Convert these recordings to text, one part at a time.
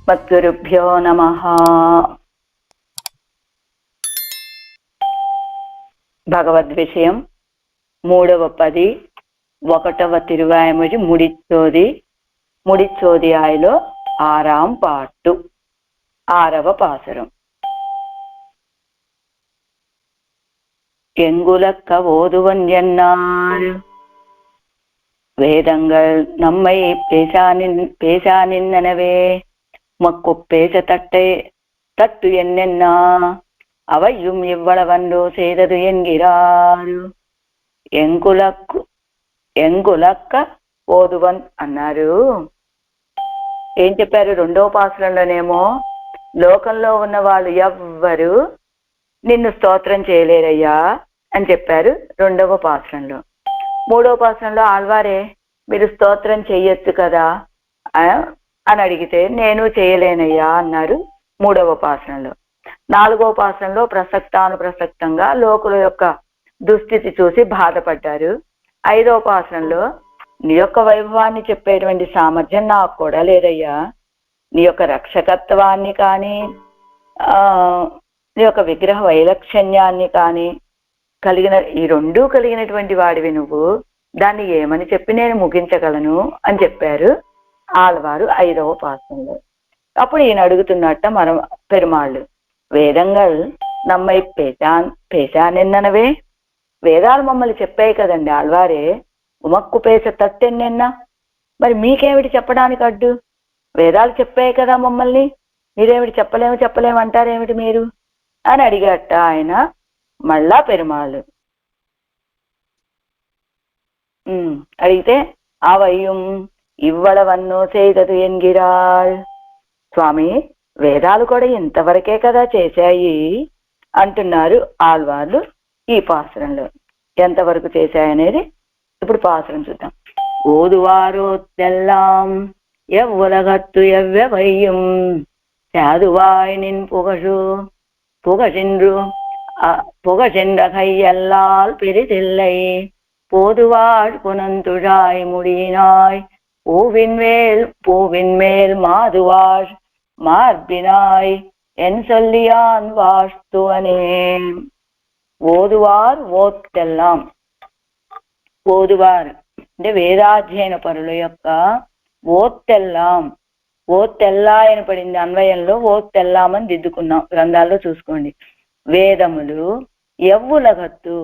మద్గురుభ్యో నమః. భగవద్విషయం 3వ పది 1వ తిరువాయిమొഴി முடிச்சோதியாயிలో 6ஆம் பாட்டு 6వ பாசுரம். எங்குலக்க ஓதுவன் என்னார் வேதங்கள் நம்மை பேசா நின்னனவே மக்கு பேச தட்டு என்னென்னா அவையும் இவ்வளவன்றோ செய்தது என்கிறார். ఎంగులక్క ఓదువన్ అన్నారు. ఏం చెప్పారు? 2వ పాసురంలోనేమో లోకంలో ఉన్న వాళ్ళు ఎవ్వరు నిన్ను స్తోత్రం చేయలేరయ్యా అని చెప్పారు 2వ పాసురంలో. 3వ పాసురంలో ఆళ్వారే మీరు స్తోత్రం చెయ్యొచ్చు కదా అని అడిగితే నేను చేయలేనయ్యా అన్నారు 3వ పాసురంలో. 4వ పాసురంలో ప్రసక్తంగా లోకుల యొక్క దుస్థితి చూసి బాధపడ్డారు. 5వ పాసురంలో నీ యొక్క వైభవాన్ని చెప్పేటువంటి సామర్థ్యం నాకు కూడా లేదయ్యా, నీ యొక్క రక్షకత్వాన్ని కానీ నీ యొక్క విగ్రహ వైలక్షణ్యాన్ని కానీ ఈ రెండూ కలిగినటువంటి వాడివి నువ్వు, దాన్ని ఏమని చెప్పి నేను ముగించగలను అని చెప్పారు ఆళ్వారు 5వ పాసురంలో. అప్పుడు ఈయన అడుగుతున్నట్ట పెరుమాళ్ళు, వేదంగల్ నమ్మై పేశానెన్ననవే, వేదాలు మమ్మల్ని చెప్పాయి కదండి ఆళ్వారే, ఉమక్కు పేస తట్టెన్నెన్నా, మరి మీకేమిటి చెప్పడానికి అడ్డు? వేదాలు చెప్పాయి కదా మమ్మల్ని, మీరేమిటి చెప్పలేము అంటారేమిటి మీరు అని అడిగట ఆయన మళ్ళా పెరుమాళ్ళు. అడిగితే అవయ్యం ఇవ్వడవన్నో చేయదు ఎన్గిరాళ్, స్వామి వేదాలు కూడా ఇంతవరకే కదా చేశాయి అంటున్నారు ఆళ్వార్లు ఈ పాసురంలో. ఎంతవరకు చేశాయనేది ఇప్పుడు పాసురం చూద్దాం. ఓదువారోత్తెల్లాం ఎవ్వులగత్తు ఎవ్వెవయ్యం సాధువాయ్ నిన్ புகழென்றகையல்லால் பெரிதில்லை போதுவாழ் புனந்துழாய் முடியினாய் பூவின் மேல் மாதுவாழ் మార్బినాయ్ ఎన్ సొల్లియాన్ వాస్తువనే. ఓదువార్ ఓత్తెల్లాం, ఓదువార్ అంటే వేదాధ్యయన పరుల యొక్క ఓత్తెల్లా అని పడింది అన్వయంలో, ఓత్తెల్లామని దిద్దుకున్నాం గ్రంథాల్లో చూసుకోండి. వేదములు ఎవ్వులగత్తు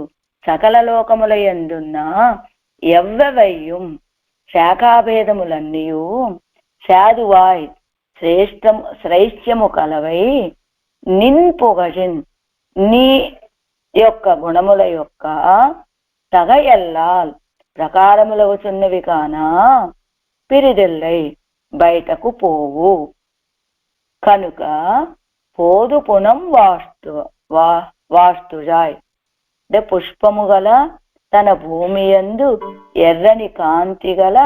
సకల లోకముల యందున్న ఎవ్వవయ్యం శాఖాభేదములన్నీయు సాధువాయ్ శ్రేష్టము కలవై నిన్ పొగజిన్ నీ యొక్క గుణముల యొక్క తగయల్లాల్ ప్రకారములవుచున్నవి కానా పిరిదెల్లై బయటకు పోవు కనుక పోదు పునం వాస్తుజాయ్ అంటే పుష్పము గల తన భూమి యందు ఎర్రని కాంతి గల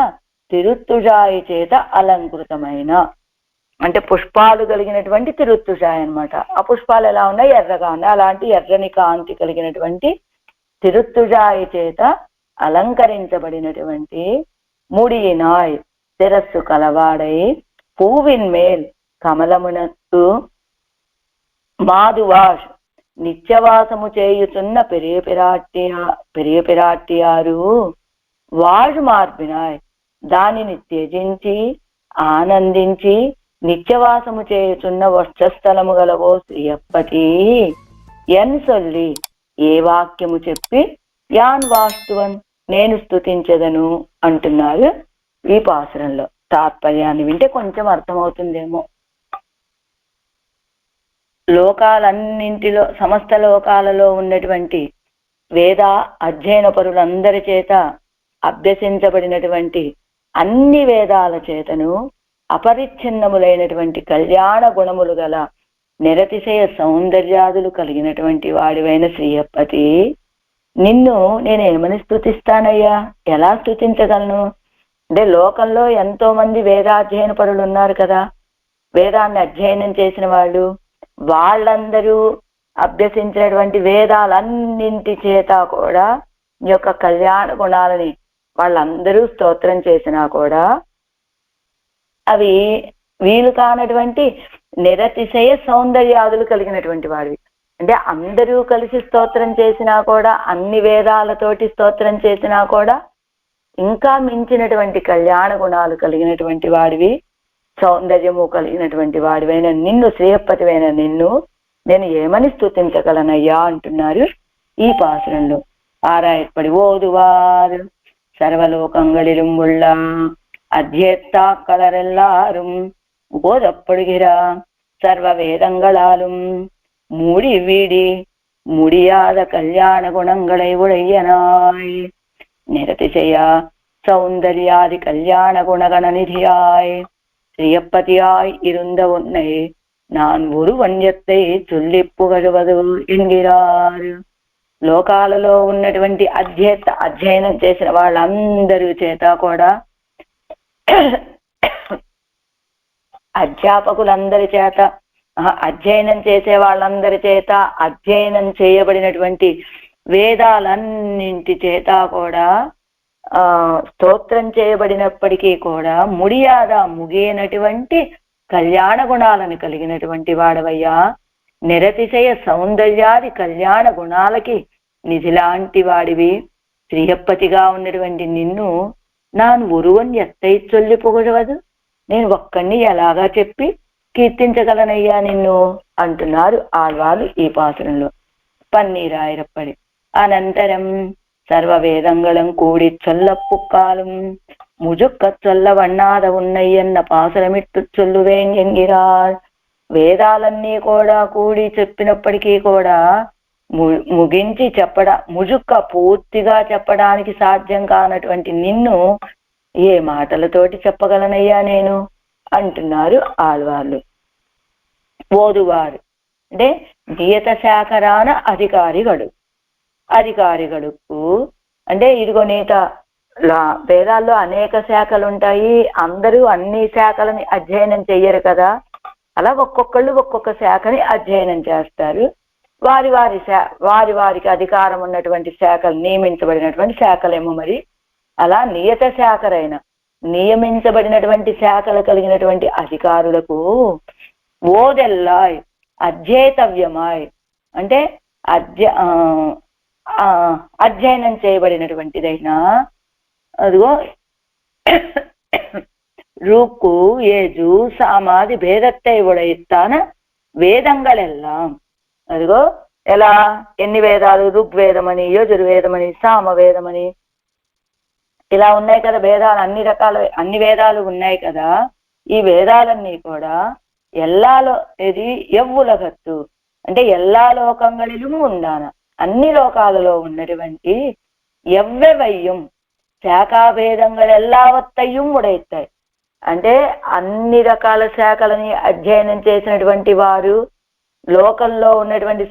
తిరుత్తుజాయి చేత అలంకృతమైన, అంటే పుష్పాలు కలిగినటువంటి తిరుత్తుజాయి అన్నమాట. ఆ పుష్పాలు ఎలా ఉన్నాయి? ఎర్రగా ఉన్నాయి. అలాంటి ఎర్రని కాంతి కలిగినటువంటి తిరుత్తుజాయి చేత అలంకరించబడినటువంటి ముడియినాయ్ శిరస్సు కలవాడై పూవిన్ మేల్ కమలమునట్టు మాధువాష్ నిత్యవాసము చేయుచున్న పెరియ పిరాట్టియారు వాజు మార్పినాయ్ దానిని త్యజించి ఆనందించి నిత్యవాసము చేయుచున్న వక్షస్థలము గలవో శ్రీయప్పటి ఎన్ సొల్లి ఏ వాక్యము చెప్పి యాన్ వాస్తువన్ నేను స్తుతించదను అంటున్నారు ఈ పాసురంలో. తాత్పర్యాన్ని వింటే కొంచెం అర్థమవుతుందేమో. లోకాలన్నింటిలో సమస్త లోకాలలో ఉన్నటువంటి వేద అధ్యయన పరులందరి చేత అభ్యసించబడినటువంటి అన్ని వేదాల చేతను అపరిచ్ఛిన్నములైనటువంటి కళ్యాణ గుణములు గల నిరతిశయ సౌందర్యాదులు కలిగినటువంటి వాడివైన శ్రీయప్పతి, నిన్ను నేనేమని స్తుతిస్తానయ్యా, ఎలా స్తుతించగలను? అంటే లోకంలో ఎంతో మంది వేదాధ్యయన పరులు ఉన్నారు కదా, వేదాన్ని అధ్యయనం చేసిన వాళ్ళు, వాళ్ళందరూ అభ్యసించినటువంటి వేదాలన్నింటి చేత కూడా ఈ యొక్క కళ్యాణ గుణాలని వాళ్ళందరూ స్తోత్రం చేసినా కూడా అవి వీలు కానటువంటి నిరతిశయ సౌందర్యాదులు కలిగినటువంటి వాడివి. అంటే అందరూ కలిసి స్తోత్రం చేసినా కూడా, అన్ని వేదాలతోటి స్తోత్రం చేసినా కూడా ఇంకా మించినటువంటి కళ్యాణ గుణాలు కలిగినటువంటి వాడివి, సౌందర్యము కలిగినటువంటి వాడివైన నిన్ను, శ్రీహప్పతివైన నిన్ను నేను ఏమని స్తుతించగలనయ్యా అంటున్నారు ఈ పాసురంలో. ఆరాయప్పడి ఓదువారు సర్వలోకంగళిலும் உள்ள அத்தியத்தாக்களரெல்லாரும் ஓதப்படுகிறார் சர்வ வேதங்களாலும் மூடி வீடி முடியாத கல்யாண குணங்களை உடையனாய் நிரதிசய சௌந்தர்யாதி கல்யாண குணகணநிதியாய் ஸ்ரீயப்பதியாய் இருந்த உன்னை நான் ஒரு వన్యத்தை சொல்லி புகழுவது என்கிறார். లోకాలలో ఉన్నటువంటి అధ్యయనం చేసిన వాళ్ళందరి చేత కూడా, అధ్యాపకులందరి చేత, అధ్యయనం చేసే వాళ్ళందరి చేత, అధ్యయనం చేయబడినటువంటి వేదాలన్నింటి చేత కూడా స్తోత్రం చేయబడినప్పటికీ కూడా ముగియనటువంటి కళ్యాణ గుణాలను కలిగినటువంటి వాడవయ్యా. నిరతిశయ సౌందర్యాది కళ్యాణ గుణాలకి నిధిలాంటి వాడివి. శ్రీహప్పతిగా ఉన్నటువంటి నిన్ను నాను ఒరువన్ ఎత్తై చొల్లి పొగడవదు, నేను ఒక్కడిని ఎలాగా చెప్పి కీర్తించగలనయ్యా నిన్ను అంటున్నారు ఆళ్వారు ఈ పాసురంలో. పన్నీరాయిరప్పడి అనంతరం సర్వ వేదంగళం కూడి చొల్లప్పుక్కాலும் முஜுக்க சொல்ல வண்ணாத ఉన్నయ్యన్న పాసురమిట్టు చొల్లువేం ఎంగిరార్. వేదాలన్నీ కూడా కూడి చెప్పినప్పటికీ కూడా ముగించి ముజుక్క పూర్తిగా చెప్పడానికి సాధ్యం కానటువంటి నిన్ను ఏ మాటలతోటి చెప్పగలనయ్యా నేను అంటున్నారు ఆళ్వార్లు. ఓదువారు అంటే నియత శాఖరాన అధికారిగడుకు అంటే ఇదిగో నీత వేదాల్లో అనేక శాఖలు ఉంటాయి, అందరూ అన్ని శాఖలని అధ్యయనం చెయ్యరు కదా, అలా ఒక్కొక్కళ్ళు ఒక్కొక్క శాఖని అధ్యయనం చేస్తారు. వారికి అధికారం ఉన్నటువంటి శాఖలు, నియమించబడినటువంటి శాఖలేమో మరి. అలా నియత శాఖరైన నియమించబడినటువంటి శాఖలు కలిగినటువంటి అధికారులకు ఓదెల్లాయ్ అధ్యేతవ్యమాయ్ అంటే అధ్యయనం చేయబడినటువంటిదైనా, అదిగో ருக்கு ஏஜு சாமாதி భేదத்தை உடைத்தான వేదంగళెల్లాం. అదిగో ఎలా ఎన్ని వేదాలు, ఋగ్వేదమని, యజుర్వేదమని, సామవేదమని ఇలా ఉన్నాయి కదా వేదాలు, అన్ని వేదాలు ఉన్నాయి కదా. ఈ వేదాలన్నీ కూడా ఇది ఎవ్వులగత్తు అంటే எல்லா లోకంగళిலும் ఉండాన, అన్ని లోకాలలో ఉన్నటువంటి ఎవ్వెవయ్యం శాఖాభేదங்கள் எல்லாவற்றையும் உடைத்தாయి అంటే అన్ని రకాల శాఖలని అధ్యయనం చేసినటువంటి వారు, లోకంలో ఉన్నటువంటి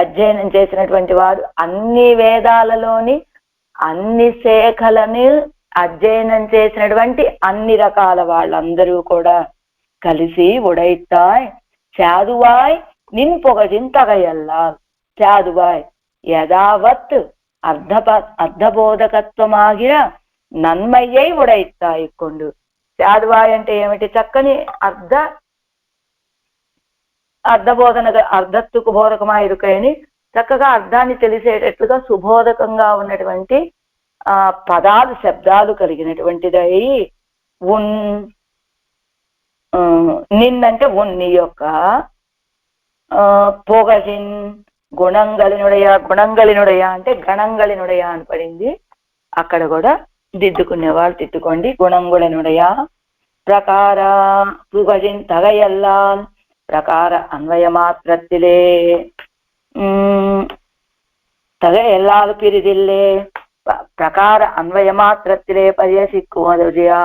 అధ్యయనం చేసినటువంటి వారు, అన్ని వేదాలలోని అన్ని శాఖలని అధ్యయనం చేసినటువంటి అన్ని రకాల వాళ్ళందరూ కూడా కలిసి ఉడైతాయ్ చాదువాయ్ నిన్ పొగజింతగయల్లా. చాదువాయ్ యథావత్ అర్ధబోధకత్వమాగిన నన్మయ్యై ఉడైతాయి కొండు. చాదువాయ్ అంటే ఏమిటి? చక్కని అర్ధత్తుకు బోధకమాయిరుకని చక్కగా అర్థాన్ని తెలిసేటట్లుగా సుబోధకంగా ఉన్నటువంటి పదాలు, శబ్దాలు కలిగినటువంటిదై నిన్నంటే నీ యొక్క పొగజిన్ గుణంగలినుడయ అంటే గణంగలినుడయ అని పడింది. అక్కడ కూడా దిద్దుకునే వాళ్ళు తిట్టుకోండి. గుణంగుళనుడయ ప్రకార పుగజిన్ తగయల్లాల్ ప్రకార అన్వయ మాత్రத்திலே தகையெல்லால் பிரிதில்லே பிரகார அன்வய மாத்திரத்திலே பரியசிக்குவதுயா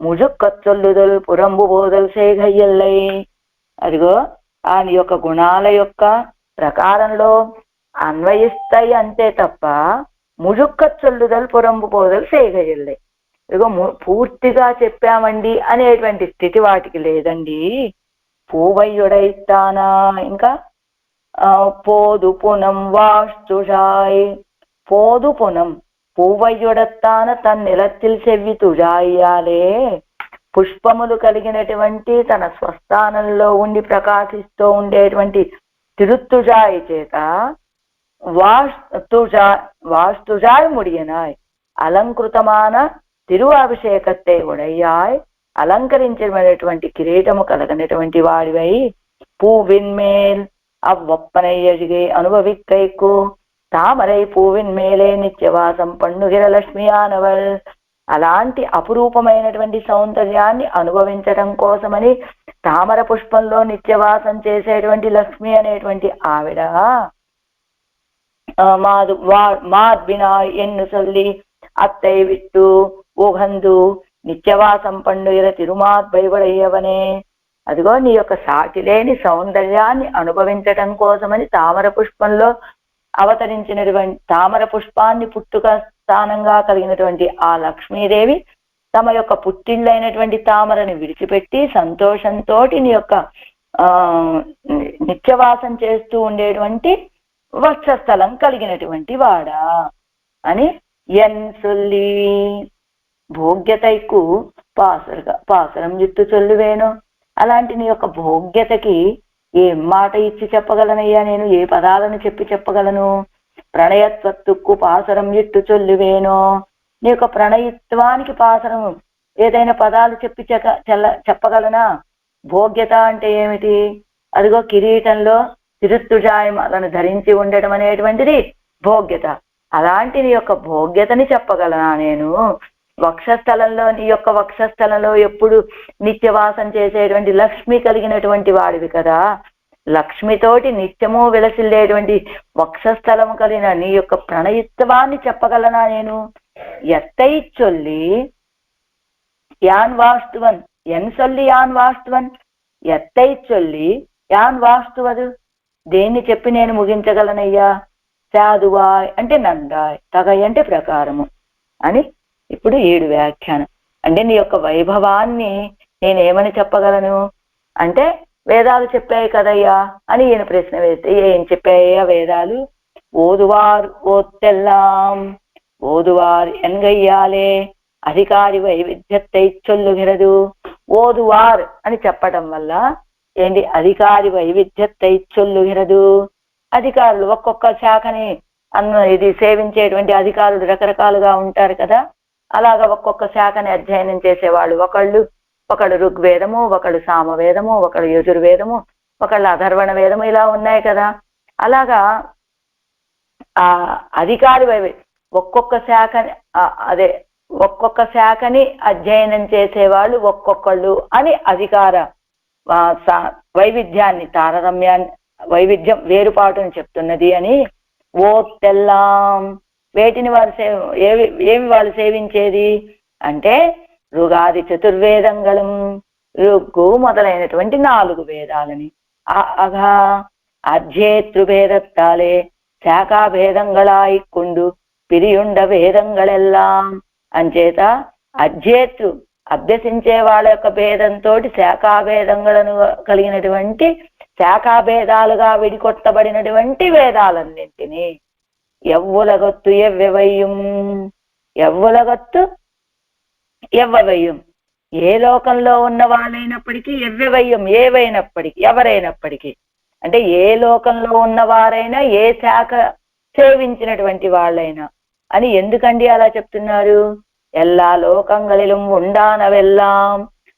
ముజుక్క చొల్లుదల్ పురంబు బోధల్ చేయగయ్యల్లై. అదిగో ఆయన యొక్క గుణాల యొక్క ప్రకారంలో అన్వయిస్తాయి అంతే తప్ప ముజుక్క చొల్లుదల్ పురంబు బోధల్ చేయగయ్యల్లై. ఇదిగో పూర్తిగా చెప్పామండి అనేటువంటి స్థితి వాటికి లేదండి. పూవయ్యుడైతానా ఇంకా పోదు పునం వాస్తుజాయ్ పోదు పునం పూవయ్యుడత్తాన తన్ నిలத்தில் செவ்வி துழாயாலே పుష్పములు కలిగినటువంటి తన స్వస్థానంలో ఉండి ప్రకాశిస్తూ ఉండేటువంటి తిరుత్తుజాయి చేత வாஸ்துஜாய் முடியனாய் అలంకృతమాన తిరువాభిషేకத்தை ఉడయ్యాయ్ అలంకరించబడినటువంటి కిరీటము కలగనటువంటి వాడివై పూవిన్ మేల్ అవ్వప్పனை எழிகை అనుభవిக்கைకు తామరై పూవిన్ మేలే నిత్యవాసం పండుగిర లక్ష్మియానవల్ అలాంటి అపురూపమైనటువంటి సౌందర్యాన్ని అనుభవించడం కోసమని తామర పుష్పంలో నిత్యవాసం చేసేటువంటి లక్ష్మి అనేటువంటి ఆవిడ மார்பினா என்னு சொல்லி அத்தை விட்டு உகந்து నిత్యవాసం పండుగ తిరుమార్బై ఉడయ్యవనే అదిగో నీ యొక్క సాటి లేని సౌందర్యాన్ని అనుభవించటం కోసమని తామర పుష్పంలో అవతరించినటువంటి తామర పుష్పాన్ని పుట్టుక స్థానంగా కలిగినటువంటి ఆ లక్ష్మీదేవి తమ యొక్క పుట్టిళ్ళైనటువంటి తామరని విడిచిపెట్టి సంతోషంతో నీ యొక్క నిత్యవాసం చేస్తూ ఉండేటువంటి వక్షస్థలం కలిగినటువంటి వాడా అని ఎన్ సొల్లి భోగ్యతకు పాసరం జిత్తు చొల్లువేను అలాంటి నీ యొక్క భోగ్యతకి ఏం మాట ఇచ్చి చెప్పగలనయ్యా నేను ఏ పదాలను చెప్పగలను ప్రణయత్వత్తుకు పాసరం ఇట్టు చొల్లువేను నీ యొక్క ప్రణయత్వానికి పాసరం ఏదైనా పదాలు చెప్పగలనా భోగ్యత అంటే ఏమిటి అదిగో కిరీటంలో తిరుత్తుజాయమాలను ధరించి ఉండటం అనేటువంటిది భోగ్యత అలాంటి నీ యొక్క భోగ్యతని చెప్పగలనా నేను వక్షస్థలంలో నీ యొక్క వక్షస్థలంలో ఎప్పుడు నిత్యవాసం చేసేటువంటి లక్ష్మి కలిగినటువంటి వాడివి కదా లక్ష్మితోటి నిత్యము విలసిల్లేటువంటి వక్షస్థలము కలిగిన నీ యొక్క ప్రణయిత్వాన్ని చెప్పగలనా నేను ఎత్తై చొల్లి యాన్ వాస్తువన్ ఎన్ సొల్లి యాన్ వాస్తువన్ ఎత్తై చొల్లి యాన్ వాస్తువదు దేన్ని చెప్పి నేను ముగించగలనయ్యా సాధువాయ్ అంటే నందాయ్ తగయ్ అంటే ప్రకారము అని ఇప్పుడు 7 వ్యాఖ్యానం అంటే నీ యొక్క వైభవాన్ని నేనేమని చెప్పగలను అంటే వేదాలు చెప్పాయి కదయ్యా అని ఈయన ప్రశ్న వేస్తే ఏం చెప్పాయ్యా వేదాలు ఓదువార్ ఓత్తెల్లాం ఓదువార్ ఎన్గయ్యాలే అధికారి వైవిధ్యత్తై చొల్లుగిరదు ఓదువార్ అని చెప్పడం వల్ల ఏంటి అధికారి వైవిధ్యత్తై చొల్లుగిరదు అధికారులు ఒక్కొక్క శాఖని ఇది సేవించేటువంటి అధికారులు రకరకాలుగా ఉంటారు కదా అలాగా ఒక్కొక్క శాఖని అధ్యయనం చేసేవాళ్ళు ఒకళ్ళు ఋగ్వేదము ఒకళ్ళు సామవేదము ఒకళ్ళు యజుర్వేదము ఒకళ్ళు అధర్వణ వేదము ఇలా ఉన్నాయి కదా అలాగా ఆ అధికారి ఒక్కొక్క శాఖని అధ్యయనం చేసేవాళ్ళు ఒక్కొక్కళ్ళు అని అధికార వైవిధ్యాన్ని వైవిధ్యం వేరుపాటుని చెప్తున్నది అని ఓ తెల్లాం వేటిని వారు ఏమి వాళ్ళు సేవించేది అంటే ఋగాది చతుర్వేదంగళం ఋగ్గు మొదలైనటువంటి 4 వేదాలని అఘా అధ్యేతృభేదత్తాలే శాఖాభేదంగళాయిక్కుండు పిరియుండ వేదంగళెల్లాం అంచేత అధ్యేతృ అభ్యసించే వాళ్ళ యొక్క భేదంతో శాఖాభేదంగలను కలిగినటువంటి శాఖాభేదాలుగా విడికొట్టబడినటువంటి వేదాలన్నింటినీ ఎవ్వులగొత్తు ఎవ్వవయ్యం ఏ లోకంలో ఉన్న వాళ్ళైనప్పటికీ ఎవ్వవయ్యం ఎవరైనప్పటికీ అంటే ఏ లోకంలో ఉన్నవారైనా ఏ శాఖ సేవించినటువంటి వాళ్ళైనా అని ఎందుకండి అలా చెప్తున్నారు ఎల్లా లోకంగళిలం ఉండానవెల్లాం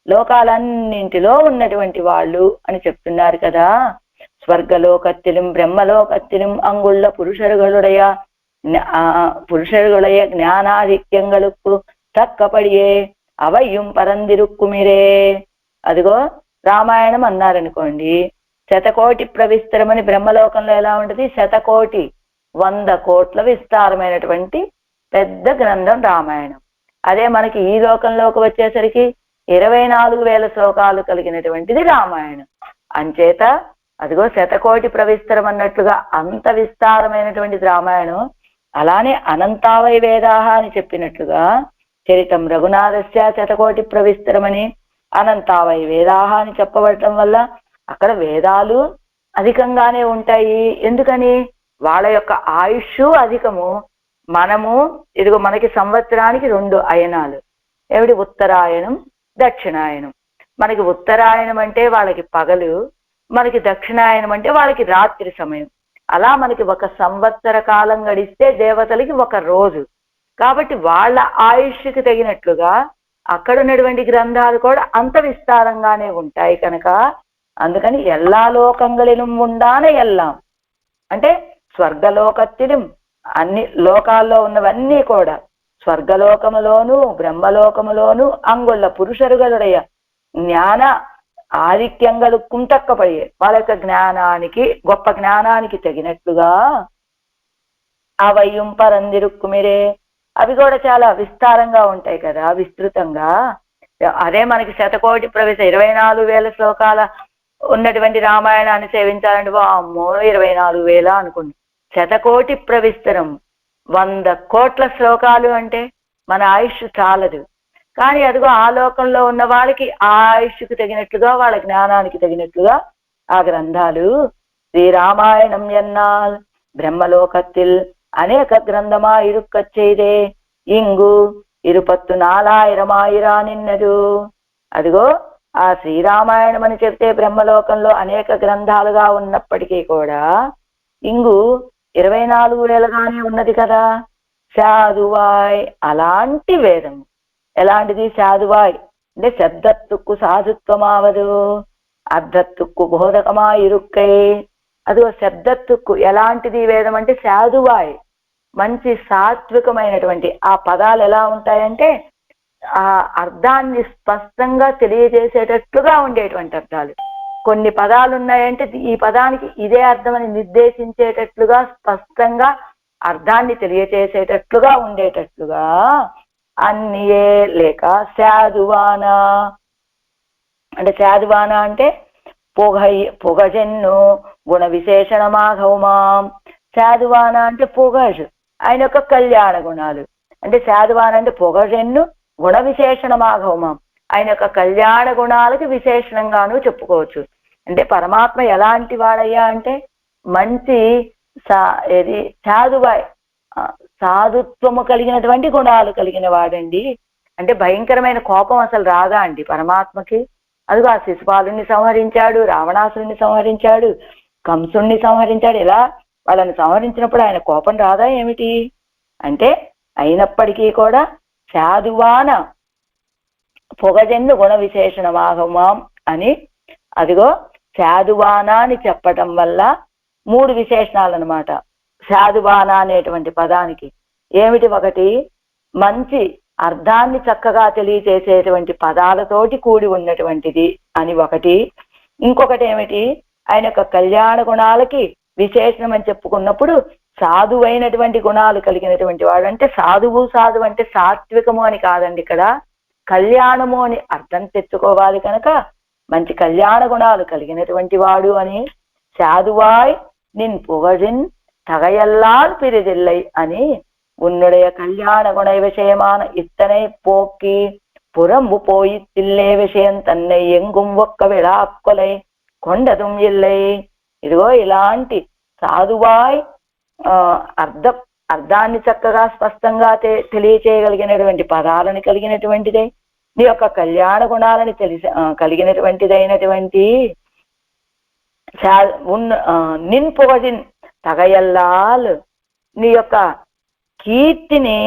లోకాలన్నింటిలో ఉన్నటువంటి వాళ్ళు అని చెప్తున్నారు కదా స్వర్గలోకత్తిലും బ్రహ్మలోకత్తిലും అంగుళ్ళ పురుషరుగళుடைய జ్ఞానాధిక్యంగళుకు తక్కపడియే అవయ్యం పరందిరుక్కుమిరే అదిగో రామాయణం అన్నారనుకోండి శతకోటి ప్రవిస్తరమని బ్రహ్మలోకంలో ఎలా ఉంటుంది 100 కోట్ల విస్తారమైనటువంటి పెద్ద గ్రంథం రామాయణం అదే మనకి ఈ లోకంలోకి వచ్చేసరికి 24,000 శ్లోకాలు కలిగినటువంటిది రామాయణం అంచేత అదిగో శతకోటి ప్రవిస్తరం అన్నట్లుగా అంత విస్తారమైనటువంటిది రామాయణం అలానే అనంతావై వేదాహ అని చెప్పినట్లుగా చరితం రఘునాథస్య శతకోటి ప్రవిస్తరమని అనంతావై వేదాహ అని చెప్పబడటం వల్ల అక్కడ వేదాలు అధికంగానే ఉంటాయి ఎందుకని వాళ్ళ యొక్క ఆయుష్ అధికము మనము ఇదిగో మనకి సంవత్సరానికి 2 అయనాలు ఏమిటి ఉత్తరాయణం దక్షిణాయనం. మనకి ఉత్తరాయణం అంటే వాళ్ళకి పగలు, మనకి దక్షిణాయనం అంటే వాళ్ళకి రాత్రి సమయం. అలా మనకి ఒక సంవత్సర కాలం గడిస్తే దేవతలకి ఒక రోజు. కాబట్టి వాళ్ళ ఆయుష్కి తగినట్లుగా అక్కడ ఉన్నటువంటి గ్రంథాలు కూడా అంత విస్తారంగానే ఉంటాయి కనుక అందుకని ఎల్లా లోకంగళిலும் ఉండాన ఎల్లాం అంటే స్వర్గలోకత్తిലും అన్ని లోకాల్లో ఉన్నవన్నీ కూడా స్వర్గలోకములోను బ్రహ్మలోకములోను అంగుళ్ళ పురుషరుగలుடைய జ్ఞాన ఆధిక్యంగలు కుంటక్కపడియే వాళ్ళ యొక్క జ్ఞానానికి గొప్ప జ్ఞానానికి తగినట్లుగా అవయ్యం పరందిరుక్కుమిరే అవి కూడా చాలా విస్తారంగా ఉంటాయి కదా, విస్తృతంగా. అదే మనకి శతకోటి ప్రవేశ 24,000 శ్లోకాల ఉన్నటువంటి రామాయణాన్ని సేవించాలంటే అమ్మో 24,000 అనుకోండి. శతకోటి ప్రవిస్తరం 100 కోట్ల శ్లోకాలు అంటే మన ఆయుష్ చాలదు. కానీ అదిగో ఆ లోకంలో ఉన్న వాళ్ళకి ఆ ఆయుష్కు తగినట్లుగా వాళ్ళ జ్ఞానానికి తగినట్లుగా ఆ గ్రంథాలు. శ్రీరామాయణం ఎన్నాల్ బ్రహ్మలోకత్తిల్ అనేక గ్రంథమా ఇరుక్కచ్చైదే ఇంగు 24,000 నిన్నదు. అదిగో ఆ శ్రీరామాయణం అని చెప్తే బ్రహ్మలోకంలో అనేక గ్రంథాలుగా ఉన్నప్పటికీ కూడా ఇంగు 24,000గానే ఉన్నది కదా. సాధువాయ్ అలాంటి వేదం. ఎలాంటిది సాధువాయ్ అంటే శబ్దత్తుక్కు సాధుత్వమావదు అర్ధత్తుక్కు బోధకమా ఇరుక్కై. అదిగో శబ్దత్తుక్కు ఎలాంటిది వేదం అంటే సాధువాయ్ మంచి సాత్వికమైనటువంటి ఆ పదాలు ఎలా ఉంటాయంటే ఆ అర్థాన్ని స్పష్టంగా తెలియజేసేటట్లుగా ఉండేటువంటి అర్థాలు. కొన్ని పదాలు ఉన్నాయంటే ఈ పదానికి ఇదే అర్థమని నిర్దేశించేటట్లుగా స్పష్టంగా అర్థాన్ని తెలియచేసేటట్లుగా ఉండేటట్లుగా అన్నియే లేక సాధువానా అంటే సాధువానా అంటే పొగజెన్ను గుణ విశేషణమాఘౌమాం. సాధువాన అంటే పొగజ్ ఆయన యొక్క కళ్యాణ గుణాలు. అంటే సాధువాన అంటే పొగజెన్ను గుణ విశేషణమాఘౌమాం ఆయన యొక్క కళ్యాణ గుణాలకి విశేషణంగాను చెప్పుకోవచ్చు. అంటే పరమాత్మ ఎలాంటి వాడయ్యా అంటే మంచి సాధువాయ్ సాధుత్వము కలిగినటువంటి గుణాలు కలిగిన వాడండి. అంటే భయంకరమైన కోపం అసలు రాదా అండి పరమాత్మకి? అదిగో ఆ శిశుపాలుని సంహరించాడు, రావణాసురుణ్ణి సంహరించాడు, కంసుణ్ణి సంహరించాడు. ఇలా వాళ్ళని సంహరించినప్పుడు ఆయన కోపం రాదా ఏమిటి అంటే అయినప్పటికీ కూడా సాధువాన పొగజెన్ను గుణ విశేషణమాగమాం అని అదిగో సాధువాన అని చెప్పటం వల్ల 3 విశేషణాలు అనమాట సాధువాన అనేటువంటి పదానికి. ఏమిటి? ఒకటి మంచి అర్థాన్ని చక్కగా తెలియచేసేటువంటి పదాలతోటి కూడి ఉన్నటువంటిది అని ఒకటి. ఇంకొకటి ఏమిటి? ఆయన యొక్క కళ్యాణ గుణాలకి విశేషణం అని చెప్పుకున్నప్పుడు సాధువైనటువంటి గుణాలు కలిగినటువంటి వాడు. అంటే సాధువు అంటే సాత్వికము అని కాదండి, ఇక్కడ కళ్యాణము అని అర్థం తెచ్చుకోవాలి కనుక మంచి కళ్యాణ గుణాలు కలిగినటువంటి వాడు అని సాధువాయ్ నిన్ పుగజిన్ తగయల్లాల్ పిరిదిల్లై అని உன்னுடைய கல்யாண குண விஷயமான இத்தனை போக்கி புறம்பு போய் தில்லே விஷயம் தன்னை எங்கும் ఒక్క విడాకొలై కొండదుం ఇల్లై. ఇదిగో ఇలాంటి సాధువాయ్ అర్థాన్ని చక్కగా స్పష్టంగా తెలియచేయగలిగినటువంటి పదాలను కలిగినటువంటిదే, నీ యొక్క కళ్యాణ గుణాలని కలిగినటువంటిదైనటువంటి నిన్ పొగజిన్ తగయల్లాల్ నీ యొక్క కీర్తిని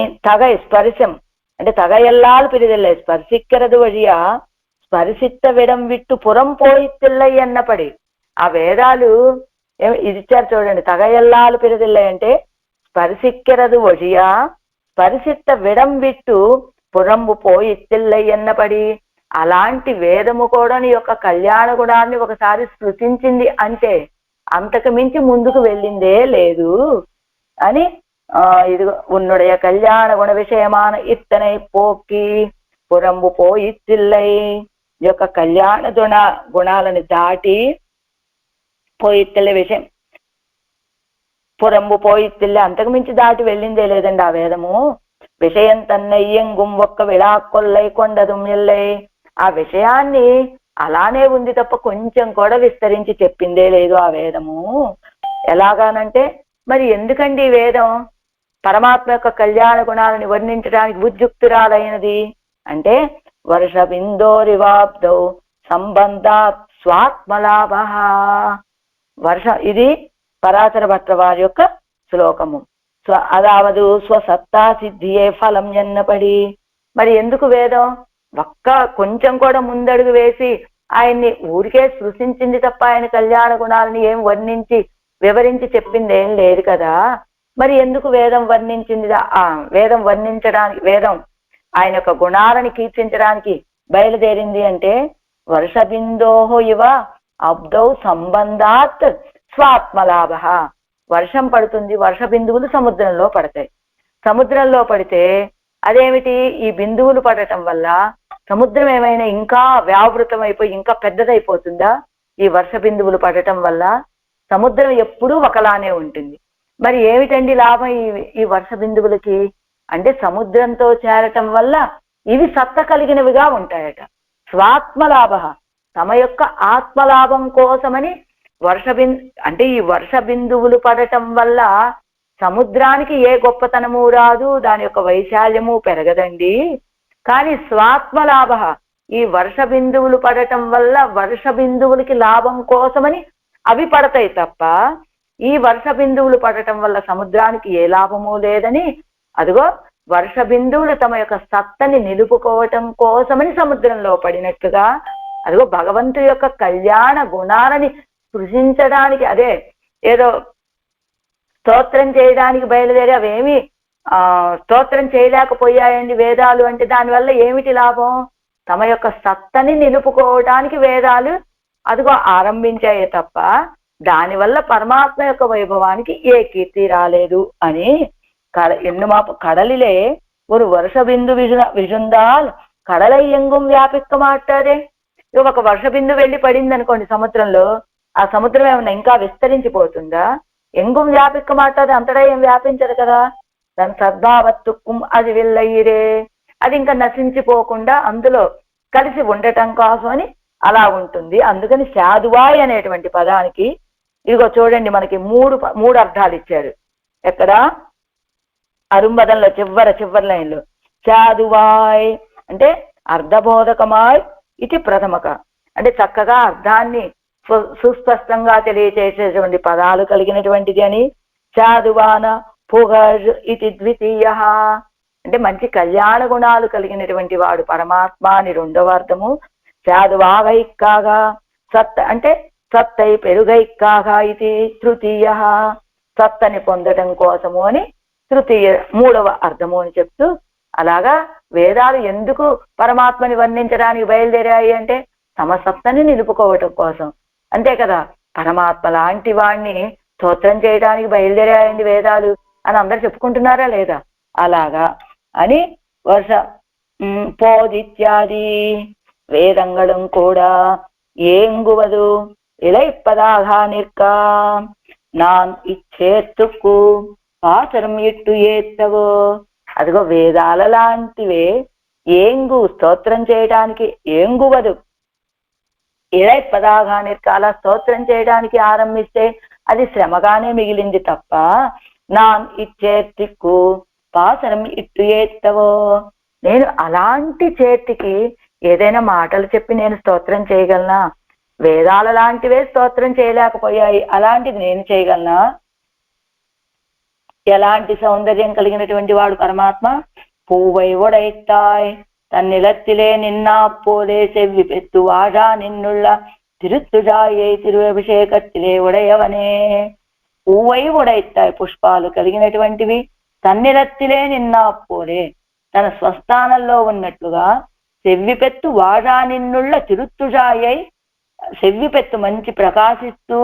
స్పర్శం అంటే తగయల్లాల్ పిరిదిల్లై స్పర్శిక్கிறது వழியா స్పర్శిத்த విడం విట్టు పురం పోయిత్తిల్లై అన్నపడి. ఆ వేదాలు ఇది ఇచ్చారు చూడండి. తగయల్లాల్ పిరిదిల్లై అంటే స్పర్శిక్கிறது వழியா స్పర్శిத்த విడం విట్టు పురంబు పోయిత్తిల్లై అన్నపడి. అలాంటి వేదము కూడా నీ యొక్క కళ్యాణ గుణాన్ని ఒకసారి స్పృశించింది అంటే అంతకు మించి ముందుకు వెళ్ళిందే లేదు అని ఇది ఉన్నుடைய కళ్యాణ గుణ విషయమాన ఇత్తనై పోకి పురంబు పోయిత్తిల్లై. ఈ యొక్క కళ్యాణ గుణాలను దాటి పోయిత్తిల్లే విషయం పురంబు పోయిత్తిల్లే అంతకు మించి దాటి వెళ్ళిందే లేదండి ఆ వేదము. విషయం తన్నయ్యంగుం ఒక్క విడాకొల్లై కొండదుం ఎల్లై. ఆ విషయాన్ని అలానే ఉంది తప్ప కొంచెం కూడా విస్తరించి చెప్పిందే లేదు ఆ వేదము. ఎలాగానంటే మరి ఎందుకండి ఈ వేదం పరమాత్మ యొక్క కళ్యాణ గుణాలను వర్ణించడానికి ఉద్యుక్తురాలైనది అంటే వర్షబిందోరివాబ్దౌ సంబంధాత్ స్వాత్మలాభ. ఇది పరాశర భట్ల వారి యొక్క శ్లోకము. అదావదు స్వసత్తా సిద్ధియే ఫలం ఎన్నపడి. మరి ఎందుకు వేదం కొంచెం కూడా ముందడుగు వేసి ఆయన్ని ఊరికే సృష్టించింది తప్ప ఆయన కళ్యాణ గుణాలని ఏం వర్ణించి వివరించి చెప్పింది ఏం లేదు కదా. మరి ఎందుకు వేదం వర్ణించింది? వేదం వర్ణించడానికి, వేదం ఆయన యొక్క గుణాలని కీర్తించడానికి బయలుదేరింది అంటే వర్షబిందోహో ఇవ అబ్దౌ సంబంధాత్ స్వాత్మలాభ. వర్షం పడుతుంది, వర్ష బిందువులు సముద్రంలో పడతాయి. సముద్రంలో పడితే అదేమిటి, ఈ బిందువులు పడటం వల్ల సముద్రం ఏమైనా ఇంకా వ్యావృతం అయిపోయి ఇంకా పెద్దదైపోతుందా? ఈ వర్ష బిందువులు పడటం వల్ల సముద్రం ఎప్పుడూ ఒకలానే ఉంటుంది. మరి ఏమిటండి లాభం ఈ వర్ష బిందువులకి అంటే సముద్రంతో చేరటం వల్ల ఇవి సత్త కలిగినవిగా ఉంటాయట. స్వాత్మలాభ, తమ యొక్క ఆత్మలాభం కోసమని అంటే ఈ వర్ష బిందువులు పడటం వల్ల సముద్రానికి ఏ గొప్పతనము రాదు, దాని యొక్క వైశాల్యము పెరగదండి. కానీ స్వాత్మలాభ, ఈ వర్ష బిందువులు పడటం వల్ల వర్ష బిందువులకి లాభం కోసమని అవి పడతాయి తప్ప ఈ వర్ష బిందువులు పడటం వల్ల సముద్రానికి ఏ లాభము లేదని, అదిగో వర్ష బిందువులు తమ యొక్క సత్తని నిలుపుకోవటం కోసమని సముద్రంలో పడినట్టుగా, అదిగో భగవంతుడి యొక్క కళ్యాణ గుణాలని సృజించడానికి, అదే ఏదో స్తోత్రం చేయడానికి బయలుదేరి అవేమి స్తోత్రం చేయలేకపోయాయండి వేదాలు అంటే దానివల్ల ఏమిటి లాభం? తమ యొక్క సత్తని నిలుపుకోవడానికి వేదాలు అదిగో ఆరంభించాయే తప్ప దానివల్ల పరమాత్మ యొక్క వైభవానికి ఏ కీర్తి రాలేదు అని கடலிலே ஒரு వర్ష బిందు విజుందాల్ కడలై ఎంగుం వ్యాపిక్క మాట్లాడే. ఒక వర్ష బిందు వెళ్ళి పడింది అనుకోండి సముద్రంలో, ఆ సముద్రం ఏమన్నా ఇంకా విస్తరించిపోతుందా? ఎంగుం వ్యాపిక్క మాట్లాడే, అంతటా ఏం వ్యాపించదు కదా. దాని సద్భావత్తుక్కుం అది వెళ్ళయ్యిరే, అది ఇంకా నశించిపోకుండా అందులో కలిసి ఉండటం కోసం అని అలా ఉంటుంది. అందుకని శాదువాయ్ అనేటువంటి పదానికి ఇదిగో చూడండి మనకి మూడు అర్థాలు ఇచ్చారు. ఎక్కడ అరుంబదంలో చివరి లైన్లో శాదువాయ్ అంటే అర్ధబోధకమాయ్ ఇది ప్రథమక, అంటే చక్కగా అర్థాన్ని సుస్పష్టంగా తెలియచేసేటువంటి పదాలు కలిగినటువంటిది అని. శాదువాన పుగర్ ఇది ద్వితీయ, అంటే మంచి కళ్యాణ గుణాలు కలిగినటువంటి వాడు పరమాత్మ అని రెండవ అర్థము. శాదువాగైక్కాగా సత్ అంటే సత్తై పెరుగైక్కాగా ఇది తృతీయ, సత్తని పొందడం కోసము అని తృతీయ మూడవ అర్థము అని చెప్తూ, అలాగా వేదాలు ఎందుకు పరమాత్మని వర్ణించడానికి బయలుదేరాయి అంటే తమ సత్తని నిలుపుకోవటం కోసం, అంతే కదా. పరమాత్మ లాంటి వాణ్ణి స్తోత్రం చేయడానికి బయలుదేరాయండి వేదాలు అని అందరు చెప్పుకుంటున్నారా లేదా? అలాగా అని వర్ష పోదిత్యాది వేదంగళం కూడా ఏంగువదు ఇళైప్పదాగా నిற்கா நான் ఇచ్చేత్తుకు పాసరం ఇట్టు ఏత్తవో. అదిగో వేదాల లాంటివే ఏంగు స్తోత్రం చేయడానికి ఏంగువదు ఇళైప్పదాగా నిற்கா, అలా స్తోత్రం చేయడానికి ఆరంభిస్తే అది శ్రమగానే మిగిలింది తప్ప నాన్ ఇచ్చేత్తికు పాసరం ఇట్టు ఏత్తవో, నేను అలాంటి చేతికి ఏదైనా మాటలు చెప్పి నేను స్తోత్రం చేయగలనా? వేదాల లాంటివే స్తోత్రం చేయలేకపోయాయి, అలాంటిది నేను చేయగలనా? ఎలాంటి సౌందర్యం కలిగినటువంటి వాడు పరమాత్మ. పూవై ఒడైతాయ్ తన్నిలత్తిలే నిన్నా పోలే సెవ్వి పెత్తు వాజా నిన్నుళ్ళ తిరుత్తుజాయే తిరువభిషేకత్తిలే ఒడయవనే. పూవై ఒడైతాయ్ పుష్పాలు కలిగినటువంటివి, తన్నిలత్తిలే నిన్నా పోలే తన స్వస్థానంలో ఉన్నట్లుగా, సెవ్విపెత్తు వాజా నిన్నుళ్ళ తిరుత్తుజాయై సెవ్విపెత్తు మంచి ప్రకాశిస్తూ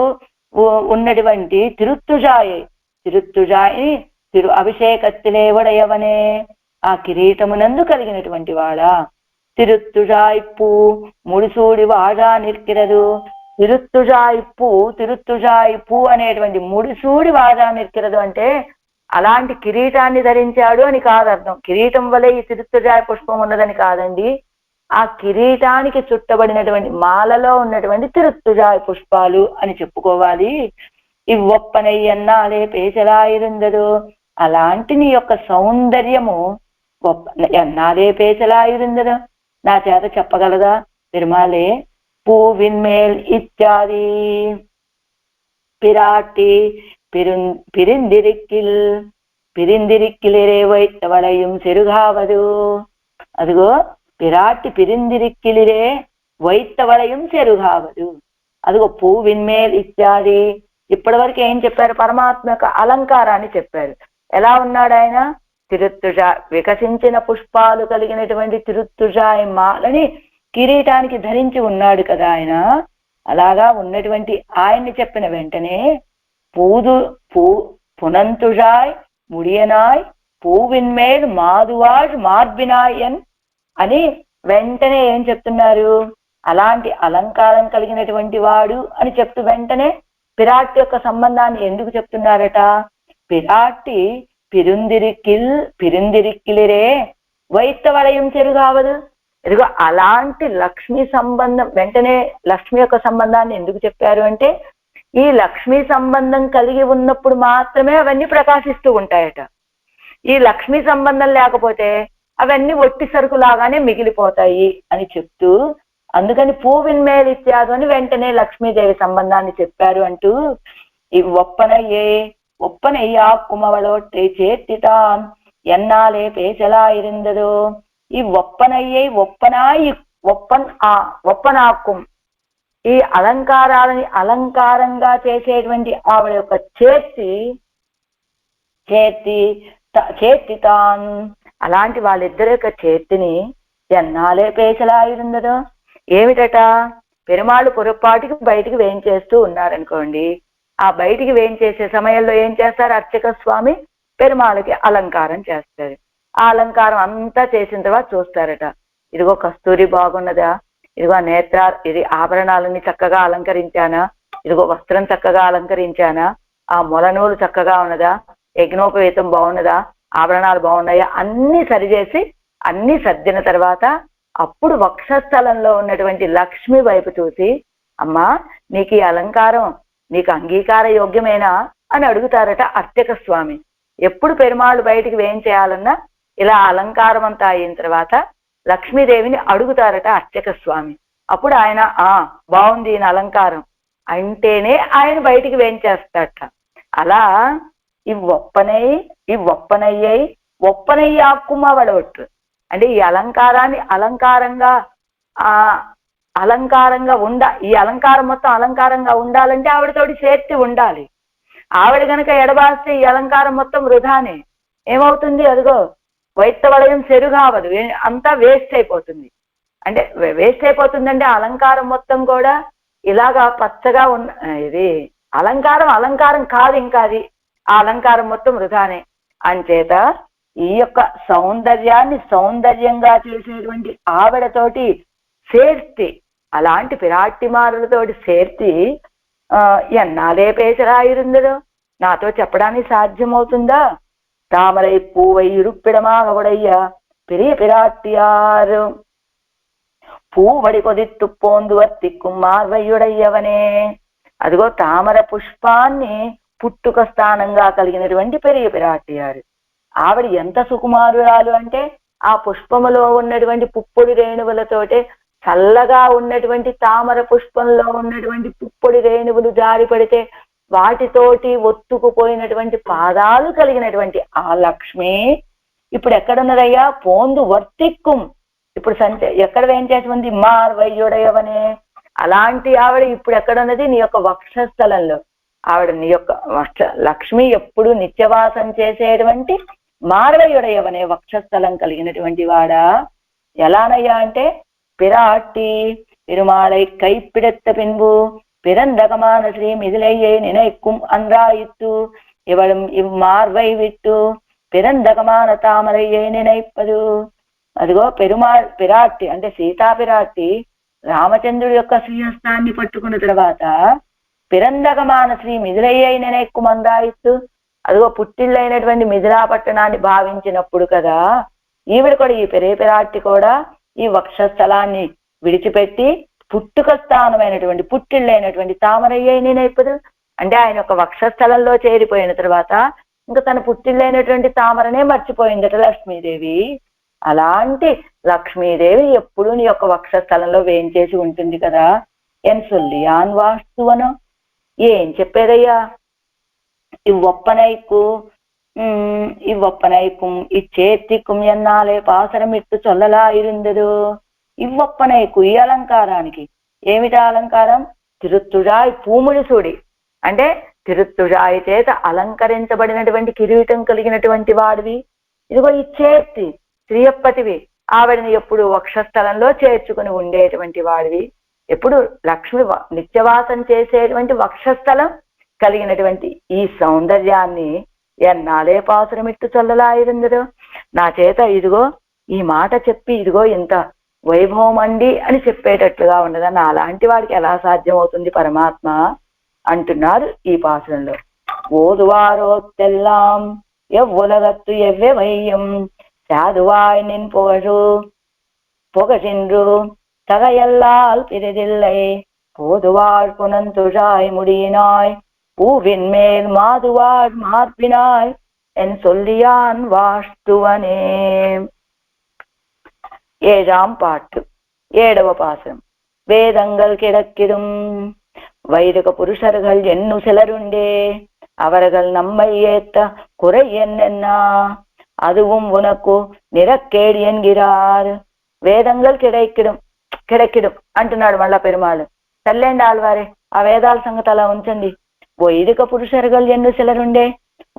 ఉన్నటువంటి తిరుత్తుజాయి తిరు అభిషేకత్తిలే ఒడయవనే, ఆ కిరీటమునందు కలిగినటువంటి వాడా. తిరుత్తుజాయిప్పు ముడిసూడి వాడా నిற்கிறது, తిరుత్తుజాయిప్పు అనేటువంటి ముడిసూడి వాడా నిற்கிறது అంటే అలాంటి కిరీటాన్ని ధరించాడు అని కాదు అర్థం. కిరీటం వలె ఈ తిరుత్తుజాయ పుష్పం ఉన్నదని కాదండి, ఆ కిరీటానికి చుట్టబడినటువంటి మాలలో ఉన్నటువంటి తిరుత్తుజాయ పుష్పాలు అని చెప్పుకోవాలి. ఇవి ఒప్పనై ఎన్నాలే పేచలాయిరుందదు, అలాంటి నీ యొక్క సౌందర్యము ఎన్నాలే పేచలాయిరుందదు, నా చేత చెప్పగలదా పెరుమాళే? పూవిన్మేల్ ఇత్యాది పిరాటి పిరిందిరిక్కిల్ పిరిందిరిక్కిలిరే వైత్తవళయం చెరుగావదు. అదిగో పిరాటి పిరిందిరిక్కిలిరే వైత్తవళయం చెరుగావదు. అదిగో పూవిన్మేల్ ఇత్యాది ఇప్పటి వరకు ఏం చెప్పారు? పరమాత్మ యొక్క అలంకారాన్ని చెప్పారు. ఎలా ఉన్నాడు ఆయన? తిరుత్తుజ వికసించిన పుష్పాలు కలిగినటువంటి తిరుత్తుజాయి మాలని కిరీటానికి ధరించి ఉన్నాడు కదా ఆయన. అలాగా ఉన్నటువంటి ఆయన్ని చెప్పిన వెంటనే పునంతుజాయ్ ముడియనాయ్ పూవిన్మేల్ మాధువాజ్ మార్బినాయన్ అని వెంటనే ఏం చెప్తున్నారు? అలాంటి అలంకారం కలిగినటువంటి వాడు అని చెప్తూ వెంటనే పిరాటి యొక్క సంబంధాన్ని ఎందుకు చెప్తున్నారట? పిరాటి పిరిందిరిక్కిలిరే వైత్తవళయం చెరుగావదు. ఇదిగో అలాంటి లక్ష్మీ సంబంధం, వెంటనే లక్ష్మి యొక్క సంబంధాన్ని ఎందుకు చెప్పారు అంటే ఈ లక్ష్మీ సంబంధం కలిగి ఉన్నప్పుడు మాత్రమే అవన్నీ ప్రకాశిస్తూ ఉంటాయట. ఈ లక్ష్మీ సంబంధం లేకపోతే అవన్నీ ఒట్టి సరుకులాగానే మిగిలిపోతాయి అని చెప్తూ, అందుకని పూవిన్మేల్ ఇత్యాదు అని వెంటనే లక్ష్మీదేవి సంబంధాన్ని చెప్పారు అంటూ ఈ ఒప్పనయ్యా కుమవళోట్టై చేర్తితాన్ ఎన్నాలే పేచలా ఇరిందదో. ఈ ఒప్పనయ్యై ఒప్పనాక్కుం ఈ అలంకారాలని అలంకారంగా చేసేటువంటి ఆవిడ యొక్క చేర్తితాన్ అలాంటి వాళ్ళిద్దరి యొక్క చేతిని ఎన్నాలే పేచలా ఇరిందదో. ఏమిటట? పెరుమాళ్ళు పొరపాటికి బయటికి వేయించేస్తూ ఉన్నారనుకోండి, ఆ బయటికి వేయించేసే సమయంలో ఏం చేస్తారు? అర్చక స్వామి పెరుమాళ్ళకి అలంకారం చేస్తారు. ఆ అలంకారం అంతా చేసిన తర్వాత చూస్తారట, ఇదిగో కస్తూరి బాగున్నదా, ఇదిగో నేత్ర ఇది ఆభరణాలని చక్కగా అలంకరించానా, ఇదిగో వస్త్రం చక్కగా అలంకరించానా, ఆ మొలనూలు చక్కగా ఉన్నదా, యజ్ఞోపవేతం బాగున్నదా, ఆభరణాలు బాగున్నాయా, అన్ని సరిచేసి అన్ని సర్దిన తర్వాత అప్పుడు వక్షస్థలంలో ఉన్నటువంటి లక్ష్మి వైపు చూసి, అమ్మా నీకు ఈ అలంకారం నీకు అంగీకార యోగ్యమేనా అని అడుగుతారట అర్చక స్వామి. ఎప్పుడు పెరుమాళ్ళు బయటికి వేయించేయాలన్నా ఇలా అలంకారం అంతా అయిన తర్వాత లక్ష్మీదేవిని అడుగుతారట అర్చక స్వామి. అప్పుడు ఆయన బాగుంది ఈయన అలంకారం అంటేనే ఆయన బయటికి వేయించేస్తాడట. అలా ఈ ఒప్పనయ్యాక్కుమ్మ వడవట్టు అంటే ఈ అలంకారాన్ని అలంకారంగా ఈ అలంకారం మొత్తం అలంకారంగా ఉండాలంటే ఆవిడతోటి చేర్చి ఉండాలి. ఆవిడ కనుక ఎడబాస్తే ఈ అలంకారం మొత్తం వృధానే ఏమవుతుంది? అదిగో వైత్తవళయం చెరుగావదు, అంతా వేస్ట్ అయిపోతుంది. అంటే వేస్ట్ అయిపోతుందంటే అలంకారం మొత్తం కూడా ఇలాగా పచ్చగా ఇది అలంకారం కాదు, ఇంకా అది ఆ అలంకారం మొత్తం వృధానే. అంచేత ఈ యొక్క సౌందర్యాన్ని సౌందర్యంగా చేసేటువంటి ఆవిడతోటి చేర్చి, అలాంటి పిరాటిమారులతోటి చేర్చి ఎన్నాలే పేచరాయిరుందదో నాతో చెప్పడానికి సాధ్యమవుతుందా? தாமரை பூவை இருப்பிடமாக உடைய பெரிய பிராட்டியார் பூவடி కొదిత్తు పోందు వర్తిక్కుం మార్వయ్యుడయ్యవనే. అదిగో తామర పుష్పాన్ని పుట్టుక స్థానంగా కలిగినటువంటి పెరియ పిరాటియారు. ఆవిడ ఎంత సుకుమారురాలు అంటే ఆ పుష్పములో ఉన్నటువంటి పుప్పొడి రేణువులతోటే చల్లగా ఉన్నటువంటి తామర పుష్పంలో ఉన్నటువంటి పుప్పొడి రేణువులు జారి పడితే వాటితోటి ఒత్తుకుపోయినటువంటి పాదాలు కలిగినటువంటి ఆ లక్ష్మి ఇప్పుడు ఎక్కడున్నదయ్యా? పోందు వర్తిక్కుం ఇప్పుడు ఎక్కడ వేయించేటువంటి మార్వయ్యుడయవనే. అలాంటి ఆవిడ ఇప్పుడు ఎక్కడున్నది? నీ యొక్క వక్షస్థలంలో. ఆవిడ నీ యొక్క లక్ష్మి ఎప్పుడు నిత్యవాసం చేసేటువంటి మార్వయ్యుడయవనే వక్షస్థలం కలిగినటువంటి వాడా. ఎలానయ్యా అంటే పిరాటి పెరుమాళై కైపిడెత్త పిన్బు பிறந்தகமான ஸ்ரீ மிதிலையை நினைக்கும் அன்றாயித்து இவளும் இம்மார்வை விட்டு பிறந்தகமான తామరయ్యై నిனைపదు. అదిగో పెరుమాళ్ పిరాటి అంటే సీతా పిరాటి రామచంద్రుడి యొక్క శ్రీహస్తాన్ని పట్టుకున్న తర్వాత పిరందగమాన శ్రీ మిథిలయ్యై నిனைக்கும் అన్రాయిత్తు అదిగో పుట్టిల్లైనటువంటి మిథిలా పట్టణాన్ని భావించినప్పుడు కదా ఈవిడ కూడా ఈ పిరాటి కూడా ఈ వక్షస్థలాన్ని విడిచిపెట్టి పుట్టుక స్థానమైనటువంటి పుట్టిళ్ళైనటువంటి తామరయ్యై నిனைపదు అంటే ఆయన యొక్క వక్షస్థలంలో చేరిపోయిన తర్వాత ఇంకా తన పుట్టిళ్ళైనటువంటి తామరనే మర్చిపోయిందట లక్ష్మీదేవి. అలాంటి లక్ష్మీదేవి ఎప్పుడు నీ యొక్క వక్షస్థలంలో వేయించేసి ఉంటుంది కదా. ఎన్ సొల్లియాన్ వాస్తువను, ఏం చెప్పేదయ్యా, இவ்வொப்பனைக்கும் இச்சேர்த்திக்கும் என்னாலே பாசரமிட்டு சொல்லలా இருந்தது. ఇవ్వొప్పనైకు, ఈ అలంకారానికి ఏమిటా అలంకారం? తిరుత్తుజాయ్ పూముడిసుడి, అంటే తిరుత్తుజాయి చేత అలంకరించబడినటువంటి కిరీటం కలిగినటువంటి వాడివి. ఇదిగో ఇచ్చేర్తి శ్రీయప్పతివి, ఆవిడని ఎప్పుడు వక్షస్థలంలో చేర్చుకుని ఉండేటువంటి వాడివి. ఎప్పుడు లక్ష్మి నిత్యవాసం చేసేటువంటి వక్షస్థలం కలిగినటువంటి ఈ సౌందర్యాన్ని ఎన్నాలే పాసురమిట్టు చల్లలాయిందరు, నా చేత ఇదిగో ఈ మాట చెప్పి ఇదిగో ఇంత వైభవం అండి అని చెప్పేటట్లుగా ఉండదని అలాంటి వాడికి ఎలా సాధ్యమవుతుంది పరమాత్మ అంటున్నారు ఈ పాసురంలో. ఓదువారోత్తెల్లాం ఎవ్వులగత్తు ఎవ్వెవయ్యం సాధువాయ్ నిన్ పొగజిన్రు தகையல்லால் பிரிதில்லை போதுவாழ் புனந்துழாய் முடியினாய் பூவின் மேல் மாதுவாழ் மார்பினாய் என் சொல்லியான் வாஷ்துவனே. 7ஆம் பாட்டு 7వ பாசுரம். வேதங்கள் கிடக்கிடும் வைதிக புருஷர்கள் என்னு சிலருண்டே, அவர்கள் நம்மை ஏத்த குறை என்னென்னா அதுவும் உனக்கு நிறக்கேடு என்கிறார். వేదంగల్ కిడకిడం అంటున్నాడు మళ్ళా పెరుమాళ్. తల్లేండి ఆళ్వారే, ఆ వేదాల సంగతి అలా ఉంచండి. వైదిక పురుషరుగల్ ఎన్ను సిలరుండే,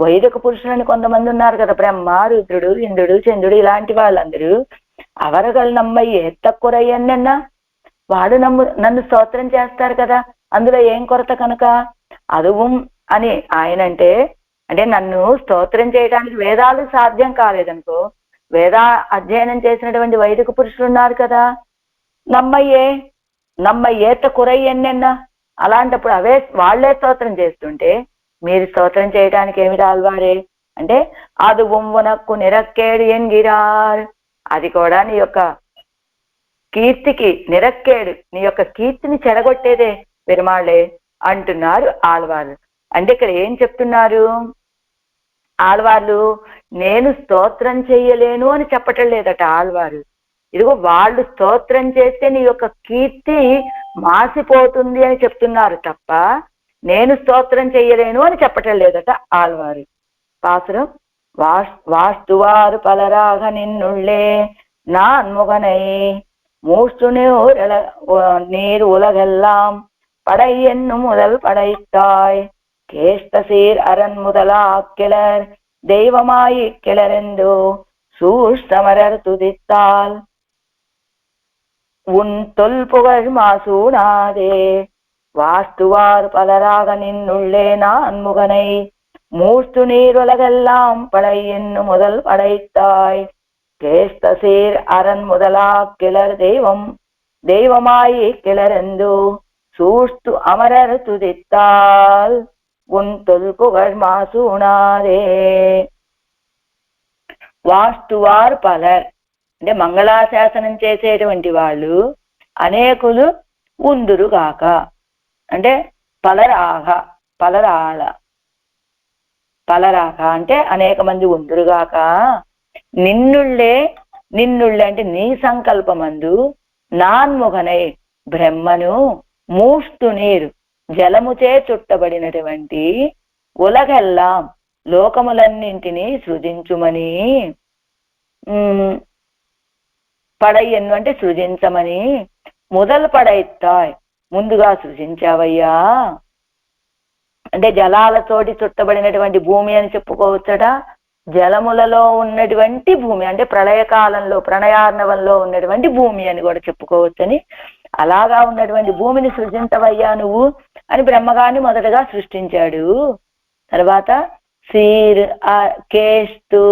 వైదిక పురుషులని కొంతమంది ఉన్నారు కదా, బ్రహ్మ, రుద్రుడు, ఇంద్రుడు, చంద్రుడు, ఇలాంటి వాళ్ళందరూ. అవరగల్ నమ్మయ్యే తక్కురయ్యన్నా, వాడు నన్ను స్తోత్రం చేస్తారు కదా, అందులో ఏం కొరత కనుక. అదుவும் అని ఆయన అంటే నన్ను స్తోత్రం చేయడానికి వేదాలు సాధ్యం కాలేదనుకో, వేద అధ్యయనం చేసినటువంటి వైదిక పురుషులు ఉన్నారు కదా, నమ్మయ్యేత కురయ్యన్నా, అలాంటప్పుడు అవే వాళ్లే స్తోత్రం చేస్తుంటే మీరు స్తోత్రం చేయడానికి ఏమిటి ఆల్వారే అంటే, అది ఉనక్కు నిరక్కేడు ఎన్గిరార్, అది కూడా నీ యొక్క కీర్తికి నిరక్కేడు, నీ యొక్క కీర్తిని చెడగొట్టేదే పెరుమాళ్లే అంటున్నారు ఆళ్వారు. అంటే ఇక్కడ ఏం చెప్తున్నారు ఆళ్వార్లు? నేను స్తోత్రం చెయ్యలేను అని చెప్పటం లేదట ఆళ్వారు. ఇదిగో వాళ్ళు స్తోత్రం చేస్తే నీ యొక్క కీర్తి మాసిపోతుంది అని చెప్తున్నారు తప్ప నేను స్తోత్రం చెయ్యలేను అని చెప్పటం లేదట ఆళ్వారు. పాసురం. వాస్తువారు పలరాగ నిన్నుళ్ళే நான் முகனை மூச்சு நீர் உலகெல்லாம் படை என்னும் முதல் படைத்தாய், கேஷ்டசீர் அரண் முதலா கிளர் தெய்வமாயி கிளரெந்தோ சூஷ்டமரர் துதித்தால் உன் தொல் புகழ் மாசூனாதே. வாஸ்துவார் பலராக நின்னுள்ளே நான் முகனை மூச்சு நீர் உலகெல்லாம் படை என்னும் முதல் படைத்தாய், கேஷ்டசீர் அரண் முதலா கிளர் தெய்வமாயி கிளரெந்தோ சூஷ்டு அமரர் துதித்தால் உன் தொல் புகழ் మాసూనాదే. వాస్తువార్ పలర్ అంటే మంగళాశాసనం చేసేటువంటి వాళ్ళు అనేకులు ఉందురుగాక, అంటే పలరాక అంటే అనేక మంది ఉందురుగాక. నిన్నుళ్ళే అంటే నీ సంకల్పమందు, నాన్ముఖనై బ్రహ్మను, మూస్తు నీరు జలముచే చుట్టబడినటువంటి, ఉలగెల్లాం లోకములన్నింటినీ సృజించుమని, పడయ్యను అంటే సృజించమని, మొదలు పడైతాయ్ ముందుగా సృజించావయ్యా. అంటే జలాలతోటి చుట్టబడినటువంటి భూమి అని చెప్పుకోవచ్చట. జలములలో ఉన్నటువంటి భూమి అంటే ప్రళయకాలంలో ప్రణయార్ణవంలో ఉన్నటువంటి భూమి అని కూడా చెప్పుకోవచ్చని, అలాగా ఉన్నటువంటి భూమిని సృజించవయ్యా నువ్వు అని బ్రహ్మగారిని మొదటగా సృష్టించాడు. తర్వాత కేస్తు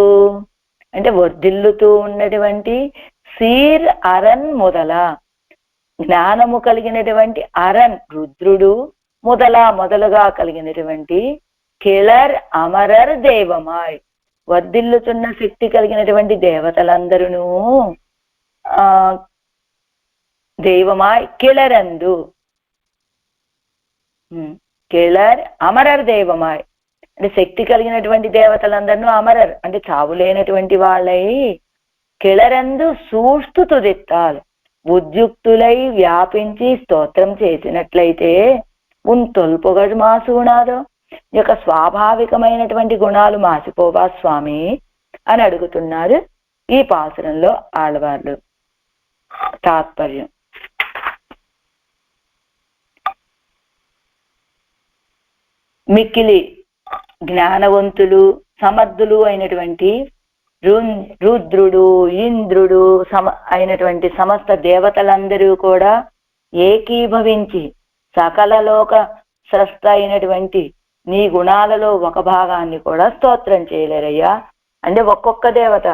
అంటే వర్ధిల్లుతూ ఉన్నటువంటి, సీర్ అరణ్ జ్ఞానము కలిగినటువంటి అరణ్ రుద్రుడు, మొదలుగా కలిగినటువంటి కిళర్ అమరర్ దేవమాయ్ వర్ధిల్లుతున్న శక్తి కలిగినటువంటి దేవతలందరూ దైవమాయ్ కిళరందు, కిళర్ అమరర్ దేవమాయ్ అంటే శక్తి కలిగినటువంటి దేవతలందరూ అమరర్ అంటే చావు లేనటువంటి వాళ్ళై కిళరందు సూస్తు తుదిత్తాలు ఉద్యుక్తులై వ్యాపించి స్తోత్రం చేసినట్లయితే తొల్పుగడు మాసునాదో యొక్క స్వాభావికమైనటువంటి గుణాలు మాసిపోవా స్వామి అని అడుగుతున్నారు ఈ పాసురంలో ఆళ్వార్లు. తాత్పర్యం: మిక్కిలి జ్ఞానవంతులు సమర్థులు అయినటువంటి రుద్రుడు ఇంద్రుడు అయినటువంటి సమస్త దేవతలందరూ కూడా ఏకీభవించి సకల లోక స్రష్ట అయినటువంటి నీ గుణాలలో ఒక భాగాన్ని కూడా స్తోత్రం చేయలేరయ్యా. అంటే ఒక్కొక్క దేవత,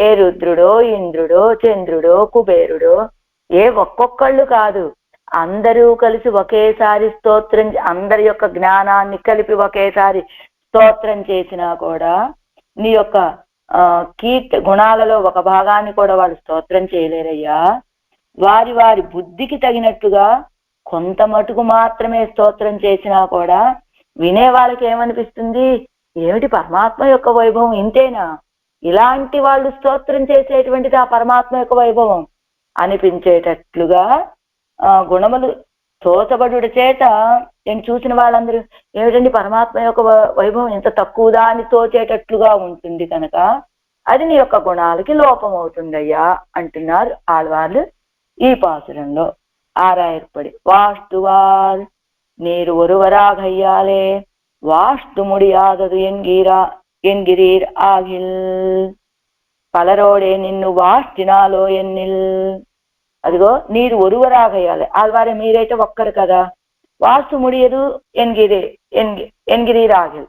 ఏ రుద్రుడో ఇంద్రుడో చంద్రుడో కుబేరుడో, ఏ ఒక్కొక్కళ్ళు కాదు, అందరూ కలిసి ఒకేసారి స్తోత్రం, అందరి యొక్క జ్ఞానాన్ని కలిపి ఒకేసారి స్తోత్రం చేసినా కూడా నీ యొక్క గుణాలలో ఒక భాగాన్ని కూడా వాళ్ళు స్తోత్రం చేయలేరయ్యా. వారి వారి బుద్ధికి తగినట్టుగా కొంత మటుకు మాత్రమే స్తోత్రం చేసినా కూడా వినే వాళ్ళకి ఏమనిపిస్తుంది, ఏమిటి పరమాత్మ యొక్క వైభవం ఇంతేనా, ఇలాంటి వాళ్ళు స్తోత్రం చేసేటువంటిది ఆ పరమాత్మ యొక్క వైభవం అనిపించేటట్లుగా గుణములు తోచబడుట చేత నేను చూసిన వాళ్ళందరూ ఏమిటండి పరమాత్మ యొక్క వైభవం ఇంత తక్కువదా అని తోచేటట్లుగా ఉంటుంది కనుక అది నీ యొక్క గుణాలకి లోపం అవుతుందయ్యా అంటున్నారు ఆళ్వార్లు ఈ పాసురంలో. ஆராயற்படி வாஷ்டுவார் நீர் ஒருவராகையாலே வாஷ்டு முடியாதது என்கிறீர் ஆகில் పలరోడే నిన్ను వాష్టినాలో ఎన్నిల్. అదిగో నీరు ఒరువరాగయ్యాలి, ఆల్వారే మీరైతే ఒక్కరు కదా, వాస్తు ముడియదు ఎన్గిరీరాగిల్,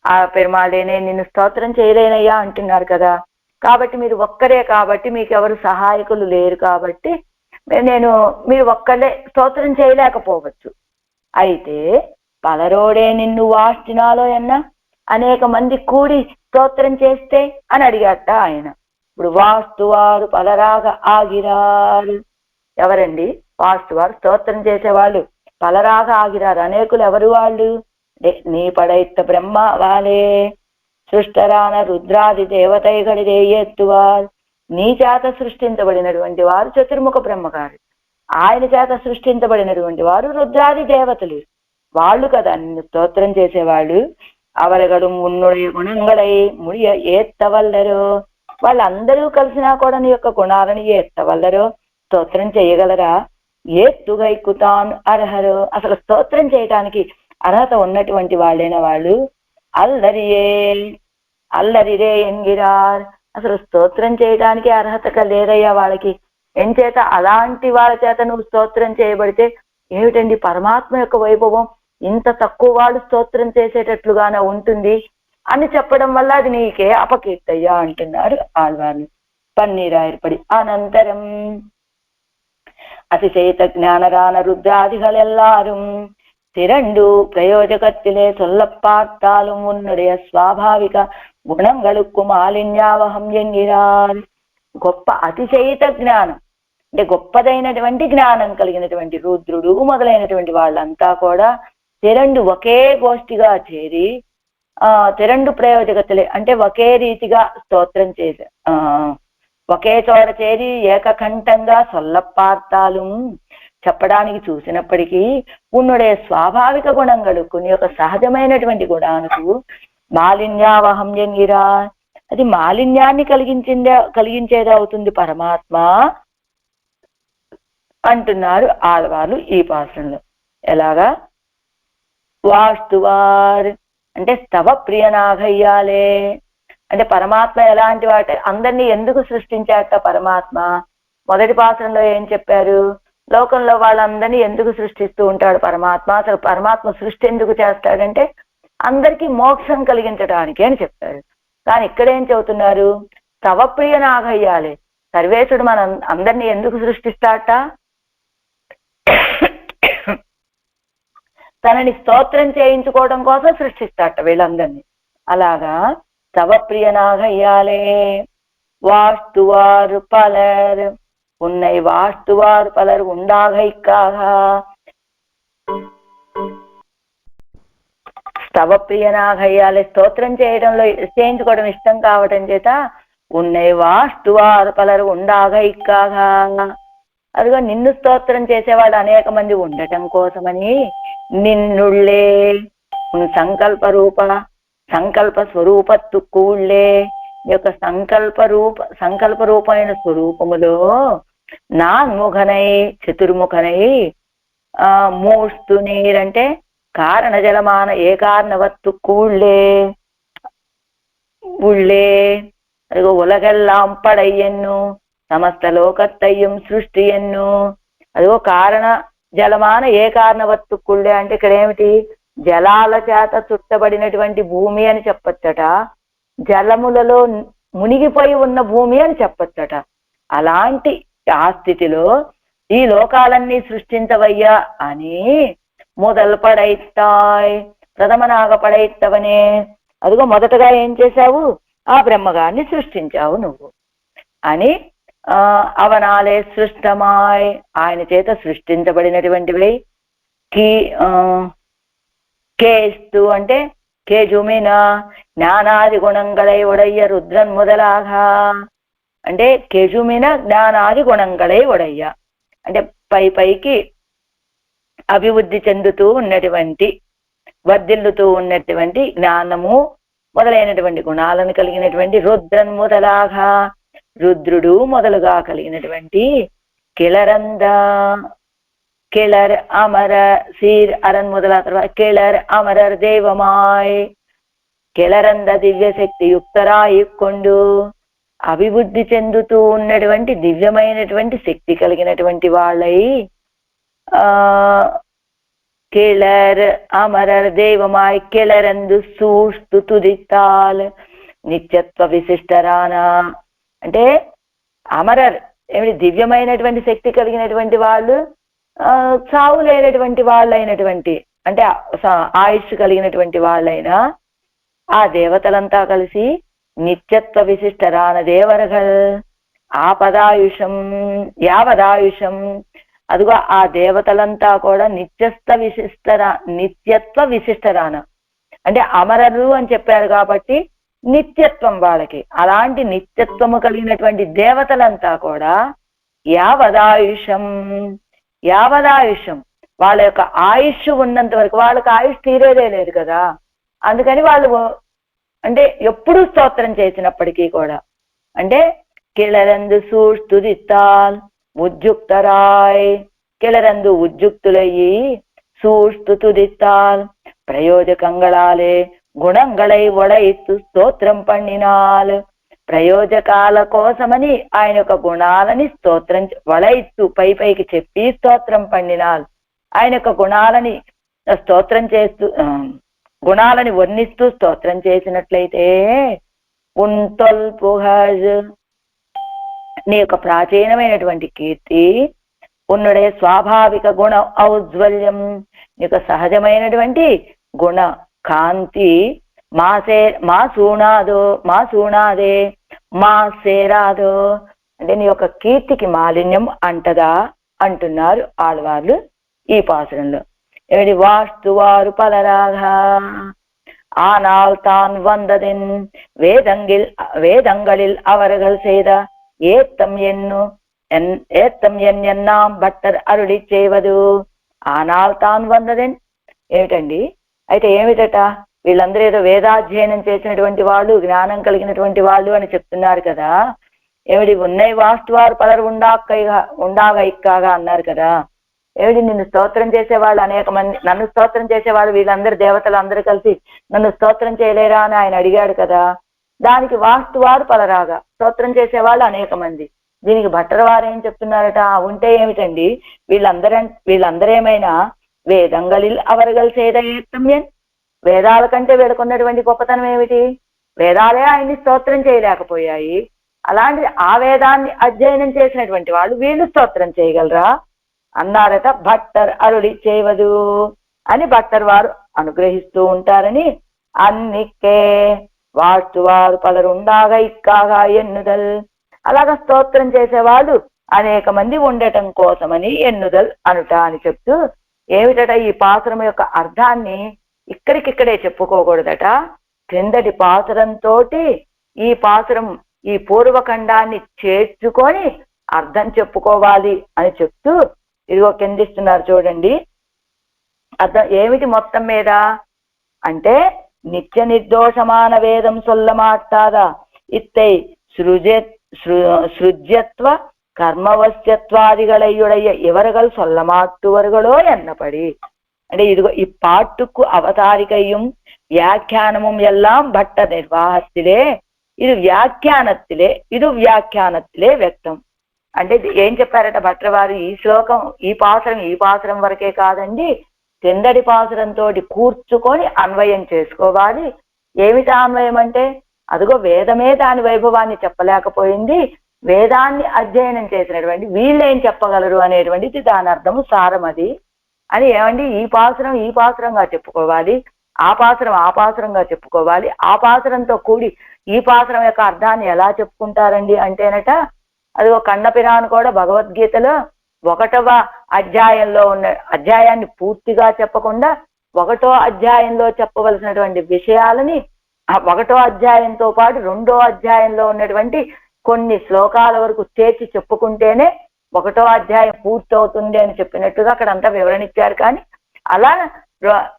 ఆ పెరుమాళేనే నిన్ను స్తోత్రం చేయలేనయ్యా అంటున్నారు కదా, కాబట్టి మీరు ఒక్కరే కాబట్టి మీకు ఎవరు సహాయకులు లేరు కాబట్టి మీరు ఒక్కడే స్తోత్రం చేయలేకపోవచ్చు. అయితే పలరోడే నిన్ను వాష్టినాలో ఎన్న, అనేక మంది కూడి స్తోత్రం చేస్తే అని అడిగాట ఆయన. ఇప్పుడు వాస్తువారు పలరాగ ఆగిరారు, ఎవరండి వాస్తువారు? స్తోత్రం చేసేవాళ్ళు. పలరాగ ఆగిరారు, అనేకులు ఎవరు వాళ్ళు? నీ పడైత్త బ్రహ్మ వాలే సృష్టరాన రుద్రాది దేవతైగడిదే ఎత్తువారు, నీ చేత సృష్టించబడినటువంటి వారు చతుర్ముఖ బ్రహ్మగారు, ఆయన చేత సృష్టించబడినటువంటి వారు రుద్రాది దేవతలు, వాళ్ళు కదా నిన్ను స్తోత్రం చేసేవాళ్ళు. అవరగడు మున్నుడి గుణంగడై ముడియ ఏత్తవల్లరో, వాళ్ళందరూ కలిసినా కూడా నీ యొక్క గుణాలను ఏత్తవల్లరో, స్తోత్రం చేయగలరా? ఏత్తుగైకుతాను అర్హరో, అసలు స్తోత్రం చేయటానికి అర్హత ఉన్నటువంటి వాళ్ళైన వాళ్ళు. అల్లరిరే ఎంగిరార్, అసలు స్తోత్రం చేయడానికి అర్హత లేదయ్యా వాళ్ళకి. ఎంచేత అలాంటి వాళ్ళ చేత నువ్వు స్తోత్రం చేయబడితే ఏమిటండి పరమాత్మ యొక్క వైభవం ఇంత తక్కువ వాళ్ళు స్తోత్రం చేసేటట్లుగానే ఉంటుంది అని చెప్పడం వల్ల అది నీకే అపకీర్తయ్యా అంటున్నారు ఆళ్వార్లు. పన్నీరాయర్పడి అనంతరం அதிசயத்த ஞானரான ருத்ராதிகள் எல்லாரும் திரண்டு பிரயோஜகத்திலே சொல்ல பார்த்தாலும் உன்னுடைய స్వాభావిక గుణంగళుకు మాలిన్యావహం ఎంగిరార్. గొప్ప అతిశయిత జ్ఞానం అంటే గొప్పదైనటువంటి జ్ఞానం కలిగినటువంటి రుద్రుడు మొదలైనటువంటి వాళ్ళంతా కూడా తెరండు ఒకే గోష్ఠిగా చేరి తెరండు ప్రయోజకత్తులే అంటే ఒకే రీతిగా స్తోత్రం చేసి ఒకే చోట చేరి ఏకకంఠంగా సొల్లపార్తాలు చెప్పడానికి చూసినప్పటికీ ఉన్నుడే స్వాభావిక గుణంగలు కొన్ని యొక్క సహజమైనటువంటి గుణాలకు మాలిన్యావహం ఎంగిరా, అది మాలిన్యాన్ని కలిగించేది అవుతుంది పరమాత్మ అంటున్నారు ఆళ్వార్లు ఈ పాసంలో. ఎలాగా? వాస్తువార్ అంటే స్తవ ప్రియనాఘయ్యాలే, అంటే పరమాత్మ ఎలాంటి వాటి అందరినీ ఎందుకు సృష్టించాట పరమాత్మ? మొదటి పాత్రలో ఏం చెప్పారు? లోకంలో వాళ్ళందరినీ ఎందుకు సృష్టిస్తూ ఉంటాడు పరమాత్మ? అసలు పరమాత్మ సృష్టి ఎందుకు చేస్తాడంటే అందరికీ మోక్షం కలిగించడానికి అని చెప్పారు. కానీ ఇక్కడేం చెబుతున్నారు? స్తవ ప్రియనాఘయ్యాలే, సర్వేశుడు మన అందరినీ ఎందుకు సృష్టిస్తాట? తనని స్తోత్రం చేయించుకోవడం కోసం సృష్టిస్తాట వీళ్ళందరినీ. అలాగా స్తవ ప్రియనాఘయ్యాలే వాస్తువారు పలర్ ఉన్నై వాస్తువారు పలర్ ఉండాఘైక్కాగ. స్తవ ప్రియనాఘయ్యాలే స్తోత్రం చేయించుకోవడం ఇష్టం కావటం చేత ఉన్నై వాస్తువారు పలరు ఉండాగ ఇక్కాగా. అదిగో నిన్ను స్తోత్రం చేసేవాళ్ళు అనేక మంది ఉండటం కోసమని నిన్నుళ్ళే సంకల్ప స్వరూపత్తు కూళ్ళే యొక్క సంకల్ప రూపమైన స్వరూపములో నాన్ముఖనై చతుర్ముఖనై మూస్తు నీరంటే కారణ జలమాన ఏ కారణవత్తు కూళ్ళే உள்ளே அதுக்கு உலகெல்லாம் படையென்னு సమస్త లోకత్తయ్యం సృష్టి ఎన్ను. అదిగో కారణ జలమాన ఏ కారణవత్తుకుళ్ళే అంటే ఇక్కడ ఏమిటి, జలాల చేత చుట్టబడినటువంటి భూమి అని చెప్పచ్చట, జలములలో మునిగిపోయి ఉన్న భూమి అని చెప్పచ్చట. అలాంటి ఆ స్థితిలో ఈ లోకాలన్నీ సృష్టించవయ్యా అని మొదలు పడైతాయ్ ప్రథమనాగ పడైతవనే. అదిగో మొదటగా ఏం చేశావు, ఆ బ్రహ్మగారిని సృష్టించావు నువ్వు అని. అవనాలే సృష్టమాయ్ ఆయన చేత సృష్టించబడినటువంటివి. కేస్తు అంటే కేజుమిన జ్ఞానాది గుణంగళై ఉడయ్య రుద్రన్ మొదలాగా అంటే కేజుమిన జ్ఞానాది గుణంగళై ఉడయ్య అంటే పైకి అభివృద్ధి చెందుతూ ఉన్నటువంటి వర్ధిల్లుతూ ఉన్నటువంటి జ్ఞానము మొదలైనటువంటి గుణాలను కలిగినటువంటి రుద్రన్ మొదలాగా రుద్రుడు మొదలుగా కలిగినటువంటి కిళరంద కిళర్ అమర సీర్ అరన్ మొదల తర్వాత కిళర్ అమరర్ దేవమాయ్ కిళరంద దివ్య శక్తి యుక్తరాయికొండు అభివృద్ధి చెందుతూ ఉన్నటువంటి దివ్యమైనటువంటి శక్తి కలిగినటువంటి వాళ్ళై కిళర్ అమరర్ దేవమాయ్ కిళరందు సూస్తు తుదిత్తాల్ నిత్యత్వ విశిష్టరానా అంటే అమరర్ ఏమిటి దివ్యమైనటువంటి శక్తి కలిగినటువంటి వాళ్ళు, చావు లేనటువంటి వాళ్ళైనటువంటి అంటే ఆయుష్ కలిగినటువంటి వాళ్ళైనా ఆ దేవతలంతా కలిసి నిత్యత్వ విశిష్టరాన దేవరగల్ ఆపదాయుషం యావదాయుషం అదిగో ఆ దేవతలంతా కూడా నిత్యత్వ విశిష్టరాన అంటే అమరరు అని చెప్పారు కాబట్టి నిత్యత్వం వాళ్ళకి. అలాంటి నిత్యత్వము కలిగినటువంటి దేవతలంతా కూడా యావదాయుషం వాళ్ళ యొక్క ఆయుష్ ఉన్నంత వరకు వాళ్ళకి ఆయుష్ తీరేదే లేదు కదా, అందుకని వాళ్ళు అంటే ఎప్పుడూ స్తోత్రం చేసినప్పటికీ కూడా అంటే కిళరందు సూస్తుదిత్తాల్ ఉద్యుక్తరాయ్ కిళరందు ఉద్యుక్తులయ్యి సూస్తు తుదిత్తాల్ ప్రయోజకంగళాలే గుణంగళై ఒడయిత్తు స్తోత్రం పండినాల్ ప్రయోజకాల కోసమని ఆయన యొక్క గుణాలని స్తోత్రం వడయిత్తు పైకి చెప్పి స్తోత్రం పండినాల్ ఆయన యొక్క గుణాలని స్తోత్రం చేస్తూ గుణాలని వర్ణిస్తూ స్తోత్రం చేసినట్లయితే ఉంతొల్పుహజ్ నీ యొక్క ప్రాచీనమైనటువంటి కీర్తి ఉన్నడే స్వాభావిక గుణ ఔజ్వల్యం నీ యొక్క సహజమైనటువంటి గుణ కాంతి మా సూనాదే మా సేరాదో అంటే నీ యొక్క కీర్తికి మాలిన్యం అంటదా అంటున్నారు ఆళ్వార్లు ఈ పాసురంలో. ఏమిటి వాస్తువారు పలరాగా ஆனால் தான் வந்ததென் வேதங்களில் அவர்கள் செய்த ஏத்தம் ఎన్నాం భట్టర్ అరుడి చేయవదు. ஆனால் தான் వందదెన్ ఏమిటండి, అయితే ఏమిటట, వీళ్ళందరూ ఏదో వేదాధ్యయనం చేసినటువంటి వాళ్ళు జ్ఞానం కలిగినటువంటి వాళ్ళు అని చెప్తున్నారు కదా, ఏమిటి ఉన్నై వాస్తువారు పలరు ఉండాగా ఇక్కాగా అన్నారు కదా, ఏమిటి నిన్ను స్తోత్రం చేసేవాళ్ళు అనేక మంది, నన్ను స్తోత్రం చేసేవాళ్ళు వీళ్ళందరూ దేవతలు అందరూ కలిసి నన్ను స్తోత్రం చేయలేరా అని ఆయన అడిగాడు కదా, దానికి వాస్తువారు పలరాగా స్తోత్రం చేసేవాళ్ళు అనేక మంది, దీనికి భట్టర్ వారు ఏం చెప్తున్నారట, ఉంటే ఏమిటండి వీళ్ళందరేమైనా వేదంగలిల్ అవరగల్ సేదయేత్తమ్యన్ వేదాల కంటే వీళ్ళకున్నటువంటి గొప్పతనం ఏమిటి, వేదాలే ఆయన్ని స్తోత్రం చేయలేకపోయాయి, అలాంటి ఆ వేదాన్ని అధ్యయనం చేసినటువంటి వాళ్ళు వీళ్ళు స్తోత్రం చేయగలరా అన్నారట. భట్టర్ అరుడి చేయవదు అని భట్టర్ వారు అనుగ్రహిస్తూ ఉంటారని అన్నికే వాస్తువారు పలరుండాగా ఇక్కాగా ఎన్నుదల్ అలాగా స్తోత్రం చేసేవాళ్ళు అనేక మంది ఉండటం కోసమని ఎన్నుదల్ అనుట అని చెప్తూ ఏమిటట ఈ పాసురం యొక్క అర్థాన్ని ఇక్కడికిక్కడే చెప్పుకోకూడదట, క్రిందటి పాసురంతో ఈ పాసురం ఈ పూర్వఖండాన్ని చేర్చుకొని అర్థం చెప్పుకోవాలి అని చెప్తూ ఇదిగో కిందిస్తున్నారు చూడండి. అర్థం ఏమిటి మొత్తం మీద అంటే నిత్య నిర్దోషమాన వేదం సొల్లమాటాదా ఇత్తై సృజ్యత్వ கர்மவசியத்வாதிகளையுடைய இவர்கள் சொல்ல மாட்டுவர்களோ என்னப்படி. అంటే ఇదిగో ఈ పాட்டுకు అవతారికയും వ్యాఖ్యానముం ఎல்லாம் భట్ట నిర్వాహத்திலே ఇది వ్యాఖ్యానத்திலே ఇది వ్యాఖ్యానத்திலே వ్యక్తం. అంటే ఏం చెప్పారట భట్టర్ వారు, ఈ శ్లోకం ఈ పాసురం వరకే కాదండి, కిందటి పాసురంతో కూర్చుకొని అన్వయం చేసుకోవాలి. ఏమిటా అన్వయం అంటే అదిగో వేదమే దాని వైభవాన్ని చెప్పలేకపోయింది, వేదాన్ని అధ్యయనం చేసినటువంటి వీళ్ళేం చెప్పగలరు అనేటువంటిది దాని అర్థము, సారం అది అని. ఏమండి ఈ పాసురంగా చెప్పుకోవాలి, ఆ పాసురంగా చెప్పుకోవాలి, ఆ పాసురంతో కూడి ఈ పాసురం యొక్క అర్థాన్ని ఎలా చెప్పుకుంటారండి అంటేనట అదిగో కన్నపిరాను కూడా భగవద్గీతలో 1వ అధ్యాయంలో ఉన్న అధ్యాయాన్ని పూర్తిగా చెప్పకుండా 1వ అధ్యాయంలో చెప్పవలసినటువంటి విషయాలని ఆ 1వ అధ్యాయంతో పాటు 2వ అధ్యాయంలో ఉన్నటువంటి కొన్ని శ్లోకాల వరకు చేర్చి చెప్పుకుంటేనే 1వ అధ్యాయం పూర్తవుతుంది అని చెప్పినట్టుగా అక్కడ అంతా వివరణ ఇచ్చారు. కానీ అలా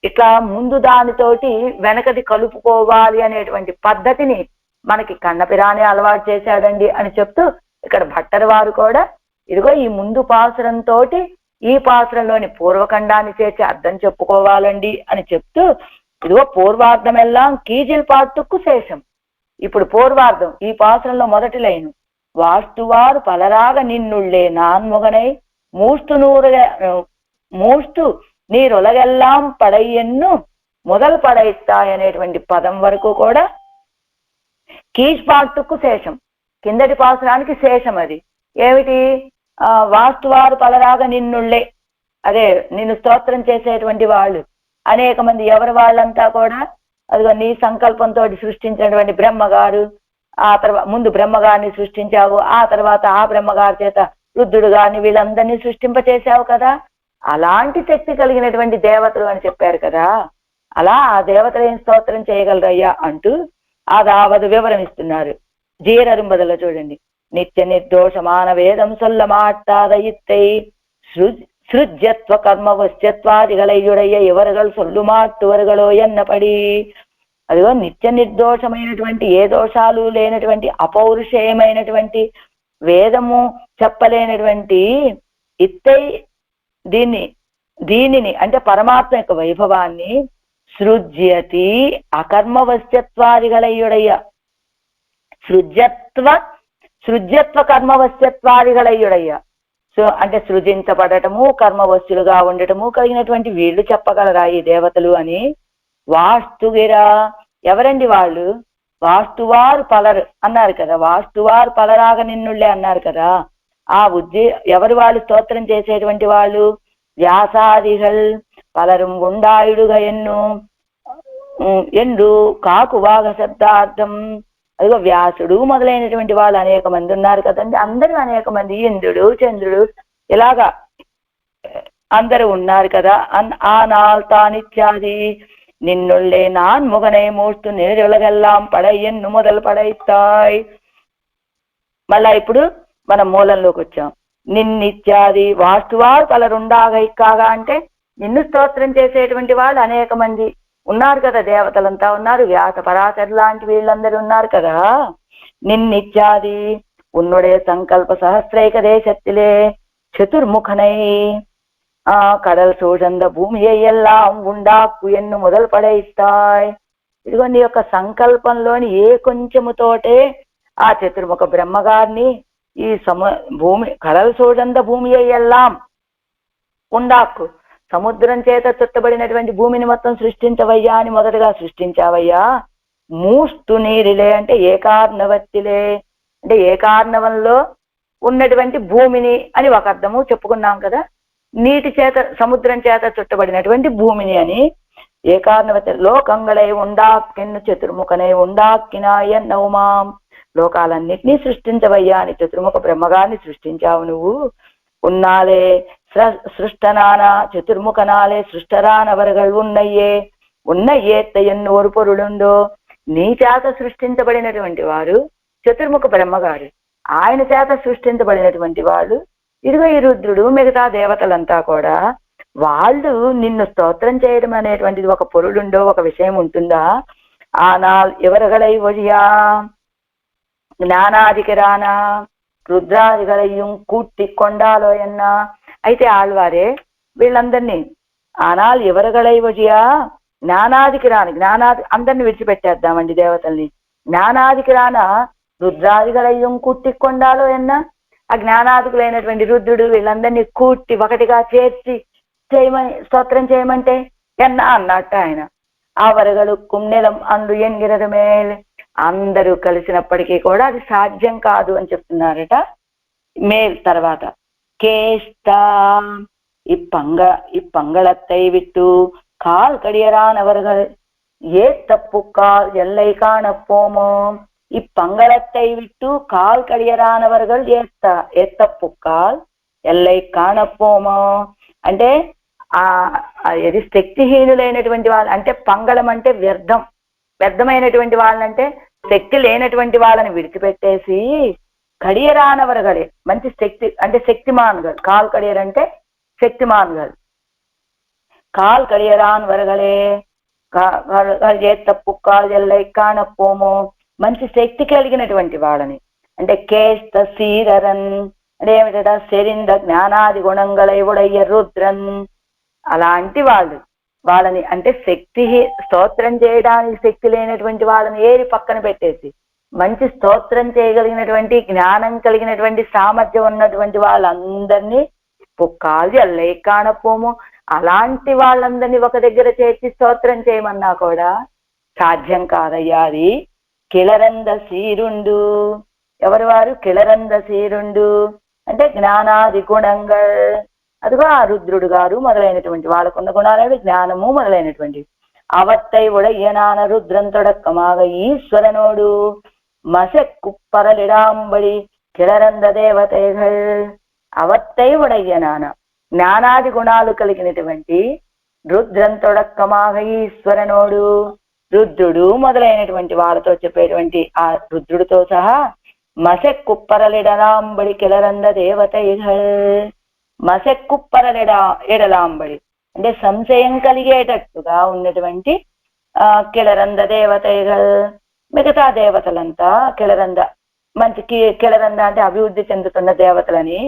ఇట్లా ముందు దానితోటి వెనకది కలుపుకోవాలి అనేటువంటి పద్ధతిని మనకి కన్నపిరానే అలవాటు చేశాడండి అని చెప్తూ ఇక్కడ భట్టర్ వారు కూడా ఇదిగో ఈ ముందు పాసురంతో ఈ పాసురంలోని పూర్వఖండాన్ని చేర్చి అర్థం చెప్పుకోవాలండి అని చెప్తూ ఇదిగో పూర్వార్థం ఎల్లాం కీజిల్ పాట్టుకు శేషం. ఇప్పుడు పూర్వార్థం ఈ పాసురంలో మొదటి లైను, వాస్తువారు పలరాగ నిన్నుళ్ళే నాన్ముగనై మూస్తు నీరొలగెల్లాం పడయ్యన్ను మొదలు పడైస్తాయనేటువంటి పదం వరకు కూడా కీజ్ పాట్టుకు శేషం, కిందటి పాసురానికి శేషం. అది ఏమిటి? వాస్తువారు పలరాగ నిన్నుళ్ళే, అదే నిన్ను స్తోత్రం చేసేటువంటి వాళ్ళు అనేక మంది. ఎవరి వాళ్ళంతా కూడా అదిగో నీ సంకల్పంతో సృష్టించినటువంటి బ్రహ్మగారు, ఆ తర్వాత ముందు బ్రహ్మగారిని సృష్టించావు, ఆ తర్వాత ఆ బ్రహ్మగారి చేత రుద్రుడు గారిని వీళ్ళందరినీ సృష్టింపచేశావు కదా, అలాంటి శక్తి కలిగినటువంటి దేవతలు అని చెప్పారు కదా, అలా ఆ దేవతలు ఏం స్తోత్రం చేయగలరయ్యా అంటూ అదావదు వివరం ఇస్తున్నారు. జీరరుంబదలో చూడండి, నిత్య నిర్దోషమాన వేదం సొల్ల మాటాద ఇత్తై సృజ్యత్వ కర్మవశ్యత్వాదిగలయ్యుడయ్య ఇవరుగలు సొల్లు మాట్టువరుగలో ఎన్నపడి. అదిగో నిత్య నిర్దోషమైనటువంటి ఏ దోషాలు లేనటువంటి అపౌరుషేయమైనటువంటి వేదము చెప్పలేనటువంటి ఇత్తై దీనిని అంటే పరమాత్మ యొక్క వైభవాన్ని సృజ్యతి అకర్మవశ్యత్వాదిగలయ్యుడయ్య సృజ్యత్వ కర్మవశ్యత్వాదిగలయ్యుడయ్య. సో అంటే సృజించబడటము కర్మవస్తులుగా ఉండటము కలిగినటువంటి వీళ్ళు చెప్పగలరా ఈ దేవతలు అని. వాస్తుగిరా, ఎవరండి వాళ్ళు? వాస్తువారు పలరు అన్నారు కదా, వాస్తువారు పలరాగ నిన్నుళ్ళే అన్నారు కదా. ఆ ఎవరు వాళ్ళు స్తోత్రం చేసేటువంటి వాళ్ళు? వ్యాసాదిగల్ పలரும் ఉండాయుడుగా ఎండు కాకు వాగ శబ్దార్థం. అదిగో వ్యాసుడు మొదలైనటువంటి వాళ్ళు అనేక మంది ఉన్నారు కదండి, అందరూ అనేక మంది, ఇంద్రుడు చంద్రుడు ఇలాగా అందరూ ఉన్నారు కదా. ఆ నాల్తానిత్యాది నిన్నుళ్ళే నాన్ ముగనే మూస్తూ నేరులగెల్లాం పడయ్యన్ను మొదలు పడైతాయ్. మళ్ళా ఇప్పుడు మనం మూలంలోకి వచ్చాం. నిన్నిత్యాది వాస్తువారు పలరుండాగా ఇక్కాగా అంటే నిన్ను స్తోత్రం చేసేటువంటి వాళ్ళు అనేక మంది ఉన్నారు కదా, దేవతలంతా ఉన్నారు, వ్యాస పరాశర్ లాంటి వీళ్ళందరూ ఉన్నారు కదా. నిన్నిత్యాది ఉన్నుడే సంకల్ప సహస్రైక దేశத்திலே చతుర్ముఖనై கடல் சூழ்ந்த భూమిயை எல்லாம் ఉండాకు ఎన్ను మొదలు పడైస్తాయ్. ఇదిగో నీ యొక్క సంకల్పంలోని ఏ కొంచెముతోటే ఆ చతుర్ముఖ బ్రహ్మగారిని ఈ భూమి కడల్ సూழ்ந்த భూమిயை ఎల్లాం ఉండాకు, సముద్రం చేత చుట్టబడినటువంటి భూమిని మొత్తం సృష్టించవయ్యా అని మొదటగా సృష్టించావయ్యా. మూస్తు నీరిలే అంటే ఏకార్ణవత్తిలే అంటే ఏకార్ణవంలో ఉన్నటువంటి భూమిని అని ఒక అర్థము చెప్పుకున్నాం కదా. నీటి చేత సముద్రం చేత చుట్టబడినటువంటి భూమిని అని. ఏకార్ణవతి లోకంగళై ఉండాక్కిన్ను చతుర్ముఖనై ఉండాక్కినాయ నవమాం, లోకాలన్నిటినీ సృష్టించవయ్యా అని చతుర్ముఖ బ్రహ్మగారిని సృష్టించావు నువ్వు. ఉన్నాలే సృష్టనానా చతుర్ముఖనాలే సృష్టరానవరగల్ ఉన్నయ్యే తయ్యన్ను ఒక పొరుడుందో, నీ చేత సృష్టించబడినటువంటి వారు చతుర్ముఖ బ్రహ్మగారు, ఆయన చేత సృష్టించబడినటువంటి వాళ్ళు. ఇదిగో ఈ రుద్రుడు, మిగతా దేవతలంతా కూడా వాళ్ళు నిన్ను స్తోత్రం చేయడం అనేటువంటిది ఒక పొరుడుండో ఒక విషయం ఉంటుందా? ஆனால் இவர்களை ஒழியா జ్ఞానాధికరాన రుద్రాదిగలయ్యం కూట్టి కొండాలో ఎన్న. అయితే ఆళ్వారే వీళ్ళందరినీ ఆనాల్ ఎవరగలై వజియా జ్ఞానాధికరాని, అందరిని విడిచిపెట్టేద్దామండి దేవతల్ని. జ్ఞానాధికరాన రుద్రాదిగలయ్యం కూట్టి కొండాలో ఎన్న. ఆ జ్ఞానాధికులైనటువంటి రుద్రుడు వీళ్ళందరినీ కూట్టి ఒకటిగా చేర్చి చేయమని స్తోత్రం చేయమంటే ఎన్న అన్నట్టు ఆయన. ఆ వరగలుక్కుం నిలం అందు ఎన్గిరదు మేల్. అందరూ కలిసినప్పటికీ కూడా అది సాధ్యం కాదు అని చెప్తున్నారట. మేల్ తర్వాత కేష్టా இப்பங்களத்தை விட்டு கால் கடியரானவர்கள் ஏத்தப்புக்கால் எல்லை காணப்போமோ. இப்பங்களத்தை விட்டு కాల్ కడియరానవర్గల్ ఏత్తప్పుకాల్ ఎల్లై కాణపోమో. అంటే ఇది శక్తిహీనులైనటువంటి వాళ్ళు, అంటే పంగళం అంటే వ్యర్థమైనటువంటి వాళ్ళంటే శక్తి లేనటువంటి వాళ్ళని విడిచిపెట్టేసి కడియరానవరగలే మంచి శక్తి అంటే శక్తిమాన్గల్. కాల్ కడియర్ అంటే శక్తిమాన్గల్. కాల్ కడియరాన్ వరగలే తప్పుకాల్ ఎల్లై కాణపోమో. మంచి శక్తి కలిగినటువంటి వాళ్ళని, అంటే కేస్త సీరరన్ అంటే ఏమిట శరింద జ్ఞానాది గుణంగళై ఉడయ్య రుద్రన్. అలాంటి వాళ్ళని అంటే స్తోత్రం చేయడానికి శక్తి లేనటువంటి వాళ్ళని ఏరి పక్కన పెట్టేసి మంచి స్తోత్రం చేయగలిగినటువంటి జ్ఞానం కలిగినటువంటి సామర్థ్యం ఉన్నటువంటి వాళ్ళందరినీ పుక్కాలి అల్లై కాణపోము. అలాంటి వాళ్ళందరినీ ఒక దగ్గర చేర్చి స్తోత్రం చేయమన్నా కూడా సాధ్యం కాదయ్యా. అది కిళరంద సీరుండు. ఎవరు వారు? కిళరంద సీరుండు అంటే జ్ఞానాది గుణంగల్. అదిగో ఆ రుద్రుడు గారు మొదలైనటువంటి వాళ్ళకున్న గుణాలు జ్ఞానము మొదలైనటువంటి అవత్తై ఉడయ్యనాన రుద్రం తొడక్కమాగ ఈశ్వరనోడు మసెక్కుప్పరలిడాంబడి కిళరంద దేవతైகள். అవత్తై ఉడయ్యనాన జ్ఞానాది గుణాలు కలిగినటువంటి రుద్రం తొడక్కమాగ ఈశ్వరనోడు, రుద్రుడు మొదలైనటువంటి వాళ్ళతో చెప్పేటువంటి ఆ రుద్రుడితో సహా మసెక్కుప్పరలిడలాంబడి కిళరంద దేవతైகள். ఎడలాంబడి అంటే సంశయం కలిగేటట్టుగా ఉన్నటువంటి కిళరంద దేవతైகள். మిగతా దేవతలంతా కిళరంద మంచి కిళరంద అంటే అభివృద్ధి చెందుతున్న దేవతలని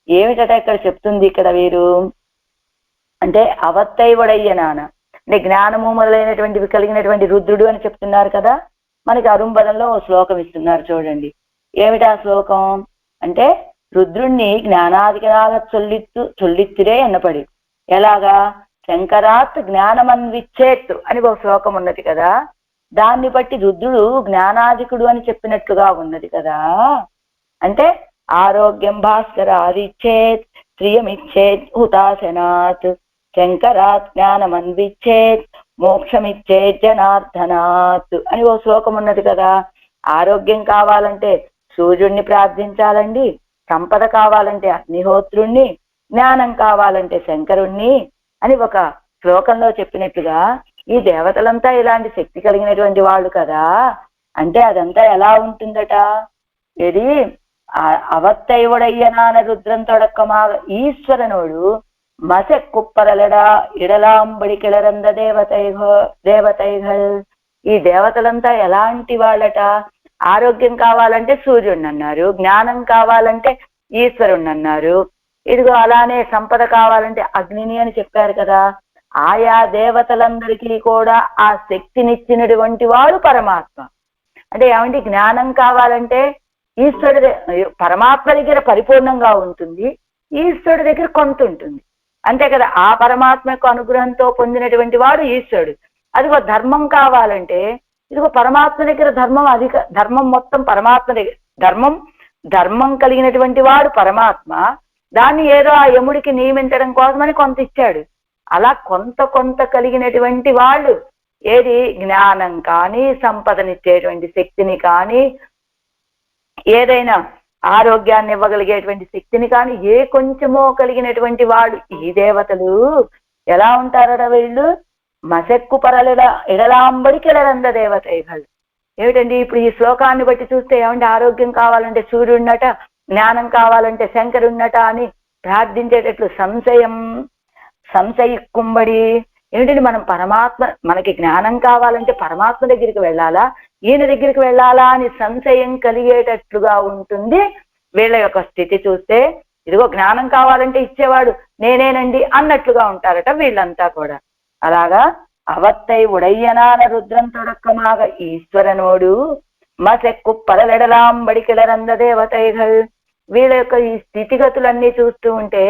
ఏమిటట ఇక్కడ చెప్తుంది. ఇక్కడ వీరు అంటే అవత్తై వడయ్యనాన అంటే జ్ఞానము మొదలైనటువంటివి కలిగినటువంటి రుద్రుడు అని చెప్తున్నారు కదా. మనకి అరుంబదంలో ఓ శ్లోకం ఇస్తున్నారు చూడండి. ఏమిటా శ్లోకం అంటే రుద్రుణ్ణి జ్ఞానాధికరాల చొల్లిత్తిరే ఎన్నపడి. ఎలాగా? శంకరాత్ జ్ఞానమన్విచ్చేత్ అని ఒక శ్లోకం ఉన్నది కదా. దాన్ని బట్టి రుద్రుడు జ్ఞానాధికుడు అని చెప్పినట్లుగా ఉన్నది కదా. అంటే ఆరోగ్యం భాస్కర ఆదిచ్చేత్ శ్రియమిచ్చేత్ హుతాశనాత్ శంకరాత్ జ్ఞానమన్విచ్చేత్ మోక్షమిచ్చేత్ జనార్దనాత్ అని ఓ శ్లోకం ఉన్నది కదా. ఆరోగ్యం కావాలంటే సూర్యుడిని ప్రార్థించాలండి, సంపద కావాలంటే అగ్నిహోత్రుణ్ణి, జ్ఞానం కావాలంటే శంకరుణ్ణి అని ఒక శ్లోకంలో చెప్పినట్టుగా ఈ దేవతలంతా ఇలాంటి శక్తి కలిగినటువంటి వాళ్ళు కదా. అంటే అదంతా ఎలా ఉంటుందట? ఇది అవత్తైవడయ్యనాన రుద్రం తొడక్కమాగ ఈశ్వరనోడు మసెక్కుప్పరలడా ఇడలాంబడి కిళరంద దేవతైகள். ఈ దేవతలంతా ఎలాంటి వాళ్ళట? ఆరోగ్యం కావాలంటే సూర్యుడిని అన్నారు, జ్ఞానం కావాలంటే ఈశ్వరుణ్ణి అన్నారు, ఇదిగో అలానే సంపద కావాలంటే అగ్నిని అని చెప్పారు కదా. ఆయా దేవతలందరికీ కూడా ఆ శక్తినిచ్చినటువంటి వాడు పరమాత్మ. అంటే ఏమంటే జ్ఞానం కావాలంటే ఈశ్వరుడి పరమాత్మ దగ్గర పరిపూర్ణంగా ఉంటుంది, ఈశ్వరుడి దగ్గర కొంత ఉంటుంది అంతే కదా. ఆ పరమాత్మ యొక్క అనుగ్రహంతో పొందినటువంటి వాడు ఈశ్వరుడు. అదిగో ధర్మం కావాలంటే ఇదిగో పరమాత్మ దగ్గర ధర్మం మొత్తం పరమాత్మ దగ్గర ధర్మం కలిగినటువంటి వాడు పరమాత్మ. దాన్ని ఏదో ఆ యముడికి నియమించడం కోసమని కొంత ఇచ్చాడు. అలా కొంత కలిగినటువంటి వాళ్ళు ఏది జ్ఞానం కానీ, సంపదనిచ్చేటువంటి శక్తిని కానీ, ఏదైనా ఆరోగ్యాన్ని ఇవ్వగలిగేటువంటి శక్తిని కానీ ఏ కొంచెమో కలిగినటువంటి వాడు ఈ దేవతలు ఎలా ఉంటారట? వీళ్ళు మసెక్కు పరలిడ ఇడలాంబడి కిళరంద దేవతైகள். ఏమిటండి ఇప్పుడు ఈ శ్లోకాన్ని బట్టి చూస్తే ఏమంటే ఆరోగ్యం కావాలంటే సూర్యుడినట, జ్ఞానం కావాలంటే శంకరున్నట అని ప్రార్థించేటట్లు సంశయిక్కుబడి ఏమిటంటే మనం పరమాత్మ, మనకి జ్ఞానం కావాలంటే పరమాత్మ దగ్గరికి వెళ్ళాలా, ఈయన దగ్గరికి వెళ్ళాలా అని సంశయం కలిగేటట్లుగా ఉంటుంది వీళ్ళ యొక్క స్థితి చూస్తే. ఇదిగో జ్ఞానం కావాలంటే ఇచ్చేవాడు నేనేనండి అన్నట్లుగా ఉంటారట వీళ్ళంతా కూడా. అలాగా அவத்தை உடையனான ருத்ரன் தொடக்கமாக ஈஸ்வரனோடு మసెక్కు పరలెడలాంబడి కిలరంద దేవతైகள். వీళ్ళ యొక్క ఈ స్థితిగతులన్నీ చూస్తూ ఉంటే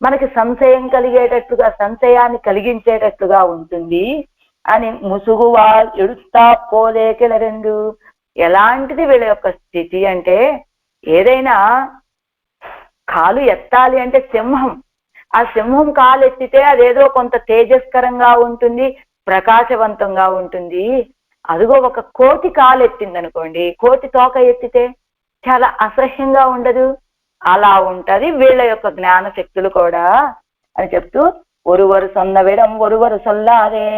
మనకి సంశయం కలిగేటట్లుగా, సంశయాన్ని కలిగించేటట్లుగా ఉంటుంది అని ముసుగువా ఎడుస్తా పోలే కిలరెందు. ఎలాంటిది వీళ్ళ యొక్క స్థితి అంటే, ఏదైనా కాలు ఎత్తాలి అంటే సింహం, ఆ సింహం కాలు ఎత్తితే అదేదో కొంత తేజస్కరంగా ఉంటుంది, ప్రకాశవంతంగా ఉంటుంది. అదిగో ఒక కోతి కాలు ఎత్తింది అనుకోండి, కోతి తోక ఎత్తితే చాలా అసహ్యంగా ఉండదు. అలా ఉంటది వీళ్ళ యొక్క జ్ఞాన శక్తులు కూడా అని చెప్తూ, ఒరువరు సొన్నవిడం ఒరువరు సొల్లాదే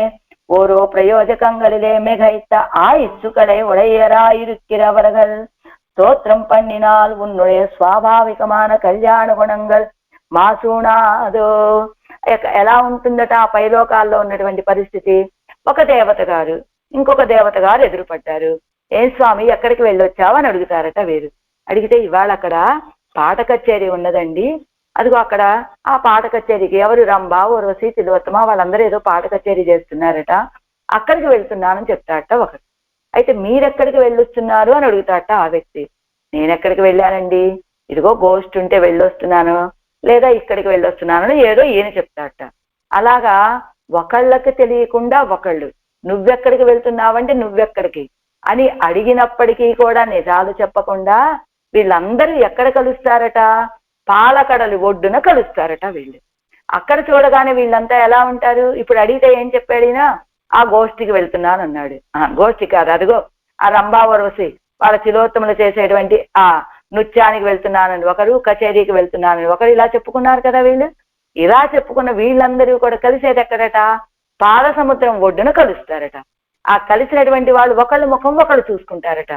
ఓరో ప్రయోజకంగలిలే మిగైత ఆ ఇచ్చుకడే ఉడయ్యరా ఇరుక్కిరవరగల్ స్తోత్రం పన్నినాల్ ఉన్నుడే స్వాభావికமான కళ్యాణ గుణంగల్ మాసూనాదో. ఎలా ఉంటుందట ఆ పైలోకాల్లో ఉన్నటువంటి పరిస్థితి? ఒక దేవత గారు ఇంకొక దేవత గారు ఎదురుపడ్డారు. ఏం స్వామి ఎక్కడికి వెళ్ళొచ్చావు అని అడుగుతారట వీరు. అడిగితే ఇవాళ అక్కడ పాట కచేరీ ఉన్నదండి, అదిగో అక్కడ ఆ పాట కచేరీకి ఎవరు రంభ, ఊర్వశి, తిలోత్తమ వాళ్ళందరూ ఏదో పాట కచేరీ చేస్తున్నారట, అక్కడికి వెళ్తున్నానని చెప్తారట ఒకరు. అయితే మీరెక్కడికి వెళ్ళొస్తున్నారు అని అడుగుతారట ఆ వ్యక్తి. నేనెక్కడికి వెళ్ళానండి, ఇదిగో గోష్ఠి ఉంటే వెళ్ళొస్తున్నాను, లేదా ఇక్కడికి వెళ్ళొస్తున్నానని ఏదో ఈయన చెప్తారట. అలాగా ఒకళ్ళకి తెలియకుండా ఒకళ్ళు నువ్వెక్కడికి వెళ్తున్నావంటే నువ్వెక్కడికి అని అడిగినప్పటికీ కూడా నిజాలు చెప్పకుండా వీళ్ళందరూ ఎక్కడ కలుస్తారట? పాలకడలి ఒడ్డున కలుస్తారట వీళ్ళు. అక్కడ చూడగానే వీళ్ళంతా ఎలా ఉంటారు? ఇప్పుడు అడిగితే ఏం చెప్పాడినా, ఆ గోష్ఠికి వెళ్తున్నాను అన్నాడు. గోష్ఠి కాదు, అదిగో ఆ రంభావరవసి వాళ్ళ తిలోత్తములు చేసేటువంటి ఆ నృత్యానికి వెళ్తున్నానని ఒకరు, కచేరీకి వెళ్తున్నానని ఒకరు, ఇలా చెప్పుకున్నారు కదా వీళ్ళు. ఇలా చెప్పుకున్న వీళ్ళందరూ కూడా కలిసేది ఎక్కడట? పాల సముద్రం ఒడ్డున కలుస్తారట. ఆ కలిసినటువంటి వాళ్ళు ఒకళ్ళు ముఖం ఒకళ్ళు చూసుకుంటారట.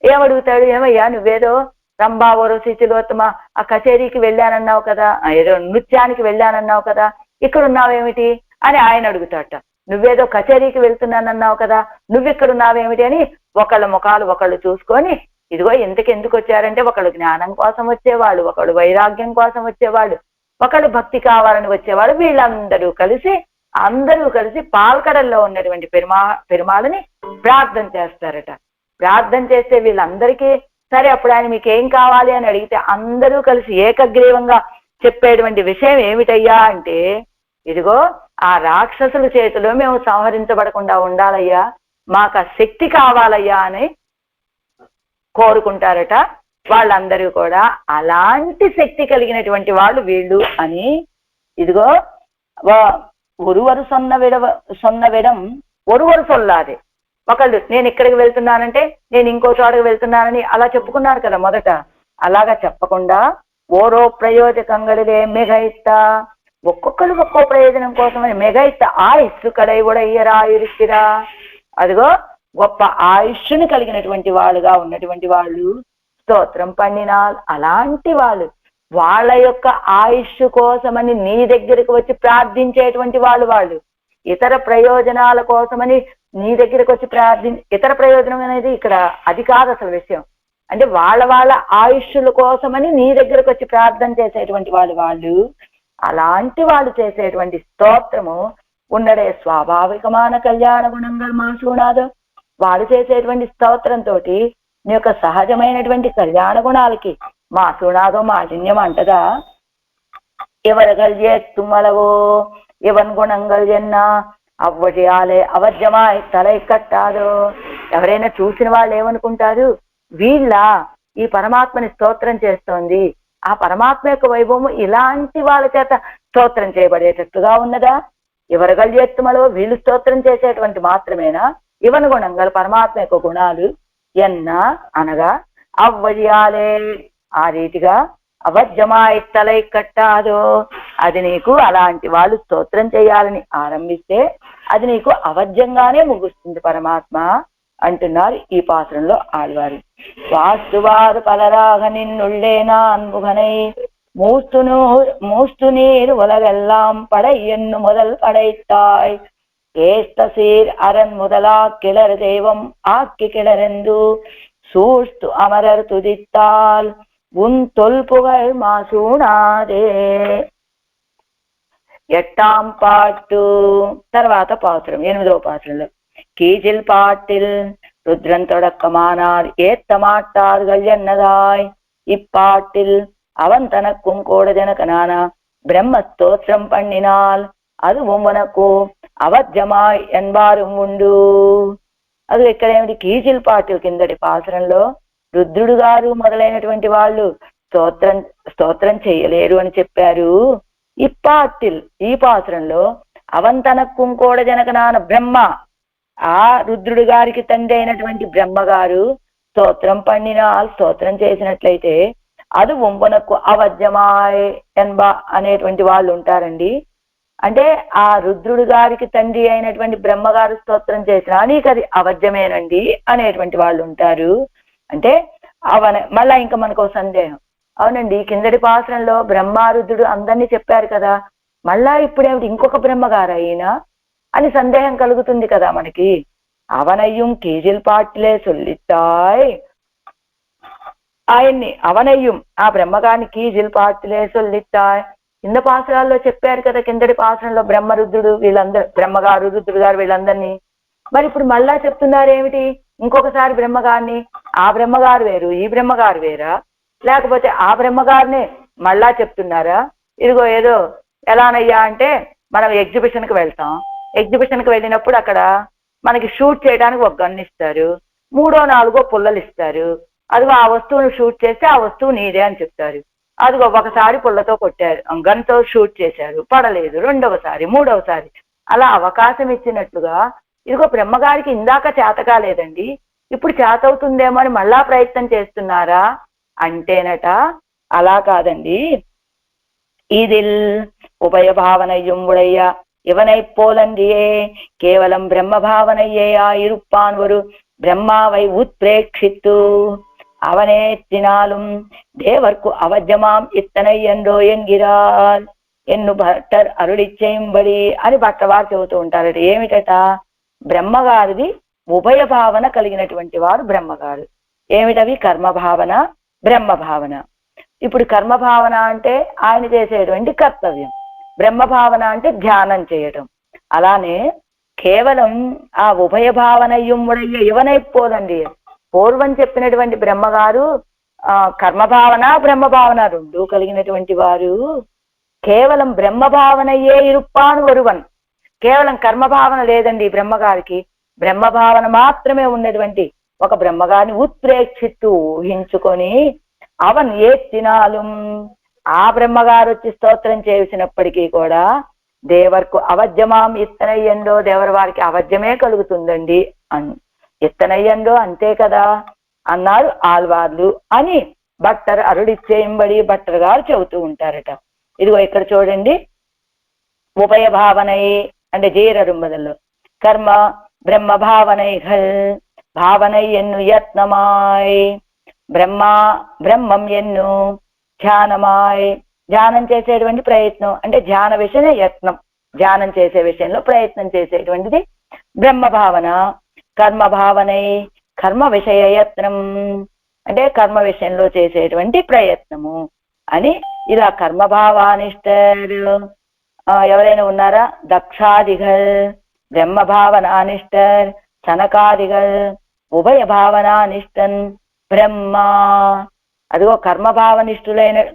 ఏమడుగుతాడు, ఏమయ్యా నువ్వేదో రంభావరవసి, తిలోత్తమ ఆ కచేరీకి వెళ్ళానన్నావు కదా, ఏదో నృత్యానికి వెళ్ళానన్నావు కదా, ఇక్కడ ఉన్నావేమిటి అని ఆయన అడుగుతాడట. నువ్వేదో కచేరీకి వెళ్తున్నానన్నావు కదా, నువ్విక్కడ ఉన్నావేమిటి అని ఒకళ్ళ ముఖాలు ఒకళ్ళు చూసుకొని, ఇదిగో ఎందుకు వచ్చారంటే ఒకళ్ళు జ్ఞానం కోసం వచ్చేవాళ్ళు, ఒకళ్ళు వైరాగ్యం కోసం వచ్చేవాళ్ళు, ఒకళ్ళు భక్తి కావాలని వచ్చేవాళ్ళు. వీళ్ళందరూ కలిసి పాల్కడల్లో ఉన్నటువంటి పెరుమాళని ప్రార్థన చేస్తారట. ప్రార్థన చేస్తే వీళ్ళందరికీ సరే అప్పుడు ఆయన మీకేం కావాలి అని అడిగితే అందరూ కలిసి ఏకగ్రీవంగా చెప్పేటువంటి విషయం ఏమిటయ్యా అంటే, ఇదిగో ఆ రాక్షసుల చేతిలో మేము సంహరించబడకుండా ఉండాలయ్యా, మాకు ఆ శక్తి కావాలయ్యా అని కోరుకుంటారట వాళ్ళందరూ కూడా. అలాంటి శక్తి కలిగినటువంటి వాళ్ళు వీళ్ళు అని. ఇదిగో ఒరువరు సొన్నవిడం ఒరువరు సొల్లాదే. ఒకళ్ళు నేను ఇక్కడికి వెళ్తున్నానంటే నేను ఇంకో చోటకి వెళ్తున్నానని అలా చెప్పుకున్నారు కదా మొదట. అలాగా చెప్పకుండా ఓరో ప్రయోజకంగడిలే మెగైత్తా, ఒక్కొక్కరు ఒక్కో ప్రయోజనం కోసమని మెగైత్త ఆయుష్ కడై కూడా ఇయ్యరా ఇరిక్కిరా. అదిగో గొప్ప ఆయుష్ని కలిగినటువంటి వాళ్ళుగా ఉన్నటువంటి వాళ్ళు స్తోత్రం పన్నినాల్. అలాంటి వాళ్ళు వాళ్ళ యొక్క ఆయుష్ కోసమని నీ దగ్గరికి వచ్చి ప్రార్థించేటువంటి వాళ్ళు ఇతర ప్రయోజనాల కోసమని నీ దగ్గరికి వచ్చి ఇతర ప్రయోజనం అనేది ఇక్కడ అది కాదు అసలు విషయం. అంటే వాళ్ళ ఆయుష్ల కోసమని నీ దగ్గరకు వచ్చి ప్రార్థన చేసేటువంటి వాళ్ళు అలాంటి వాళ్ళు చేసేటువంటి స్తోత్రము ఉన్నడే స్వాభావికమైన కళ్యాణ గుణంగా మాసూనాదు. వాడు చేసేటువంటి స్తోత్రంతో నీ యొక్క సహజమైనటువంటి కళ్యాణ గుణాలకి మాసూనాదో మాలిన్యం అంటదా? ఎవరగల్ తుమ్మలవో ఎవన్ గుణంగల్ ఎన్న అవ్వజయాలే అవజ్యమాయ్ తలై కట్టాదో. ఎవరైనా చూసిన వాళ్ళు ఏమనుకుంటారు, వీళ్ళ ఈ పరమాత్మని స్తోత్రం చేస్తోంది, ఆ పరమాత్మ యొక్క వైభవము ఇలాంటి వాళ్ళ చేత స్తోత్రం చేయబడేటట్టుగా ఉన్నదా? ఎవరగల్ ఎత్తుమలో వీళ్ళు స్తోత్రం చేసేటువంటి మాత్రమేనా? ఇవన్ గుణంగల్ పరమాత్మ యొక్క గుణాలు ఎన్న అనగా అవ్వజయాలే, ఆ రీతిగా అవజ్యమాయ్ తలై కట్టాదో. అది నీకు అలాంటి వాళ్ళు స్తోత్రం చేయాలని ఆరంభిస్తే అది నీకు అవజ్యంగానే ముగుస్తుంది పరమాత్మ అంటున్నారు ఈ పాత్రంలో ఆళ్వారు. వాస్తువారు పలరాగ నిన్నుళ్ళే நான் முகனை மூஸ்து நீர் உலகெல்லாம் படையென்னு முதல் படைத்தாய் ஏஸ்த சீர் அரண் முதலா கிளர் தெய்வம் ஆக்கி கிளரெந்து சூழ்த்து அமரர் துதித்தால் உன் தொல் புகழ் మాసూనాదే. ఎట్టాం పాటు తర్వాత పాత్రం 8వ పాత్రలో கீஜில் பாட்டில் ருத்ரன் தொடக்கமானார் ஏத்த மாட்டார்கள் என்னதாய் இப்பாட்டில் அவன் தனக்கும் கூட ஜனகனான பிரம்ம ஸ்தோத்திரம் பண்ணினால் அது உனకు అవధ్యమాయ్ ఎన్వారం ఉండు. అది ఇక్కడ ఏమిటి, కీజిల్ పాటు కిందటి పాత్రంలో రుద్రుడు గారు మొదలైనటువంటి వాళ్ళు స్తోత్రం చేయలేరు అని చెప్పారు. ఇప్పాటిల్ ఈ పాత్రంలో అవన్ తనకు కూడా జనకనాన బ్రహ్మ, ఆ రుద్రుడు గారికి తండ్రి అయినటువంటి బ్రహ్మగారు స్తోత్రం చేసినట్లయితే అది వంపునకు అవధ్యమాయ్ ఎన్బా అనేటువంటి వాళ్ళు ఉంటారండి. అంటే ఆ రుద్రుడు గారికి తండ్రి అయినటువంటి బ్రహ్మగారు స్తోత్రం చేసినా నీకు అది అవధ్యమేనండి అనేటువంటి వాళ్ళు ఉంటారు. అంటే మళ్ళా ఇంకా మనకు సందేహం, అవునండి కిందటి పాత్రంలో బ్రహ్మారుద్రుడు అందరినీ చెప్పారు కదా, మళ్ళా ఇప్పుడేమిటి ఇంకొక బ్రహ్మగారు అయినా అని సందేహం కలుగుతుంది కదా మనకి. అవనయ్యం కీజిల్ పాటిలే సొల్లితాయ్, ఆయన్ని అవనయ్యం ఆ బ్రహ్మగారిని కీజిల్ పాటిలే సొల్లితాయ్ కింద పాత్రాల్లో చెప్పారు కదా, కిందటి పాత్రంలో బ్రహ్మరుద్రుడు వీళ్ళందరూ బ్రహ్మగారు రుద్రుడు గారు వీళ్ళందరినీ. మరి ఇప్పుడు మళ్ళా చెప్తున్నారు ఏమిటి, ఇంకొకసారి బ్రహ్మగారిని. ఆ బ్రహ్మగారు వేరు ఈ బ్రహ్మగారు వేరా, లేకపోతే ఆ బ్రహ్మగారిని మళ్ళా చెప్తున్నారా? ఇదిగో ఏదో ఎలానయ్యా అంటే మనం ఎగ్జిబిషన్కి వెళ్తాం, ఎగ్జిబిషన్కి వెళ్ళినప్పుడు అక్కడ మనకి షూట్ చేయడానికి ఒక గన్ ఇస్తారు, 3, 4 పుల్లలు ఇస్తారు. అదిగో ఆ వస్తువును షూట్ చేస్తే ఆ వస్తువు నీదే అని చెప్తారు. అదిగో ఒకసారి పుల్లతో కొట్టారు, గన్తో షూట్ చేశారు, పడలేదు, 2వసారి 3వసారి అలా అవకాశం ఇచ్చినట్లుగా ఇదిగో బ్రహ్మగారికి ఇందాక చేత కాలేదండి, ఇప్పుడు చేతవుతుందేమో అని మళ్ళా ప్రయత్నం చేస్తున్నారా అంటేనట. అలా కాదండి, இதில் உபய பாவனையும் உடைய இவனை போலன்றியே கேவலம் பிரம்ம பாவனையேயா இருப்பான் ஒரு பிரம்மாவை உத்பிரேட்சித்து அவனேத்தினாலும் தேவர்க்கு அவஜமாம் இத்தனை என்றோ என்கிறார் ఎన్ను భట్టర్ అరుడి చేయంబడి అని భట్టవారు చెబుతూ ఉంటారు. ఏమిటట, బ్రహ్మగారిది ఉభయ భావన కలిగినటువంటి వారు బ్రహ్మగారు. ఏమిటవి, కర్మభావన బ్రహ్మభావన. ఇప్పుడు కర్మభావన అంటే ఆయన చేసేటువంటి కర్తవ్యం, బ్రహ్మభావన అంటే ధ్యానం చేయటం. అలానే కేవలం ఆ ఉభయ భావనయుముడయ్య ఇవనైపోదండి. పూర్వం చెప్పినటువంటి బ్రహ్మగారు కర్మభావన బ్రహ్మభావన 2 కలిగినటువంటి వారు. కేవలం బ్రహ్మభావనయే ఇరుప్పాను ఒరువన్, కేవలం కర్మభావన లేదండి బ్రహ్మగారికి, బ్రహ్మభావన మాత్రమే ఉన్నటువంటి ఒక బ్రహ్మగారిని ఉత్ప్రేక్షిత్తు ఊహించుకొని అవన్ ఏత్తినాలు ఆ బ్రహ్మగారు వచ్చి స్తోత్రం చేసినప్పటికీ కూడా దేవర్కు అవధ్యమాం ఇత్తనయ్యండో, దేవరి వారికి అవధ్యమే కలుగుతుందండి ఇత్తనయ్యండో అంతే కదా అన్నారు ఆళ్వార్లు అని భట్టర్ అరుడిచ్చేయంబడి భట్టర్ గారు చెబుతూ ఉంటారట. ఇదిగో ఇక్కడ చూడండి, ఉభయ భావనై అంటే జీరరుంబదల్లో కర్మ బ్రహ్మ భావనైகள் భావనై ఎన్ను యత్నమాయ్ బ్రహ్మం ఎన్ను ధ్యానమాయ్ ధ్యానం చేసేటువంటి ప్రయత్నం అంటే ధ్యాన విషయమే యత్నం, ధ్యానం చేసే విషయంలో ప్రయత్నం చేసేటువంటిది బ్రహ్మ భావన. కర్మ భావనై కర్మ విషయ యత్నం అంటే కర్మ విషయంలో చేసేటువంటి ప్రయత్నము అని. ఇలా కర్మభావానిష్టరు ఎవరైనా ఉన్నారా, దక్షాదిగల్ బ్రహ్మ భావనానిష్టర్ సనకాదిగల్ ఉభయ భావనానిష్టన్ బ్రహ్మ. అదిగో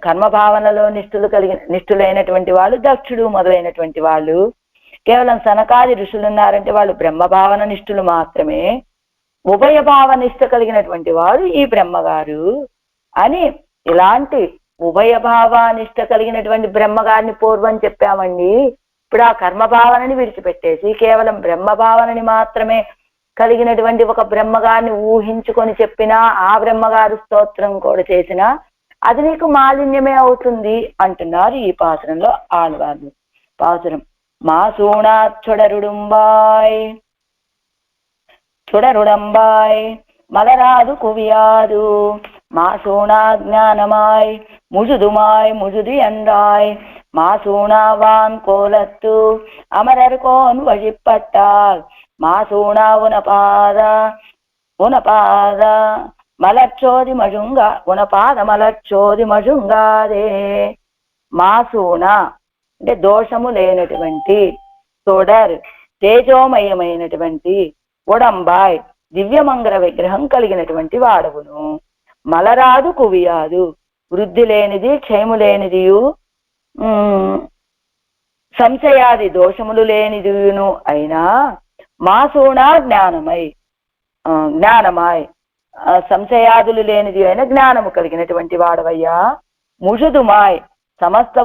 కర్మభావనలో నిష్ఠులైనటువంటి వాళ్ళు దక్షుడు మొదలైనటువంటి వాళ్ళు. కేవలం సనకాది ఋషులు ఉన్నారంటే వాళ్ళు బ్రహ్మభావన నిష్ఠులు మాత్రమే. ఉభయ భావనిష్ట కలిగినటువంటి వాడు ఈ బ్రహ్మగారు అని. ఇలాంటి ఉభయ భావానిష్ట కలిగినటువంటి బ్రహ్మగారిని పూర్వం చెప్పామండి. ఇప్పుడు ఆ కర్మభావనని విడిచిపెట్టేసి కేవలం బ్రహ్మభావనని మాత్రమే కలిగినటువంటి ఒక బ్రహ్మగారిని ఊహించుకొని చెప్పినా, ఆ బ్రహ్మగారు స్తోత్రం కూడా చేసినా అది నీకు మాలిన్యమే అవుతుంది అంటున్నారు ఈ పాసురంలో ఆళ్వార్లు. పాసురం మాసూణాక్షుడరుడుంబాయ్ சுடருடம்பாய் மலராது குவியாது மாசூனா ஞானமாய் முழுதுமாய் முழுது என்றாய் மாசூனாவான் கோலத்து அமரர்கோன் வழிபட்டால் மாசூனா உனபாத మలర్చోది మజుంగా గుణపాద మలర్చోది మజుంగాదే. మాసూన అంటే దోషము లేనటువంటి, తోడర్ తేజోమయమైనటువంటి, ఉడంబాయ్ దివ్యమంగళ విగ్రహం కలిగినటువంటి వాడవును. మలరాదు కువియాదు వృద్ధి లేనిది క్షయము లేనిదియు సంశయాది దోషములు లేనిదియును అయినా మాసూన జ్ఞానమాయ్ సంశయాదులు లేనిది అయిన జ్ఞానము కలిగినటువంటి వాడవయ్యా. ముషుదుమాయ్ సమస్త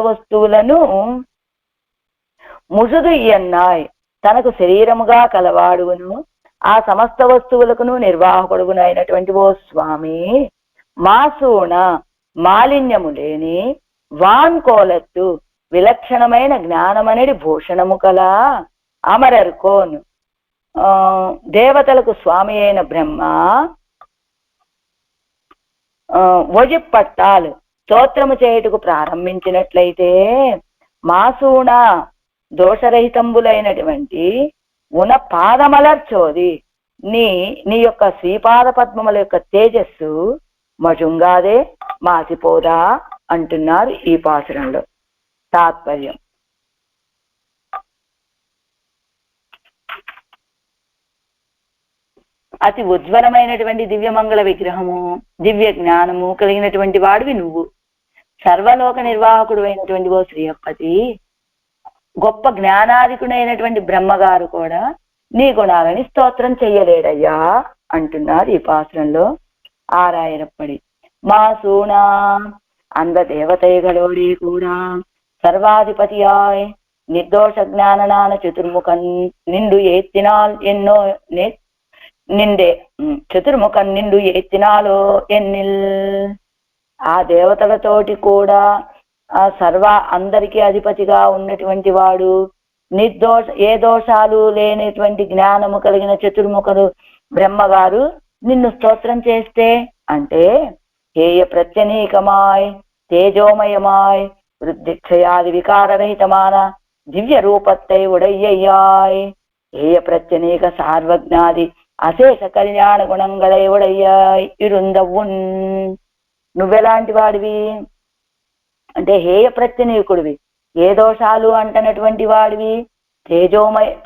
వస్తువులను ముషుదు ఇయన్నాయ్ తనకు శరీరముగా కలవాడువును ఆ సమస్త వస్తువులకును నిర్వాహకుడుగును అయినటువంటి ఓ స్వామి, మాసూణ మాలిన్యము లేని, వాన్ కోలత్తు విలక్షణమైన జ్ఞానమనేది భూషణము కల, అమరర్కోన్ దేవతలకు స్వామి అయిన బ్రహ్మ వజిపట్టాలు స్తోత్రము చేయుటకు ప్రారంభించినట్లయితే మాసూణ దోషరహితంబులైనటువంటి ఉన పాదమలర్చోది నీ యొక్క శ్రీపాద పద్మముల యొక్క తేజస్సు మజుంగాదే మాసిపోదా అంటున్నారు ఈ పాసురంలో. తాత్పర్యం: అతి ఉజ్వలమైనటువంటి దివ్యమంగళ విగ్రహము, దివ్య జ్ఞానము కలిగినటువంటి వాడివి నువ్వు. సర్వలోక నిర్వాహకుడు అయినటువంటి ఓ శ్రీహప్పతి, గొప్ప జ్ఞానాధికుడైనటువంటి బ్రహ్మగారు కూడా నీ గుణాలని స్తోత్రం చెయ్యలేడయ్యా అంటున్నారు ఈ పాసురంలో ఆరాయరప్పడి. మాసూనా அந்த தேவதைகளோடே கூட சர்வாதிபதியாய் నిర్దోష జ్ఞాననాన చతుర్ముఖం నిండు ఏత్తినాల్ ఎన్నో నిండే చతుర్ముఖం నిండు ఎత్తినాలో ఎన్నిల్. ఆ దేవతలతోటి కూడా ఆ అందరికీ అధిపతిగా ఉన్నటువంటి వాడు, ఏ దోషాలు లేనటువంటి జ్ఞానము కలిగిన చతుర్ముఖుడు బ్రహ్మగారు నిన్ను స్తోత్రం చేస్తే, అంటే హేయ ప్రత్యనీకమాయ్ తేజోమయమాయ్ వృద్ధిక్షయాది వికారరహితమాన దివ్య రూపత్తై ఉడయ్యాయ్. హేయ ప్రత్యనీక సార్వజ్ఞాది అశేష కళ్యాణ గుణంగళై ఉడయ్యాయ్ ఇరుందవున్. నువ్వెలాంటి వాడివి అంటే హేయ ప్రత్యనీకుడివి, ఏ దోషాలు అంటనటువంటి వాడివి,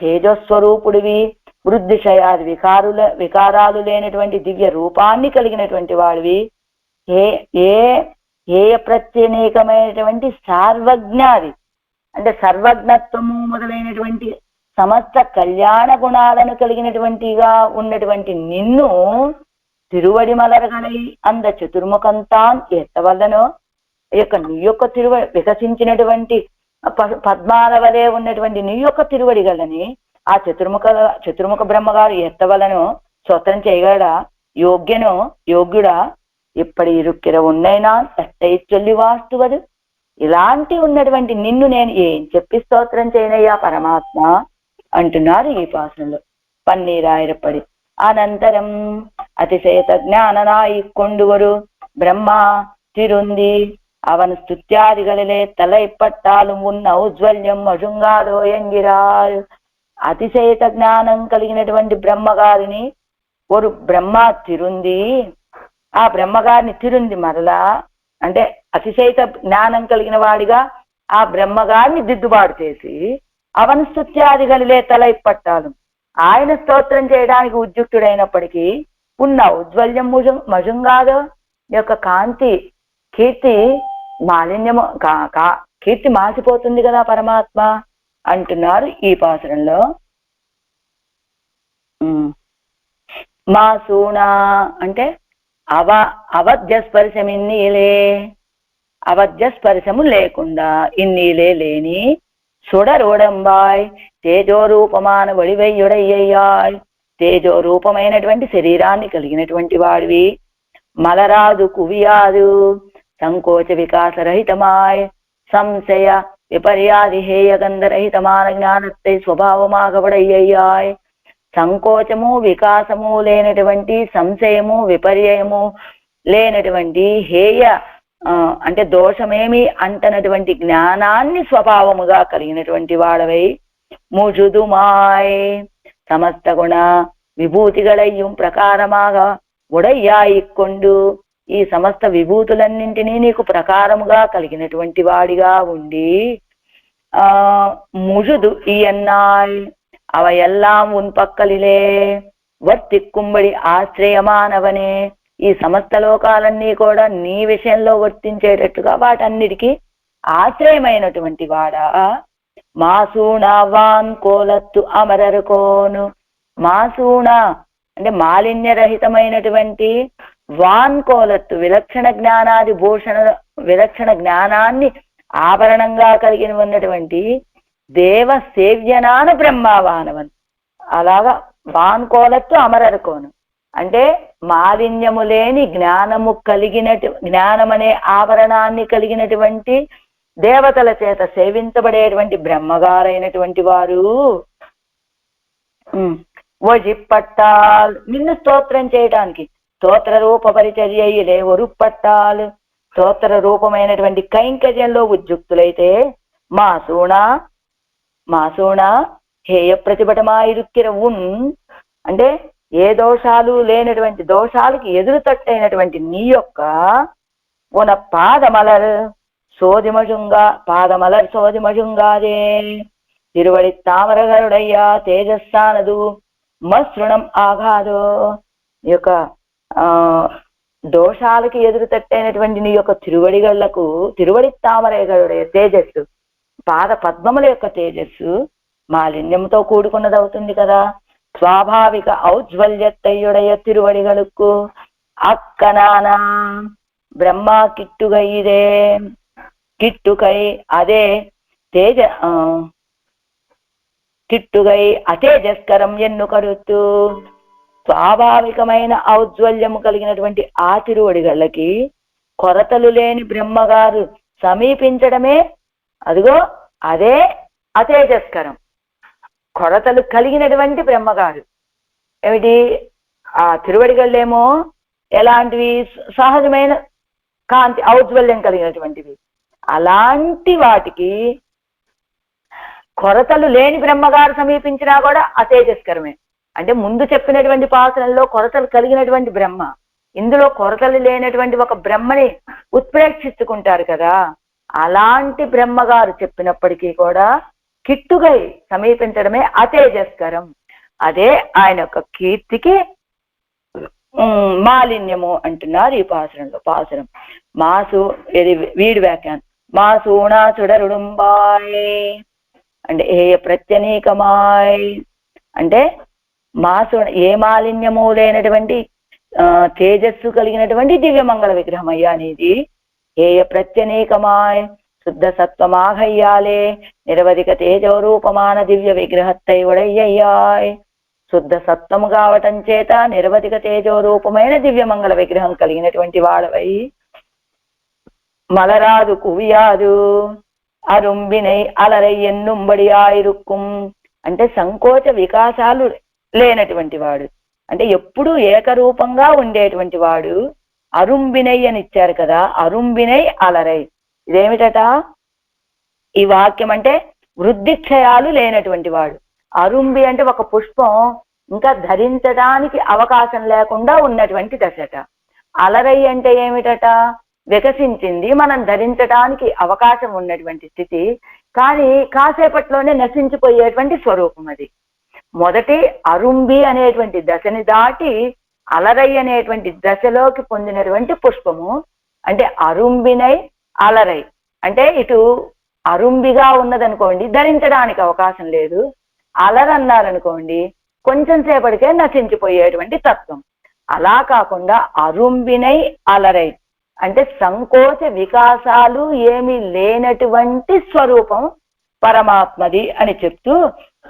తేజస్వరూపుడివి, వృద్ధిక్షయాది వికారాలు లేనటువంటి దివ్య రూపాన్ని కలిగినటువంటి వాడివి, హేయ ప్రత్యనీకమైనటువంటి సార్వజ్ఞాది అంటే సర్వజ్ఞత్వము మొదలైనటువంటి సమస్త కళ్యాణ గుణాలను కలిగినటువంటిగా ఉన్నటువంటి నిన్ను తిరువడి మలరగలై అంద చతుర్ముఖంతాన్ ఎత్తవల్లనో యొక్క నీ యొక్క వికసించినటువంటి పద్మాల వలె ఉన్నటువంటి నీ యొక్క తిరువడిగలని ఆ చతుర్ముఖ బ్రహ్మగారు ఎత్తవలను స్తోత్రం చేయగలడా? యోగ్యుడా ఇప్పటి ఇరుక్కిర ఉన్నైనా ఎట్టై చొల్లి వాస్తువదు. ఇలాంటి ఉన్నటువంటి నిన్ను నేను ఏం చెప్పి స్తోత్రం చేయనయ్యా పరమాత్మ అంటున్నారు ఈ పాసనలో పన్నీరాయిరపడి. అనంతరం అతిశయత జ్ఞాననాయి కొండువరు బ్రహ్మ తిరుంది అవన్ స్తుత్యాదిగలే తలైపట్టాలు ఉన్న ఔజ్వల్యం అజుంగాదో ఎంగిరారు. అతిశయత జ్ఞానం కలిగినటువంటి బ్రహ్మగారిని ఒక బ్రహ్మ తిరుంది, ఆ బ్రహ్మగారిని తిరుంది మరలా అంటే అతిశయత జ్ఞానం కలిగిన వాడిగా ఆ బ్రహ్మగారిని దిద్దుబాటు చేసి అవన్ స్తుత్యాదిగలే తలైపట్టాలు ఆయన స్తోత్రం చేయడానికి ఉద్యుక్తుడైనప్పటికీ ఉన్న ఔజ్వల్యం మజుంగాదో యొక్క కీర్తి మాలిన్యము కీర్తి మాసిపోతుంది కదా పరమాత్మ అంటున్నారు ఈ పాసురంలో. మాసూనా అంటే అవధ్యస్పర్శం ఇన్నీలే, అవధ్యస్పర్శము లేకుండా ఇన్నీలే లేని సుడరోడంబాయ్ తేజోరూపమాన వడివయ్యుడయ్యాయ్. తేజోరూపమైనటువంటి శరీరాన్ని కలిగినటువంటి వాడివి, మలరాదు కువియాదు సంకోచ వికాసరహితమాయ్ సంశయ విపర్యాది హేయ గంధరహితమాన జ్ఞానத்தை స్వభావమాగ ఉడయ్యాయ్. సంకోచము వికాసము లేనటువంటి, సంశయము విపర్యయము లేనటువంటి, హేయ అంటే దోషమేమి అంటనటువంటి జ్ఞానాన్ని స్వభావముగా కలిగినటువంటి వాడవై, ముజుదుమాయ్ సమస్త గుణ విభూతిగళయ్యం ప్రకారమాగ ఉడయ్యాయిక్కొండు, ఈ సమస్త విభూతులన్నింటినీ నీకు ప్రకారముగా కలిగినటువంటి వాడిగా ఉండి, ముజుదు ఇయన్నాయ్ అవయెల్లాం ఉన్ పక్కలిలే వర్తిక్కుம்பడి ఆశ్రయమానవనే, ఈ సమస్త లోకాలన్నీ కూడా నీ విషయంలో వర్తించేటట్టుగా వాటన్నిటికీ ఆశ్రయమైనటువంటి వాడా. మాసూణ వాన్ కోలత్తు అమరరుకోను, మాసూణ అంటే మాలిన్యరహితమైనటువంటి, వాన్ కోలత్తు విలక్షణ జ్ఞానాది భూషణ విలక్షణ జ్ఞానాన్ని ఆభరణంగా కలిగి ఉన్నటువంటి దేవ సేవ్యనాన బ్రహ్మవానవన్. అలాగా వాన్ కోలత్తు అమరరుకోను అంటే మాలిన్యము లేని జ్ఞానము కలిగినటు, జ్ఞానమనే ఆభరణాన్ని కలిగినటువంటి దేవతల చేత సేవించబడేటువంటి బ్రహ్మగారైనటువంటి వారు వజిప్పట్టాల్ నిన్ను స్తోత్రం చేయటానికి, స్తోత్ర రూప పరిచర్యలే ఒరుప్పట్టాల్ స్తోత్ర రూపమైనటువంటి కైంకర్యంలో ఉద్యుక్తులైతే, మాసూణ హేయ ప్రతిభటమాయిరుక్కిర ఉన్ అంటే ఏ దోషాలు లేనటువంటి, దోషాలకి ఎదురు తట్టైనటువంటి నీ యొక్క ఉన పాదమలర్ సోదిమజుంగా పాదమలర్ సోదిమజుంగాదే తిరువడి తామరగరుడయ్యా తేజస్సానదు మసృణం ఆఘాదో. ఈ యొక్క దోషాలకి ఎదురు తట్టైనటువంటి నీ యొక్క తిరువడిగళ్లకు, తిరువడి తామరగరుడయ్య తేజస్సు, పాద పద్మముల యొక్క తేజస్సు మాలిన్యంతో కూడుకున్నదవుతుంది కదా. స్వాభావిక ఔజ్వల్యత్తయ్యుడయ తిరువడిగలుక్కు అక్కనానా బ్రహ్మ కిట్టుగై ఇదే కిట్టుకై అదే తేజ కిట్టుగై అతేజస్కరం ఎన్ను కరుత్తు. స్వాభావికమైన ఔజ్వల్యము కలిగినటువంటి ఆ తిరువడిగళ్ళకి కొరతలు లేని బ్రహ్మగారు సమీపించడమే అదిగో అదే అతేజస్కరం. కొరతలు కలిగినటువంటి బ్రహ్మగారు ఏమిటి, ఆ తిరువడిగళ్ళేమో ఎలాంటివి, సహజమైన కాంతి ఔజ్వల్యం కలిగినటువంటివి. అలాంటి వాటికి కొరతలు లేని బ్రహ్మగారు సమీపించినా కూడా అతేజస్కరమే. అంటే ముందు చెప్పినటువంటి పాసనల్లో కొరతలు కలిగినటువంటి బ్రహ్మ, ఇందులో కొరతలు లేనటువంటి ఒక బ్రహ్మని ఉత్ప్రేక్షించుకుంటారు కదా. అలాంటి బ్రహ్మగారు చెప్పినప్పటికీ కూడా కిట్టుగై సమీపించడమే అతేజస్కరం. అదే ఆయన యొక్క కీర్తికి మాలిన్యము అంటున్నారు ఈ పాసురంలో. పాసురం మాసు ఇది వీడి వ్యాఖ్యానం. మాసూణా చుడరుడుంబాయ్ అంటే ఏ ప్రత్యనీకమాయ్ అంటే మాసు ఏ మాలిన్యము లేనటువంటి తేజస్సు కలిగినటువంటి దివ్యమంగళ విగ్రహం అయ్యా అనేది. ఏ ప్రత్యనీకమాయ్ శుద్ధ సత్వమాఘయ్యాలే నిరవధిక తేజోరూపమాన దివ్య విగ్రహత్తై ఉడయ్యాయ్. శుద్ధ సత్వము కావటం చేత నిరవధిక తేజోరూపమైన దివ్యమంగళ విగ్రహం కలిగినటువంటి వాడవై, మలరాదు కువియాదు అరుంబినై అలరై ఎన్నుంబడి ఆయిరుక్కుం అంటే సంకోచ వికాసాలు లేనటువంటి వాడు, అంటే ఎప్పుడూ ఏకరూపంగా ఉండేటువంటి వాడు. అరుంబినై అని ఇచ్చారు కదా, అరుంబినై అలరై ఇదేమిటట ఈ వాక్యం అంటే వృద్ధిక్షయాలు లేనటువంటి వాడు. అరుంబి అంటే ఒక పుష్పం ఇంకా ధరించడానికి అవకాశం లేకుండా ఉన్నటువంటి దశట. అలరై అంటే ఏమిటట, వికసించింది, మనం ధరించడానికి అవకాశం ఉన్నటువంటి స్థితి, కానీ కాసేపట్లోనే నశించిపోయేటువంటి స్వరూపం అది. మొదటి అరుంబి అనేటువంటి దశని దాటి అలరై అనేటువంటి దశలోకి పొందినటువంటి పుష్పము. అంటే అరుంబినై అలరై అంటే ఇటు అరుంబిగా ఉన్నదనుకోండి ధరించడానికి అవకాశం లేదు, అలరన్నారనుకోండి కొంచెం సేపటికే నశించిపోయేటువంటి తత్వం. అలా కాకుండా అరుంబినై అలరై అంటే సంకోచ వికాసాలు ఏమీ లేనటువంటి స్వరూపం పరమాత్మది అని చెప్తూ,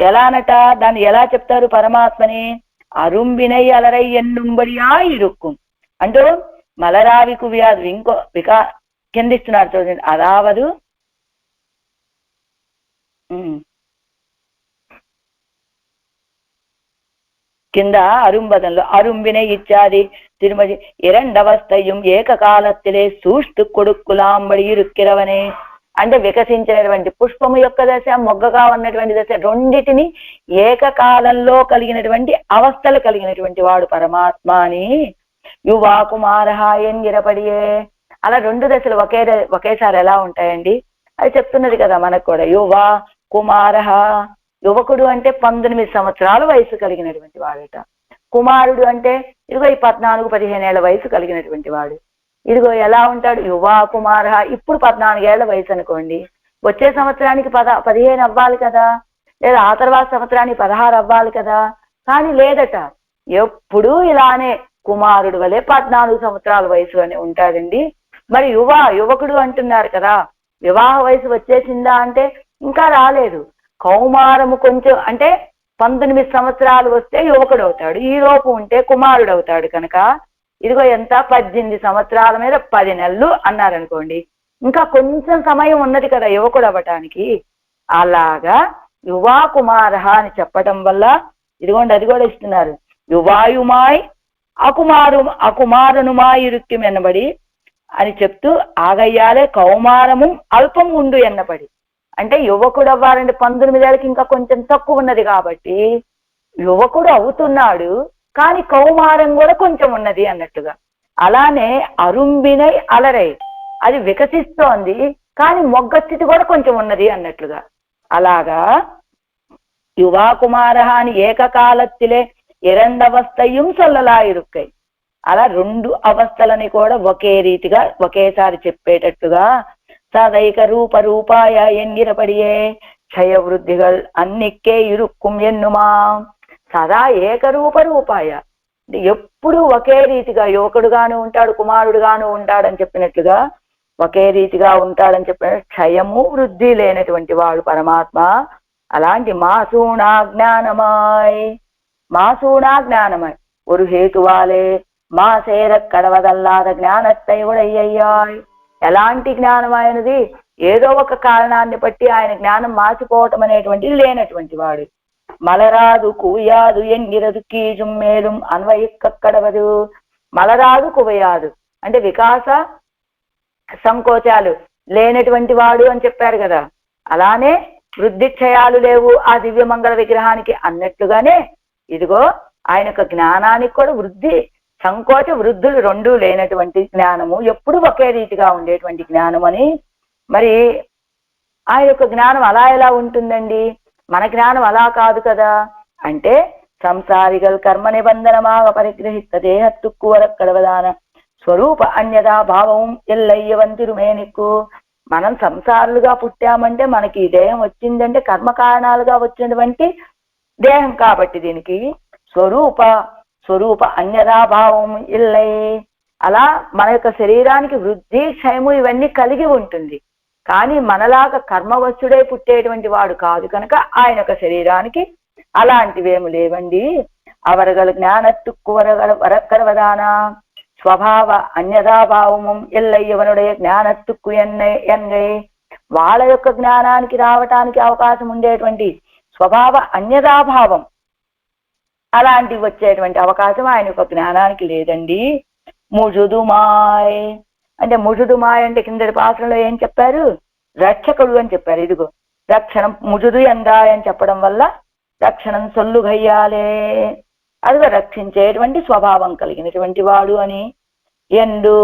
ఎలానట దాన్ని ఎలా చెప్తారు పరమాత్మని, అరుంబినై అలరై ఎన్నుంబడియా ఇరుక్కుం అంటూ మలరావికు వ్యాధి ఇంకో కిందిస్తున్నారు చూడండి. అదావదు కింద అరుంబదంలో అరుంబిனை ఇచ్చాది తిరుమది ఇరండవస్థయం ఏకకాలத்திலே సూష్టు కొడుక్కులాంబడి ఇరుక్కిరవనే. అంటే వికసించినటువంటి పుష్పము యొక్క దశ, మొగ్గగా ఉన్నటువంటి దశ రెండిటిని ఏకకాలంలో కలిగినటువంటి అవస్థలు కలిగినటువంటి వాడు పరమాత్మ అని యువా కుమార ఎంగిరపడియే. అలా రెండు దశలు ఒకేసారి ఎలా ఉంటాయండి అది చెప్తున్నది కదా మనకు కూడా. యువా కుమార, యువకుడు అంటే 19 సంవత్సరాల వయసు కలిగినటువంటి వాడట. కుమారుడు అంటే ఇదిగో ఈ 14-15 ఏళ్ల వయసు కలిగినటువంటి వాడు. ఇదిగో ఎలా ఉంటాడు యువా కుమార. ఇప్పుడు 14 ఏళ్ల వయసు అనుకోండి, వచ్చే సంవత్సరానికి 15 అవ్వాలి కదా, లేదా ఆ తర్వాత సంవత్సరానికి 16 అవ్వాలి కదా. కానీ లేదట, ఎప్పుడూ ఇలానే కుమారుడు వలె 14 సంవత్సరాల వయసులోనే ఉంటాడండి. మరి యువకుడు అంటున్నారు కదా, వివాహ వయసు వచ్చేసిందా అంటే ఇంకా రాలేదు. కౌమారము కొంచెం అంటే 19 సంవత్సరాలు వస్తే యువకుడు అవుతాడు, ఈ లోపు ఉంటే కుమారుడు అవుతాడు. కనుక ఇదిగో ఎంత 18 సంవత్సరాల మీద 10 నెలలు అన్నారనుకోండి, ఇంకా కొంచెం సమయం ఉన్నది కదా యువకుడు అవ్వటానికి. అలాగా యువా కుమార అని చెప్పటం వల్ల ఇదిగోండి అది కూడా ఇస్తున్నారు. యువాయుమాయ్ అకుమారునుమాయ్ ఇరుక్కి ఎన్నబడి అని చెప్తూ ఆగయ్యాలే కౌమారము అల్పం ఉండు ఎన్నబడి. అంటే యువకుడు అవ్వాలంటే 19 ఏళ్ళకి ఇంకా కొంచెం తక్కువ ఉన్నది కాబట్టి యువకుడు అవుతున్నాడు, కానీ కౌమారం కూడా కొంచెం ఉన్నది అన్నట్టుగా. అలానే అరుంబినై అలరై, అది వికసిస్తోంది కానీ మొగ్గ స్థితి కూడా కొంచెం ఉన్నది అన్నట్లుగా. అలాగా యువా కుమార అని ఏకకాలத்திலே ఇరండవస్థయం సొల్లలా ఇరుక్కై. అలా రెండు అవస్థలని కూడా ఒకే రీతిగా ఒకేసారి చెప్పేటట్టుగా సదైక రూపాయ ఎన్నిరపడియే క్షయ వృద్ధిகள் అన్నిక్కే ఇరుక్కుం ఎన్నుమా. సదా ఏకరూపాయ, ఎప్పుడు ఒకే రీతిగా యువకుడుగాను ఉంటాడు, కుమారుడుగాను ఉంటాడని చెప్పినట్లుగా ఒకే రీతిగా ఉంటాడని చెప్పిన క్షయము వృద్ధి లేనటువంటి వాడు పరమాత్మ. అలాంటి మాసూనా జ్ఞానమాయ్ ஒரு హేతువాలే మాసేర కడవదల్లాద జ్ఞానத்தை ఉడయ్యాయ్. ఎలాంటి జ్ఞానం ఆయనది? ఏదో ఒక కారణాన్ని బట్టి ఆయన జ్ఞానం మాసిపోవటం అనేటువంటిది లేనటువంటి వాడు. మలరాదు కువయాదు ఎంగిరదు కీజుం మేలుం అన్వయిక్కడవదు. మలరాదు కువయాదు అంటే వికాస సంకోచాలు లేనటువంటి వాడు అని చెప్పారు కదా. అలానే వృద్ధి క్షయాలు లేవు ఆ దివ్యమంగళ విగ్రహానికి అన్నట్లుగానే ఇదిగో ఆయన యొక్క జ్ఞానానికి కూడా వృద్ధి సంకోచ వృద్ధులు రెండూ లేనటువంటి జ్ఞానము, ఎప్పుడు ఒకే రీతిగా ఉండేటువంటి జ్ఞానం అని. మరి ఆయన యొక్క జ్ఞానం అలా ఎలా ఉంటుందండి? మన జ్ఞానం అలా కాదు కదా. అంటే సంసారిగల్ కర్మ నిబంధనమాగ పరిగ్రహిత దేహత్తుక్కువర కడవదాన స్వరూప అన్యదా భావం ఎల్లయ్యవంతిరుమేనిక్కు. మనం సంసారులుగా పుట్టామంటే మనకి ఈ దేహం వచ్చిందంటే కర్మ కారణాలుగా వచ్చినటువంటి దేహం కాబట్టి దీనికి స్వరూప అన్యదాభావం ఇల్లై. అలా మన యొక్క శరీరానికి వృద్ధి క్షయము ఇవన్నీ కలిగి ఉంటుంది, కానీ మనలాగా కర్మవశుడై పుట్టేటువంటి వాడు కాదు కనుక ఆయన యొక్క శరీరానికి అలాంటివేమి లేవండి. అవరగల జ్ఞానత్తుక్కు వరక్కడవదాన స్వభావ అన్యదాభావము ఎల్లయ్యవనుడే జ్ఞానత్తుక్కు ఎన్గై. వాళ్ళ యొక్క జ్ఞానానికి రావటానికి అవకాశం ఉండేటువంటి స్వభావ అన్యదాభావం అలాంటివి వచ్చేటువంటి అవకాశం ఆయన యొక్క జ్ఞానానికి లేదండి. ముజుదుమాయ్ అంటే ముజుదుమాయ్ అంటే కిందటి పాత్రలో ఏం చెప్పారు? రక్షకుడు అని చెప్పారు. ఇదిగో రక్షణం ముజుదు ఎందాయ్ అని చెప్పడం వల్ల రక్షణం సొల్లుగయ్యాలే, అదిగో రక్షించేటువంటి స్వభావం కలిగినటువంటి వాడు అని. ఎందు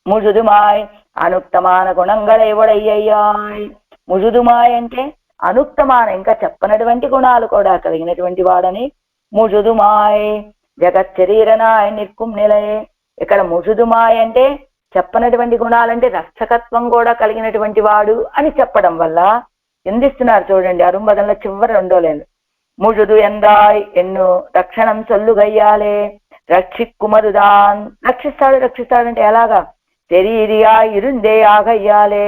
ముజుదుమాయ్ అనుక్తమాన గుణంగళ ఎవడయ్యాయ్. ముజుదుమాయ్ అంటే అనుక్తమాన ఇంకా చెప్పనటువంటి గుణాలు కూడా కలిగినటువంటి వాడని. ముజుదుమాయ్ జగత్ శరీరనాయ్ నిర్కుం నిలయే. ఇక్కడ ముజుదుమాయ్ అంటే చెప్పనటువంటి గుణాలంటే రక్షకత్వం కూడా కలిగినటువంటి వాడు అని చెప్పడం వల్ల ఎందిస్తున్నారు చూడండి అరుంబదంలో చివరి రెండో లేదు. ముజుదు ఎందాయ్ ఎన్ను రక్షణం సొల్లుగయ్యాలే రక్షిక్కుమరుదాన్. రక్షిస్తాడంటే ఎలాగా? శరీరియా ఇరుందే ఆగయ్యాలే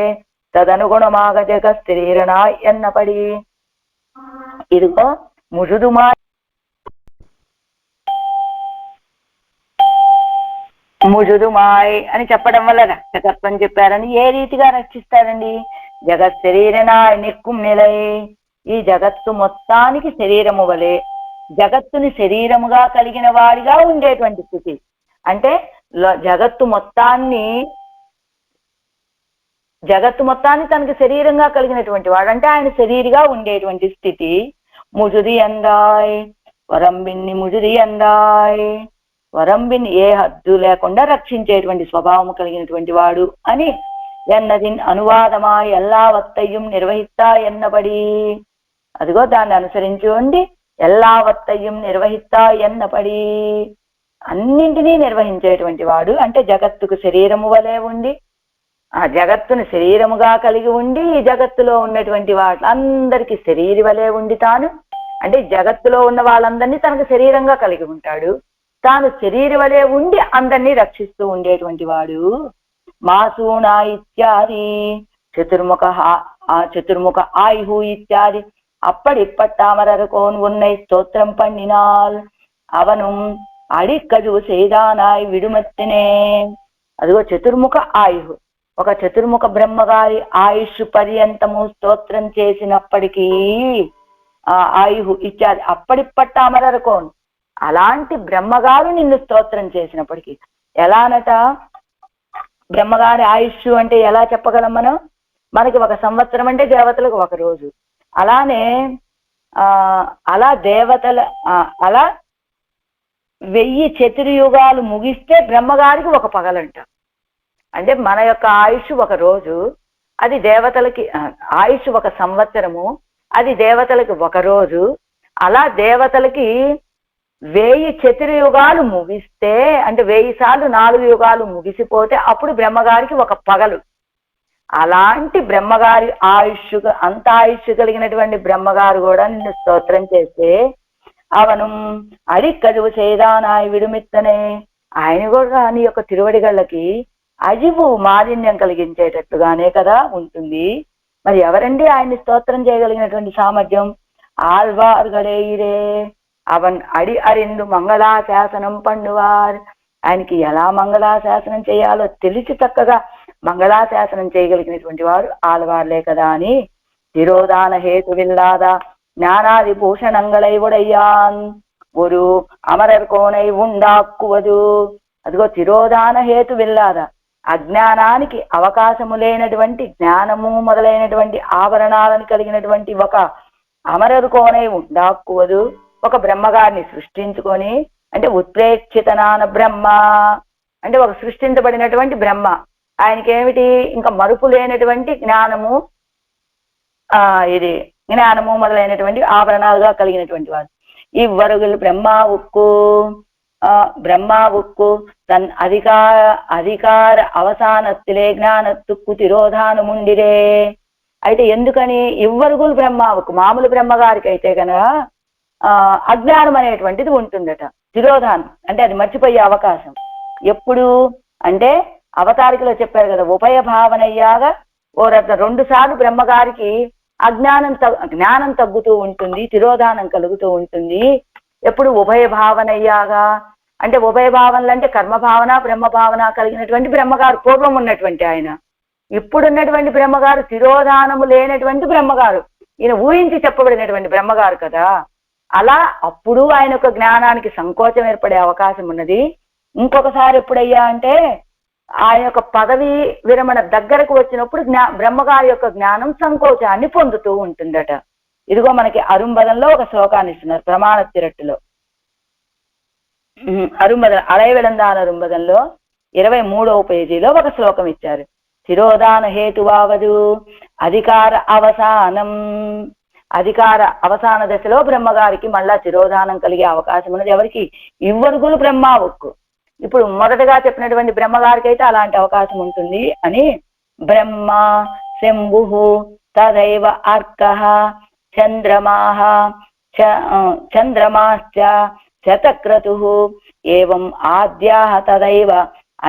తదనుగుణమాగ జగత్ శరీరనాయ్ ఎన్నపడి. ఇదిగో ముజుదుమాయ్ అని చెప్పడం వల్ల రక్షకత్వం చెప్పారని. ఏ రీతిగా రక్షిస్తారండి? జగత్ శరీరనాయ్ నిక్కుం నిలయే. ఈ జగత్తు మొత్తానికి శరీరము వలె జగత్తుని శరీరముగా కలిగిన వాడిగా ఉండేటువంటి స్థితి. అంటే జగత్తు మొత్తాన్ని తనకి శరీరంగా కలిగినటువంటి వాడు, అంటే ఆయన శరీరిగా ఉండేటువంటి స్థితి. ముజుది అందాయ్ వరంబిన్ని ముజుది అందాయ్, వరంబిని ఏ హద్దు లేకుండా రక్షించేటువంటి స్వభావం కలిగినటువంటి వాడు అని. ఎన్నదిన్ అనువాదమా ఎల్లావత్తయ్యం నిర్వహిస్తా ఎన్నబడి, అదిగో దాన్ని అనుసరించి ఉండి ఎల్లావత్తయ్యం నిర్వహిస్తా ఎన్నబడి, అన్నింటినీ నిర్వహించేటువంటి వాడు. అంటే జగత్తుకు శరీరము వలె ఉండి, ఆ జగత్తును శరీరముగా కలిగి ఉండి, ఈ జగత్తులో ఉన్నటువంటి వాళ్ళందరికీ శరీరి వలె ఉండి తాను, అంటే జగత్తులో ఉన్న వాళ్ళందరినీ తనకు శరీరంగా కలిగి ఉంటాడు. తాను శరీరి వలె ఉండి అందరినీ రక్షిస్తూ ఉండేటువంటి వాడు. మాసూనా ఇత్యాది చతుర్ముఖ ఆయుహు ఇత్యాది அப்படி பட்டாமரர்கோன் உன்னை ஸ்தோத்திரம் பண்ணினால் அவனும் అడిక్కజు செய்தானாய் విడుమత్తినే. అదిగో చతుర్ముఖ ఆయుహు, ఒక చతుర్ముఖ బ్రహ్మగారి ఆయుష్ పర్యంతము స్తోత్రం చేసినప్పటికీ ఆ ఆయుహు ఇత్యాది అప్పటి పట్టామరర్కోన్, అలాంటి బ్రహ్మగారు నిన్ను స్తోత్రం చేసినప్పటికీ. ఎలానట బ్రహ్మగారి ఆయుష్ అంటే ఎలా చెప్పగలం మనం? మనకి 1 సంవత్సరం అంటే దేవతలకు 1 రోజు. అలానే అలా దేవతల అలా 1000 చతుర్యుగాలు ముగిస్తే బ్రహ్మగారికి 1 పగలంట. అంటే మన యొక్క ఆయుష్ 1 రోజు, అది దేవతలకి ఆయుష్ 1 సంవత్సరము, అది దేవతలకి 1 రోజు. అలా దేవతలకి 1000 చతుర్యుగాలు ముగిస్తే, అంటే 1000 సార్లు 4 యుగాలు ముగిసిపోతే అప్పుడు బ్రహ్మగారికి 1 పగలు. అలాంటి బ్రహ్మగారి ఆయుష్, అంత ఆయుష్ కలిగినటువంటి బ్రహ్మగారు కూడా నిన్ను స్తోత్రం చేస్తే అవను అడిక్కజువు చేదానాయి విడుమిత్తనే, ఆయన కూడా నీ యొక్క తిరువడిగళ్ళకి అజివు మాలిన్యం కలిగించేటట్టుగానే కదా ఉంటుంది. మరి ఎవరండి ఆయన్ని స్తోత్రం చేయగలిగినటువంటి సామర్థ్యం? ఆళ్వార్గడేయిరే అవన్ అడి అరిందు మంగళాశాసనం పండువార్, ఆయనకి ఎలా మంగళాశాసనం చేయాలో తెలిసి చక్కగా మంగళాశాసనం చేయగలిగినటువంటి వారు ఆళ్వార్లే కదా అని. తిరోధాన హేతువిల్లాద జ్ఞానాది భూషణంగళై ఉడయ్యాన్ ஒரு అమరర్ కోనై ఉండాక్కువదు. అదిగో తిరోధాన హేతువిల్లాద, అజ్ఞానానికి అవకాశము లేనటువంటి జ్ఞానము మొదలైనటువంటి ఆభరణాలను కలిగినటువంటి ఒక అమరరు కోనై ఉండాక్కువదు, ఒక బ్రహ్మగారిని సృష్టించుకొని, అంటే ఉత్ప్రేక్షితనాన బ్రహ్మ, అంటే ఒక సృష్టించబడినటువంటి బ్రహ్మ, ఆయనకి ఏమిటి ఇంకా మరుపు లేనటువంటి జ్ఞానము, ఇది జ్ఞానము మొదలైనటువంటి ఆభరణాలుగా కలిగినటువంటి వాడు. ఈ వరుగులు బ్రహ్మ ఉక్కు తన్ అధికార అవసానత్తులే జ్ఞానత్తుక్కు తిరోధానముండిరే. అయితే ఎందుకని ఇవ్వరుగులు బ్రహ్మవుకు, మామూలు బ్రహ్మగారికి అయితే కనుక అజ్ఞానం అనేటువంటిది ఉంటుందట. తిరోధానం అంటే అది మర్చిపోయే అవకాశం ఎప్పుడు అంటే అవతారికలో చెప్పారు కదా, ఉభయ భావనయ్యాగా 2 సార్లు బ్రహ్మగారికి జ్ఞానం తగ్గుతూ ఉంటుంది, తిరోధానం కలుగుతూ ఉంటుంది. ఎప్పుడు ఉభయ భావనయ్యాగా, అంటే ఉభయ భావనలు అంటే కర్మభావన బ్రహ్మ భావన కలిగినటువంటి బ్రహ్మగారు పూర్వం ఉన్నటువంటి ఆయన. ఇప్పుడున్నటువంటి బ్రహ్మగారు తిరోధానము లేనటువంటి బ్రహ్మగారు, ఈయన ఊహించి చెప్పబడినటువంటి బ్రహ్మగారు కదా. అలా అప్పుడు ఆయన యొక్క జ్ఞానానికి సంకోచం ఏర్పడే అవకాశం ఉన్నది. ఇంకొకసారి ఎప్పుడయ్యా అంటే ఆయన యొక్క పదవి విరమణ దగ్గరకు వచ్చినప్పుడు బ్రహ్మగారి యొక్క జ్ఞానం సంకోచాన్ని పొందుతూ ఉంటుందట. ఇదిగో మనకి అరుంబదంలో ఒక శ్లోకాన్ని ఇస్తున్నారు, ప్రమాణ తిరట్టులో. అలైవెళందాన అరుంబదంలో 23వ పేజీలో ఒక శ్లోకం ఇచ్చారు. తిరోధాన హేతువావదు అధికార అవసానం, అధికార అవసాన దశలో బ్రహ్మగారికి మళ్ళా తిరోధానం కలిగే అవకాశం ఉన్నది. ఎవరికి? ఇవ్వరుగులు బ్రహ్మావుక్కు. ఇప్పుడు మొదటగా చెప్పినటువంటి బ్రహ్మగారికి అయితే అలాంటి అవకాశం ఉంటుంది అని. బ్రహ్మ శంభు తదైవ అర్కః చంద్రమాశ్చ శతక్రతుః ఏవం ఆద్యాః తదైవ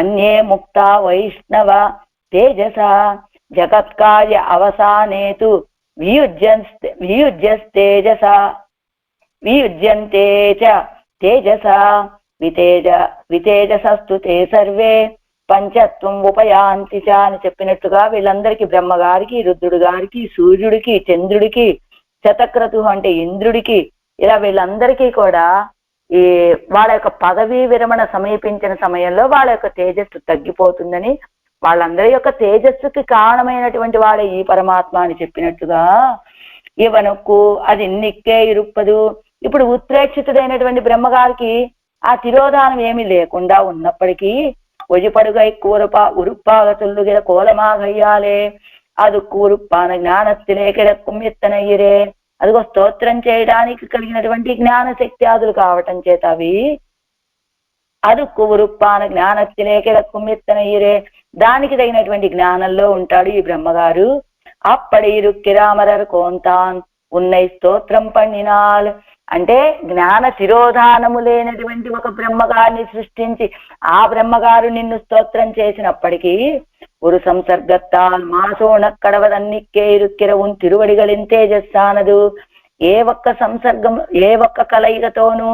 అన్యే ముక్తా వైష్ణవ తేజస జగత్కార్య అవసానేతు వియుజ్యంతే చ తేజస వితేజసస్తు తే సర్వే పంచత్వం ఉపయాంతి చ అని చెప్పినట్టుగా వీళ్ళందరికీ బ్రహ్మగారికి, రుద్రుడు గారికి, సూర్యుడికి, చంద్రుడికి, శతక్రతు అంటే ఇంద్రుడికి, ఇలా వీళ్ళందరికీ కూడా ఈ వాళ్ళ యొక్క పదవీ విరమణ సమీపించిన సమయంలో వాళ్ళ యొక్క తేజస్సు తగ్గిపోతుందని, వాళ్ళందరి యొక్క తేజస్సుకి కారణమైనటువంటి వాడే ఈ పరమాత్మ అని చెప్పినట్టుగా ఇవనకు అది నిక్కే ఇరుప్పదు. ఇప్పుడు ఉత్ప్రేక్షితుడైనటువంటి బ్రహ్మగారికి ఆ తిరోధానం ఏమీ లేకుండా ఉన్నప్పటికీ ఒజిపడుగై ఉరుప్పాగతుల్లుగిర కోలమాగయ్యాలే అది కూరుప్పాన జ్ఞానத்திலே కిడక్కుం ఎత్తనయ్యరే. అదిగో స్తోత్రం చేయడానికి కలిగినటువంటి జ్ఞానశక్తి ఆదులు కావటం చేత అవి అది కురుప్పాన జ్ఞానத்திலே కిడక్కుం ఎత్తనయ్యరే, దానికి తగినటువంటి జ్ఞానంలో ఉంటాడు ఈ బ్రహ్మగారు. అప్పటి ఇరుక్కిరామరర్ కోంతాన్ ఉన్నై స్తోత్రం పండినాల్ అంటే జ్ఞాన తిరోధానము లేనటువంటి ఒక బ్రహ్మగారిని సృష్టించి ఆ బ్రహ్మగారు నిన్ను స్తోత్రం చేసినప్పటికీ ஒரு సంసర్గత్తాల్ మాసోణ కడవదన్నిక్కే ఇరుక్కిర ఉన్ తిరువడిగలిన్ తేజస్సానదు. ఏ ఒక్క సంసర్గం ఏ ఒక్క కలయికతోనూ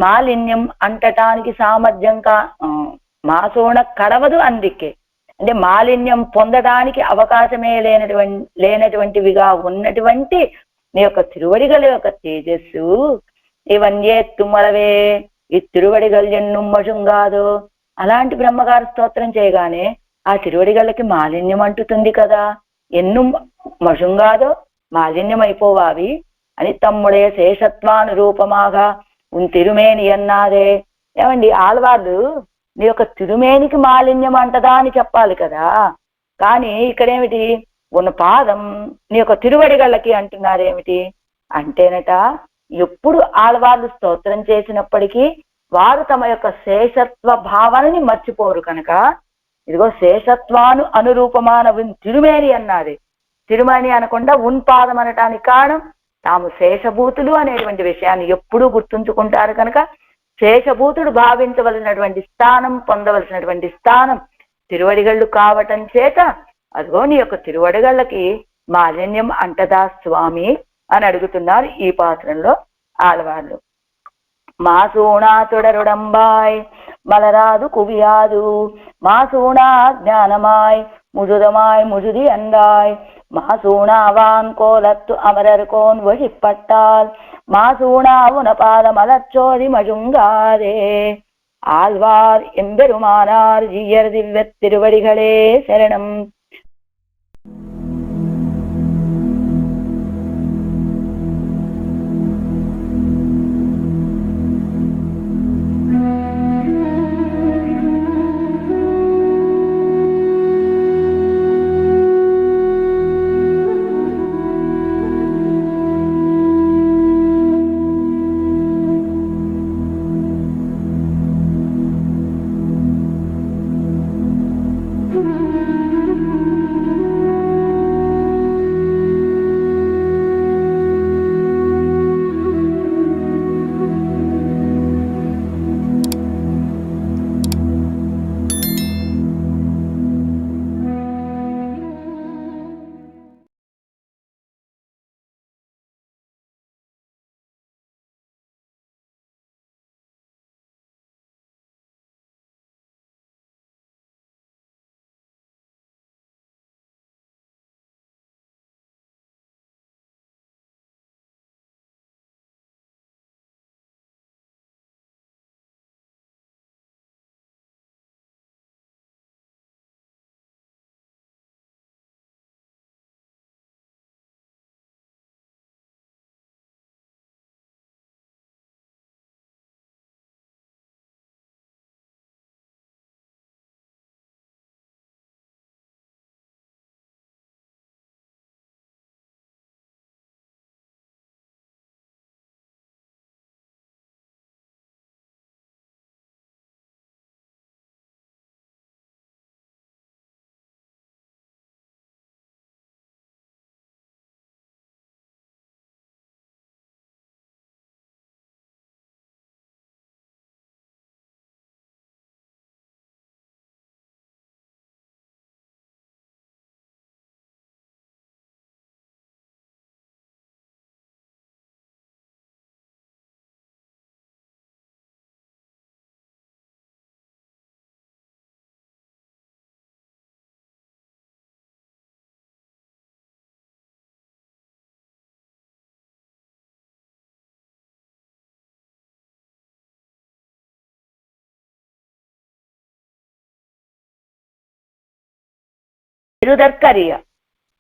మాలిన్యం అంటటానికి సామర్థ్యం మాసోణ కడవదు అందిక్కే అంటే మాలిన్యం పొందడానికి అవకాశమే లేనటువంటివిగా ఉన్నటువంటి నీ యొక్క తిరువడిగల యొక్క తేజస్సు ఇవన్నీ తుమ్మలవే ఈ తిరువడిగల్ ఎన్నుం మజుంగాదు. అలాంటి బ్రహ్మగారు స్తోత్రం చేయగానే ఆ తిరువడిగళ్ళకి మాలిన్యం అంటుతుంది కదా, ఎన్ను మజుంగాదో మాలిన్యం అయిపోవావి అని తమ్ముడే శేషత్వానురూపమాగా ఉన్ తిరుమేని అన్నాదే. ఏమండి ఆళ్వాళ్ళు నీ యొక్క తిరుమేనికి మాలిన్యం అంటదా అని చెప్పాలి కదా, కానీ ఇక్కడేమిటి ఉన్న పాదం నీ యొక్క తిరువడిగళ్ళకి అంటున్నారేమిటి అంటేనట ఎప్పుడు ఆళ్వాళ్ళు స్తోత్రం చేసినప్పటికీ వారు తమ యొక్క శేషత్వ భావనని మర్చిపోరు కనుక ఇదిగో శేషత్వాను అనురూపమాన తిరుమేని అన్నది. తిరుమేని అనకుండా పాదం అనటానికి కారణం తాము శేషభూతులు అనేటువంటి విషయాన్ని ఎప్పుడూ గుర్తుంచుకుంటారు కనుక శేషభూతుడు భావించవలసినటువంటి స్థానం పొందవలసినటువంటి స్థానం తిరువడిగళ్ళు కావటం చేత అదిగో నీ యొక్క తిరువడిగళ్ళకి మాలిన్యం అంటదా స్వామి అని అడుగుతున్నారు ఈ పాత్రంలో ఆళ్వార్లు. మాసూణా తుడరుడంబాయ్ మలరాదు కువిயாது మాసూణా జ్ఞానమాయ్ ముజుదమాయ్ ముజుది అందాయ్ మాసూణావాన్ కోలత్తు అమరర్కోన్ వழிப்பட்டால் மாசூணா உனபாத மலர்ச்சோதி மஜுங்காதே. ஆழ்வார் எம்பெருமானார் ஜீயர் திவ்ய திருவடிகளே சரணம். పెరుదర్కరియ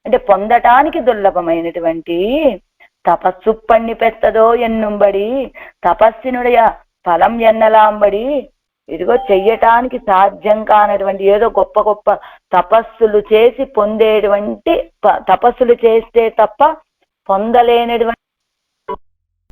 అంటే పొందటానికి దుర్లభమైనటువంటి తపస్సు పన్ని పెత్తదో ఎన్నుంబడి తపస్సినుடைய ఫలం ఎన్నలాంబడి ఇదిగో చెయ్యటానికి సాధ్యం కానటువంటి ఏదో గొప్ప గొప్ప తపస్సులు చేసి పొందేటువంటి తపస్సులు చేస్తే తప్ప పొందలేనటువంటి